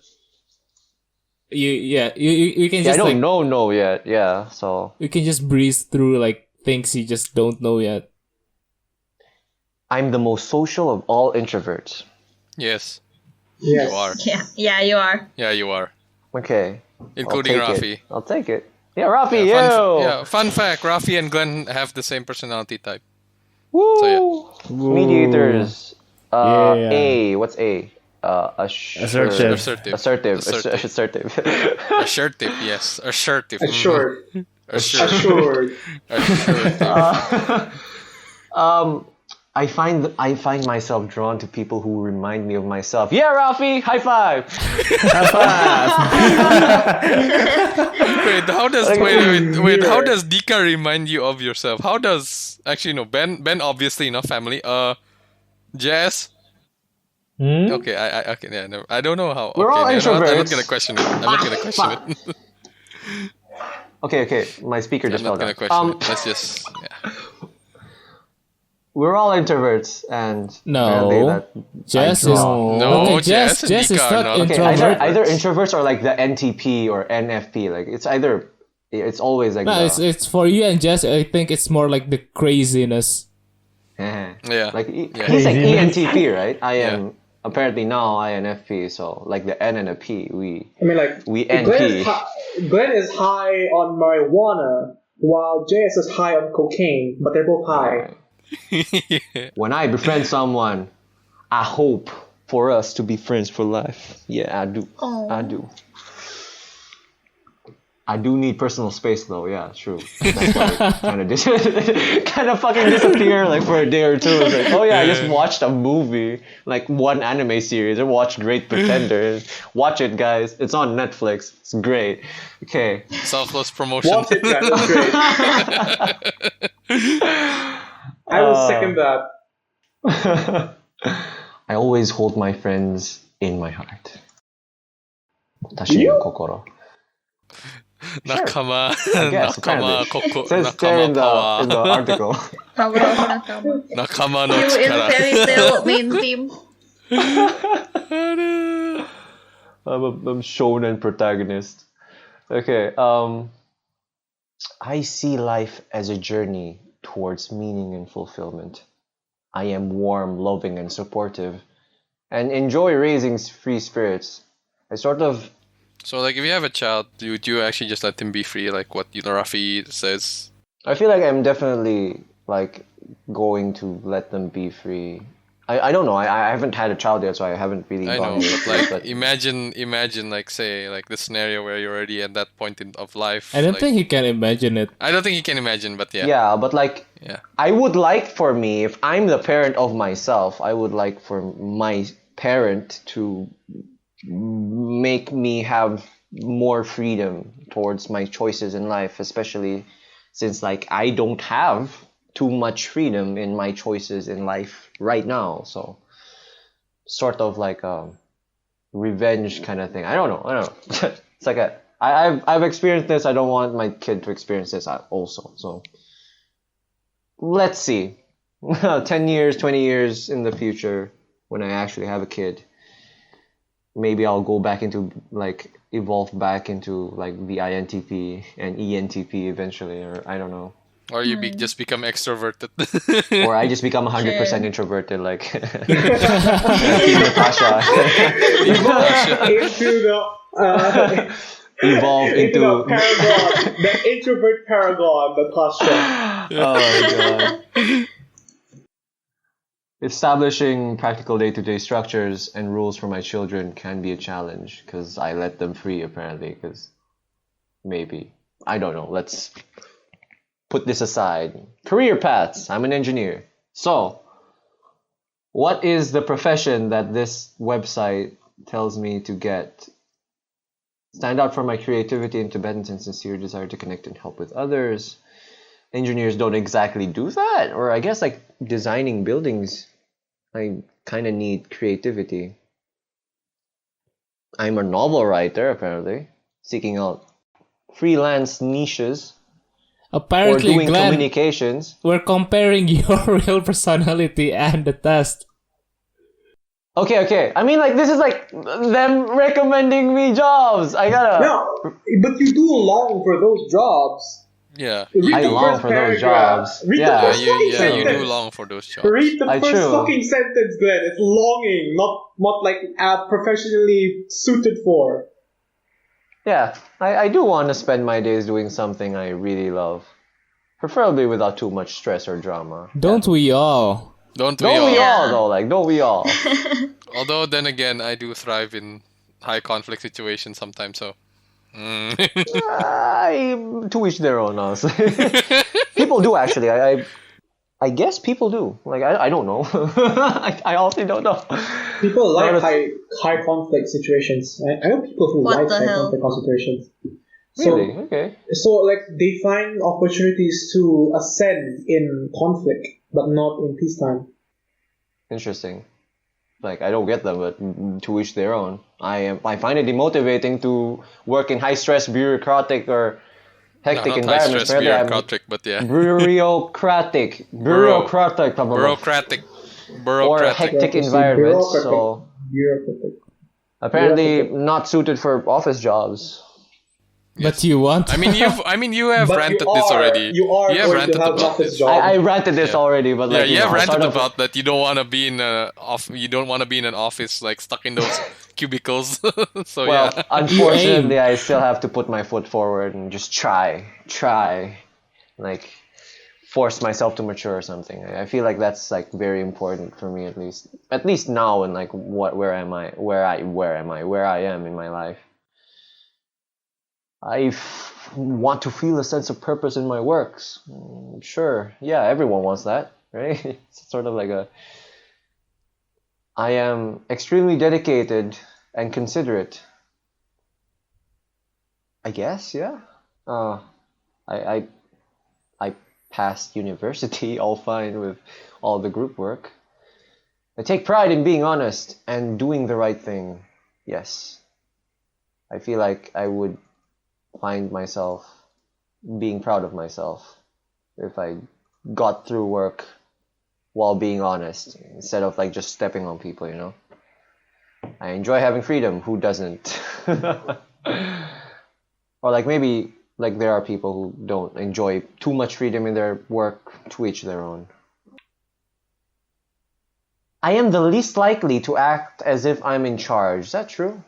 You can I just don't like know yet. Yeah, so you can just breeze through like things you just don't know yet. I'm the most social of all introverts. Yes. Yes. You are. Yeah, you are. Yeah, you are. Okay. Including I'll take Rafi. it. I'll take it. Yeah, Rafi, Yeah, yo! fun fact, Rafi and Glenn have the same personality type. So yeah. Mediators. Yeah. A. What's A? Assertive. Assertive. Assertive. Assertive. Assertive. Assertive, yes. Assertive. Assured. Assured. Assured. Assertive. I find myself drawn to people who remind me of myself. Yeah, Ralphie, high five. Wait, how does how does Dika remind you of yourself? How does actually no Ben obviously family. Jess. Okay, okay, yeah, no, I don't know how. We're all I'm introverts. not gonna question it. I'm not gonna question it. Okay, my speaker just I'm fell not down. gonna question it. Let's just We're all introverts, and No. apparently that Jess I is draw. no. okay, Jess and is Dika are not not. Okay, introvert. either introverts or like the NTP or NFP. Like it's always like No, it's for you and Jess. I think it's more like the craziness. Yeah. Like Yeah. he's like Craziness. ENTP, right? I am apparently now INFP. So like the N and a P, we NP. Glenn is high on marijuana, while JS is high on cocaine, but they're both high. When I befriend someone, I hope for us to be friends for life. Yeah, I do. I do. I do need personal space though. Yeah, true. That's why I kind of fucking disappear like for a day or two. It's like, oh yeah, I just watched a movie, like one anime series. I watched Great Pretender. Watch it, guys. It's on Netflix. It's great. Okay. Selfless promotion. Watch it, guys. It's great. I will second that. I always hold my friends in my heart. Tashi no kokoro. Nakama, guess, nakama, apparently. koko, It says there in nakama the power. article. Power of Nakama. Nakama no You in chikara. fairy tale main theme. I'm shonen protagonist. Okay. I see life as a journey towards meaning and fulfillment. I am warm, loving, and supportive, and enjoy raising free spirits. I sort of So like if you have a child, would you actually just let him be free, like what Rafi says? I feel like I'm definitely like going to let them be free. I don't know. I haven't had a child yet, so I haven't really I gone know, with but it, like imagine like say like the scenario where you're already at that point of life. I don't like, think he can imagine it. I don't think you can imagine, but yeah. Yeah, but like Yeah. I would like for me, if I'm the parent of myself, I would like for my parent to make me have more freedom towards my choices in life, especially since like I don't have too much freedom in my choices in life right now. So sort of like a revenge kind of thing. I don't know. It's like I've experienced this. I don't want my kid to experience this also. So let's see. 10 years, 20 years in the future when I actually have a kid, maybe I'll go back into like evolve back into like the INTP and ENTP eventually, or I don't know. Or you just become extroverted. Or I just become 100% Sure. introverted, like Team Natasha. Into the Evolve into into. the paragon, the introvert paragon, Natasha. Oh my god. Establishing practical day-to-day structures and rules for my children can be a challenge because I let them free apparently. Because maybe I don't know. Let's put this aside. Career paths. I'm an engineer. So, what is the profession that this website tells me to get? Stand out for my creativity, independence, and sincere desire to connect and help with others. Engineers don't exactly do that, or I guess like designing buildings, I kind of need creativity. I'm a novel writer apparently, seeking out freelance niches or Apparently, doing Glenn, communications. we're comparing your real personality and the test. Okay. I mean, like this is like them recommending me jobs. I gotta. No, but you do long for those jobs. Yeah. Read I the long first for those paragraph. jobs. Read Yeah. the Yeah, first fucking you sentence. do long for those jobs. Read the first true. fucking sentence, Glenn. It's longing, not like professionally suited for. Yeah, I do want to spend my days doing something I really love. Preferably without too much stress or drama. Don't we all? Don't we Don't all? we all though? Like, don't we all? Although then again, I do thrive in high conflict situations sometimes. So. To each their own, honestly. People do actually. I guess people do. Like I don't know. I honestly don't know. People like high conflict situations. I know people who What like the high hell? conflict situations. So, Really? Okay. So like they find opportunities to ascend in conflict, but not in peacetime. Interesting. Like I don't get them, but to each their own. I find it demotivating to work in high stress, bureaucratic or hectic Not high environments. stress, Apparently, I'm bureaucratic, but yeah. bureaucratic, Bro- blah, blah, blah. Bureaucratic. Or hectic environments. So Bureaucratic. apparently not suited for office jobs. But you want? I mean, you have But ranted you this are- already. you are have going ranted to have about office this. job. I ranted this already, but Yeah, like you have I ranted sort of- about that. You don't want to be in you don't want to be in an office like stuck in those cubicles. So Well, yeah. unfortunately, I still have to put my foot forward and just try, like force myself to mature or something. I feel like that's like very important for me, at least now, and like where am I in my life. I want to feel a sense of purpose in my works. Sure, yeah, everyone wants that, right? It's sort of like I am extremely dedicated and considerate. I guess, yeah. I passed university all fine with all the group work. I take pride in being honest and doing the right thing. Yes. I feel like I would find myself being proud of myself if I got through work while being honest instead of like just stepping on people, you know. I enjoy having freedom. Who doesn't? Or like maybe like there are people who don't enjoy too much freedom in their work. To each their own. I am the least likely to act as if I'm in charge. Is that true?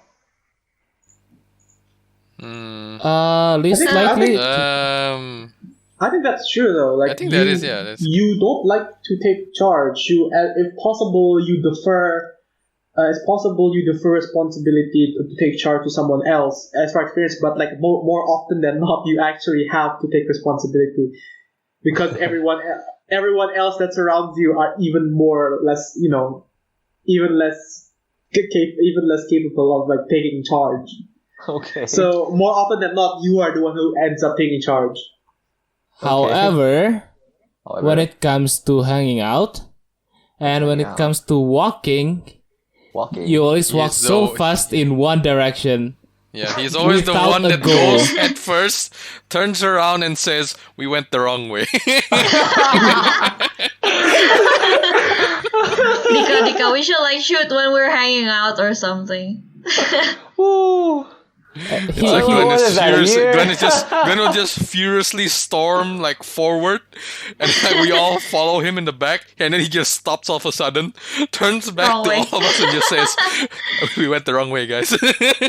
Least likely. I think that's true though. Like I think that is, yeah. You don't like to take charge. If possible, you defer. It's possible you defer responsibility to take charge to someone else, as far experience. But like more often than not, you actually have to take responsibility because everyone else that surrounds you are even less capable of like taking charge. Okay. So more often than not, you are the one who ends up taking charge. However, when it comes to hanging out, and when it comes to walking, you always walk so fast in one direction. Yeah, he's always the Without one a that goal. goes at first, turns around and says, "We went the wrong way." Dika, we should like shoot when we're hanging out or something. Ooh. It's like Glenn will just furiously storm like forward, and like, we all follow him in the back, and then he just stops all of a sudden, turns back Wrong to way. all of us and just says, "We went the wrong way, guys."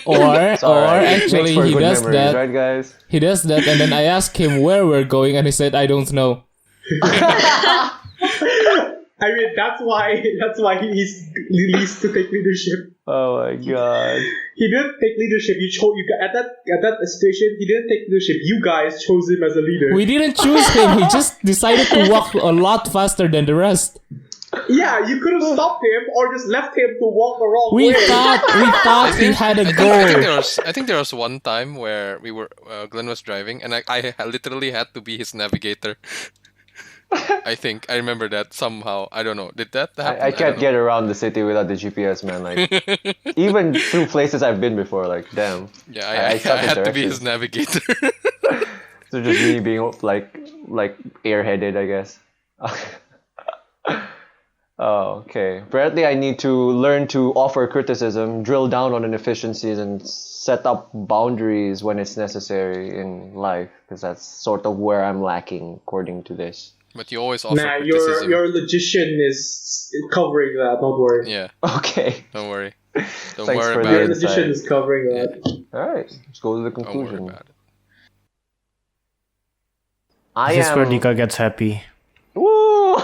Or actually Makes for he good does memories, that. right, guys? He does that, and then I ask him where we're going, and he said, "I don't know." I mean, that's why he's released to take leadership. Oh my god. He didn't take leadership. You at that situation. He didn't take leadership. You guys chose him as a leader. We didn't choose him. He just decided to walk a lot faster than the rest. Yeah, you could have stopped him or just left him to walk the wrong We way. thought he had a goal. I think there was one time where we were Glenn was driving, and I literally had to be his navigator. I think I remember that somehow. I don't know. Did that happen? I can't get around the city without the GPS, man. Like, even through places I've been before, like, damn. Yeah, I suck at had to be directions. his navigator. So just me being like airheaded, I guess. Oh, okay. Apparently, I need to learn to offer criticism, drill down on inefficiencies, and set up boundaries when it's necessary in life, because that's sort of where I'm lacking, according to this. But you always offer Nah, criticism. your logician is covering that. Don't worry. Yeah, Okay. don't worry. Don't Thanks worry for about Your the it. logician insight. is covering that. All right. Let's go to the Don't worry conclusion. about it. This is where Dika gets happy. Woo!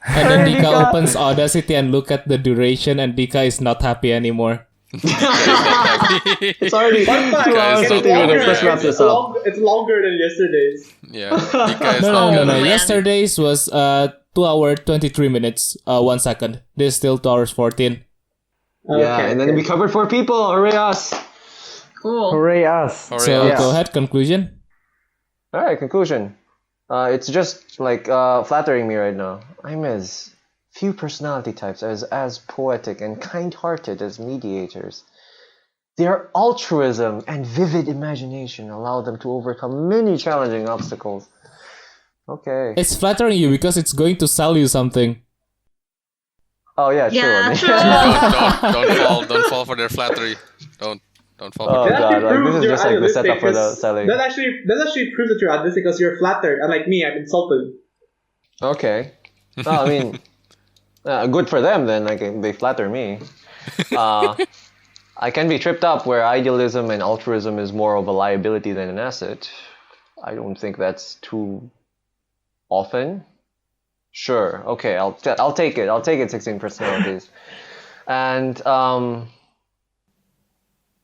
And then Dika opens Audacity and look at the duration, and Dika is not happy anymore. It's already 2 hours Guys, and 50 minutes. Let's wrap this up. It's longer than yesterday's. Yeah. Dika is No. man. Yesterday's was 2 hour 23 minutes, 1 second. This is still 2 hours 14. Yeah, and then we covered 4 people. Hooray us! Cool. Hooray us. Hooray So us. go ahead, conclusion. All right, conclusion. It's just like flattering me right now. I'm as few personality types as poetic and kind-hearted as mediators. Their altruism and vivid imagination allow them to overcome many challenging obstacles. Okay. It's flattering you because it's going to sell you something. Oh yeah, true. Yeah, I mean- true. Don't fall for their flattery. Don't fall Oh for That their god, like, proves this is you're just like the setup idealistic, for the 'cause selling. That actually proves that you're idealistic because you're flattered. Unlike me, I'm insulted. Okay. Well, I mean, good for them then. Like they flatter me. I can be tripped up where idealism and altruism is more of a liability than an asset. I don't think that's too often. Sure. Okay. I'll take it. I'll take it. 16 personalities. And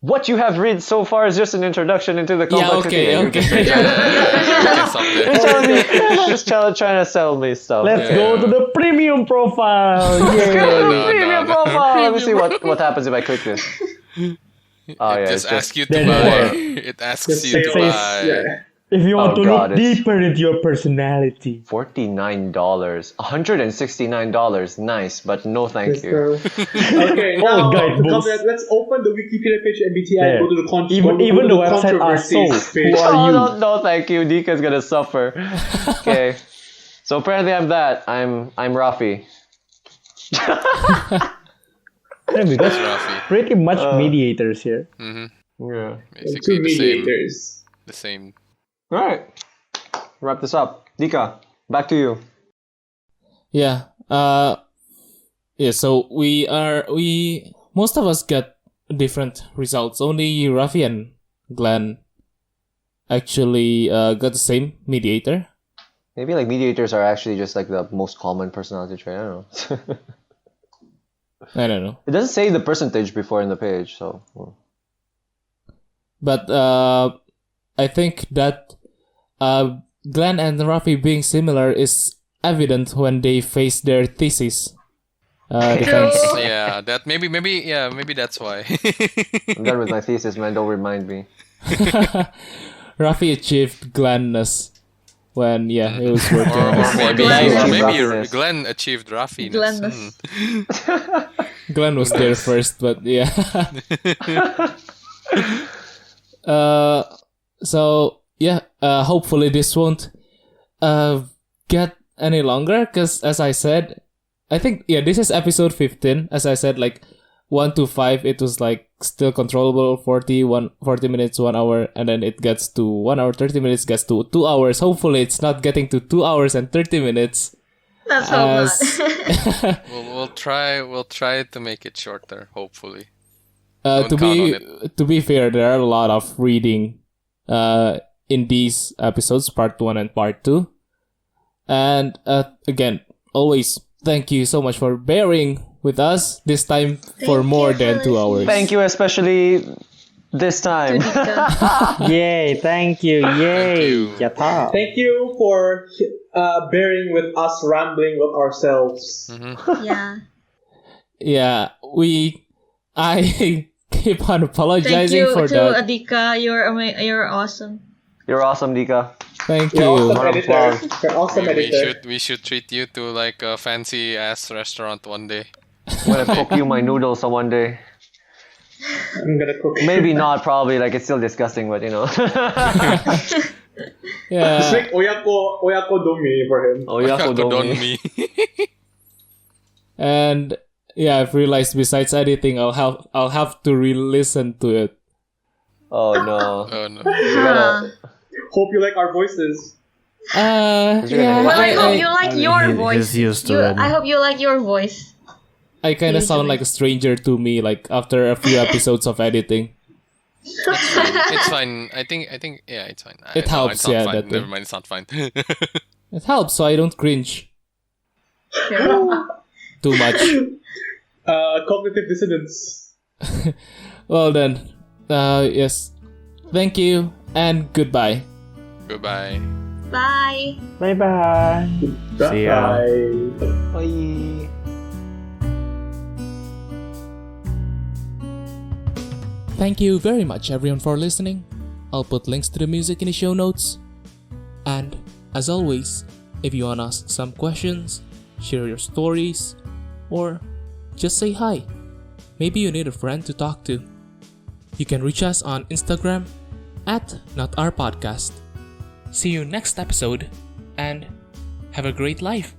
what you have read so far is just an introduction into the complexity. Okay. Just trying to sell me stuff. Let's go to the premium profile. Yay. Premium profile. Let me see what happens if I click this. Oh yeah, Just it's ask you to There, buy. there. It asks Just you to say- buy. yeah. If you want Oh, to God, look it's- deeper into your personality. $49, $169. Nice, but no thank you. Okay, now guidebooks. let's open the Wikipedia page of MBTI There. and go to the Even the website are sold. page. Who are you? Oh no, thank you. Dika's gonna suffer. Okay, so apparently I'm that. I'm Rafi. Yeah, because Rafi. pretty much mediators here. Yeah. Basically Two the same. mediators. The same. All right. Wrap this up. Dika, back to you. Yeah. So we most of us got different results. Only Rafi and Glenn actually got the same mediator. Maybe like mediators are actually just like the most common personality trait. I don't know. I don't know. It doesn't say the percentage before in the page, so. But I think that Glenn and Rafi being similar is evident when they face their thesis defense. Yeah, that maybe that's why. I'm done with my thesis, man. Don't remind me. Rafi achieved Glenness when he was working on or his maybe Raffiness. Glenn achieved Rafi. Glenness. Glenn was there first, but yeah. So yeah, hopefully this won't get any longer, because as I said, I think this is episode 15. As I said, like 1 to 5, it was like still controllable. 40 minutes, 1 hour, and then it gets to 1 hour 30 minutes, gets to 2 hours. Hopefully it's not getting to 2 hours and 30 minutes. That's so bad. We'll try to make it shorter. Hopefully. To Don't count on be fair, there are a lot of reading in these episodes, part 1 and part 2. And again, always thank you so much for bearing with us this time for more than 2 hours. Thank you, especially this time. Yay, thank you, yay. you. Yata. Thank you for bearing with us rambling with ourselves. Yeah. Yeah, I keep on Thank apologizing you for to that. Adika. You're awesome. You're awesome, Dika. Thank You're you. awesome Round of editor. applause. You're awesome editor. We should treat you to like a fancy ass restaurant one day. I'm gonna cook you my noodles some one day. I'm gonna cook. Maybe not, probably. Like it's still disgusting, but you know. Just Yeah, make oyako domi for him. Oyakodonmi. and yeah, I've realized besides editing, I'll have to re-listen to it. Oh no. Oh no. Hope you like our voices. Yeah, Well, I hope you like your He's voice. used to it. I hope you like your voice. I kind of sound Usually. like a stranger to me, like after a few episodes of editing. It's fine. I think. Yeah, it's fine. It No, helps, it's not yeah, fine. that way. Never mind. It's not fine. It helps so I don't cringe too much. Cognitive dissonance. Well then, yes. Thank you and goodbye. Goodbye. Bye. Bye bye. See ya. Bye. Bye. Thank you very much everyone for listening. I'll put links to the music in the show notes. And as always, if you wanna ask some questions, share your stories, or just say hi, maybe you need a friend to talk to, you can reach us on Instagram at NotOurPodcast. See you next episode and have a great life.